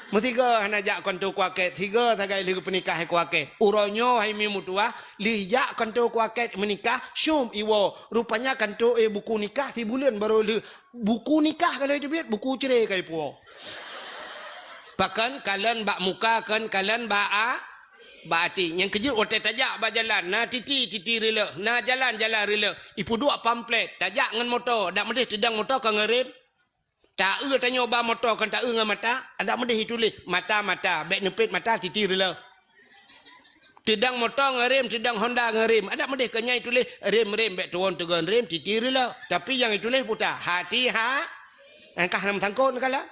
Mutiga anak jak kontu kuaket, tiga tagai lihu penikah kuaket. Uronyo hai mi mutua, lijak kontu kuaket menikah, syum iwo. Rupanya kontu buku nikah ti bulan baru buku nikah kalau itu biar buku cerai kai puo. Bahkan kalian bak muka kan kalian bak ati. Yang kejut otak tajak bak jalan, na titi rela, na jalan rela. Ipu dua pamflet, tajak ngan motor, dak medih tedang motor ka ngerem. Tak tanya ba motor kan tak dengan mata, ada medih tulis mata, beg nepit mata titi rela. Tedang motor ngerem, tedang Honda ngerem, ada medih kenyai tulis rem beg tuan tegan rem titi rela. Tapi yang itu tulis putar hati angkah nam tangkon kala.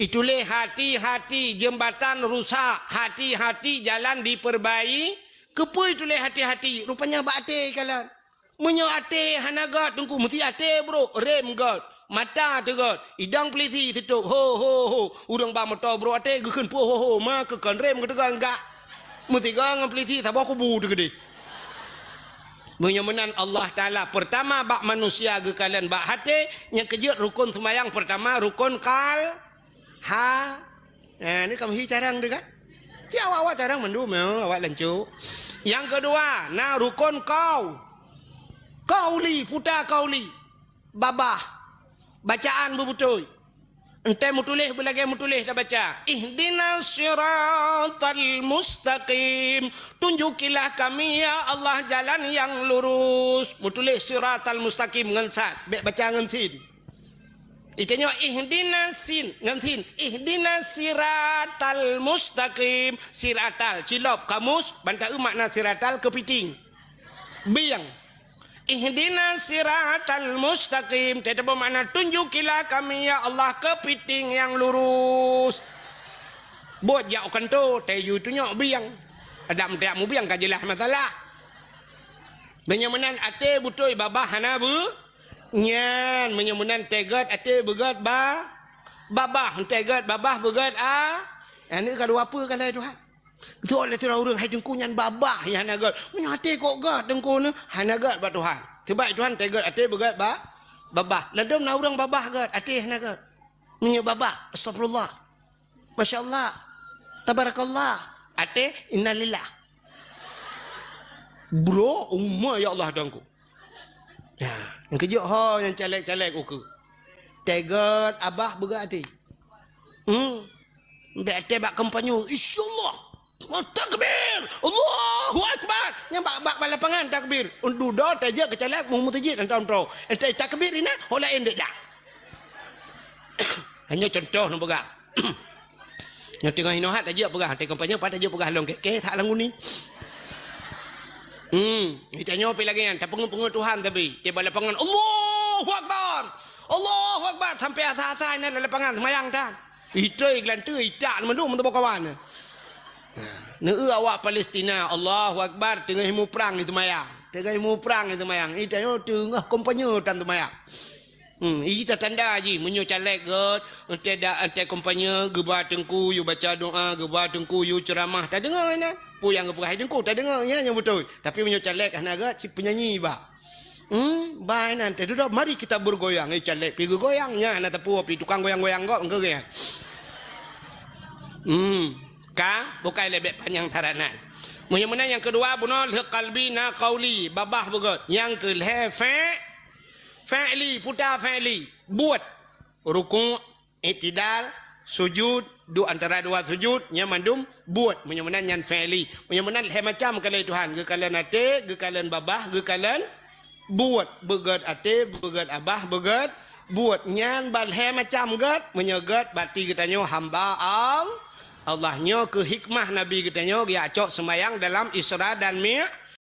Itulah hati-hati jembatan rusak, hati-hati jalan diperbaiki. Kepo itulah hati-hati, rupanya bate kala. Menyo ate hanagat tungku mesti ate bro, rem god. Mata tegot, idang peliti tutup, ho, urang ba motor bro ate gekeun pu ho, ma kekan rem ketegan enggak. Mesti gang peliti sabah kubu tegede. Menyemenan Allah Taala pertama bak manusia ge kalian bak hati, yang kejut rukun sembahyang pertama rukun ini kamu hi carang deh kan? Si awak carang mendum awak lancu. Yang kedua, nah rukun kauli putar kauli babah. Bacaan berbutui. Entah mutulih belagi mutulih dah baca. Ihdinas siratal mustaqim. Tunjukilah kami ya Allah jalan yang lurus. Mutulih siratal mustaqim ngan sat. Baik baca ngan sin. Itanya ihdinas sin ngantin ihdinas siratal mustaqim. Siratal cilop kamus bantah makna siratal kepiting biang. Ihdinas siratal mustaqim tetapi makna tunjukilah kami ya Allah kepiting yang lurus. Buat jauhkan tu tayu tu nyok biang. Ada mentiak mu biang kajilah masalah. Menyemenan ate butoi babah hana bu nyan menyemunan tegat ate begat babah tegat babah begat ini kalau apa kalau Tuhan tu oleh tu orang hai dengku nyan babah ya hanagat ate kok gat dengku ne hanagat ba Tuhan sebab Tuhan tegat ate begat babah ladom na orang babah gat ate hanagat nya babah astagfirullah masyaallah tabarakallah ate innalillah bro umma ya Allah dengku. Ya, yang kejut ho yang calek-calek uku. Tegat abah begat hati. Mbak ate bak kampanyo insyaallah. Takbir. Allahu akbar. Yang bak lapangan takbir. Undu do tajak kecalek mu mutajid antam pro. Ente takbir ina hola endek dak. Hanya contoh nu begah. Yang tengah hinohat aja begah, ate kampanyo pada aja begah long ke tak langu ni. Ditanya apa lagi kan? Tak pengen Tuhan tapi dia balik lapangan Allahu Akbar, Allahu Akbar sampai atas-atas ni lapangan semayang tan. Itu iklan tu itak mendung mentu kawan. Neu awak Palestina Allahu Akbar tengah himu perang itu mayang. Tengah himu perang itu mayang. Itanya tengah kompanyo tan tu mayang. Ita tanda ji menyo calek god ante kompanyo geba tengku you baca doa geba tengku you ceramah tak dengar ina puyang geba tengku tak dengar ya yang betul tapi menyo calek hanaga si penyanyi ba ba nanti duduk mari kita bergoyang calek pi goyangnya ana tepu pi tukang goyang-goyang kok engke ya bukan lebih panjang taranan menyemenang yang kedua bunol qalbi na qauli babah begot yang kelhe fa'li putar fa'li buat rukuk i'tidal sujud antara dua sujud yang mandum buat menyemenan yang fa'li menyemenan macam kalau Tuhan gekalan ate gekalan babah gekalan buat begat ate begat abah begat buat nyan balhe macam gat menyegat berarti katanya hamba Allahnya ke hikmah Nabi katanya dia acok semayang dalam Isra dan Mi'raj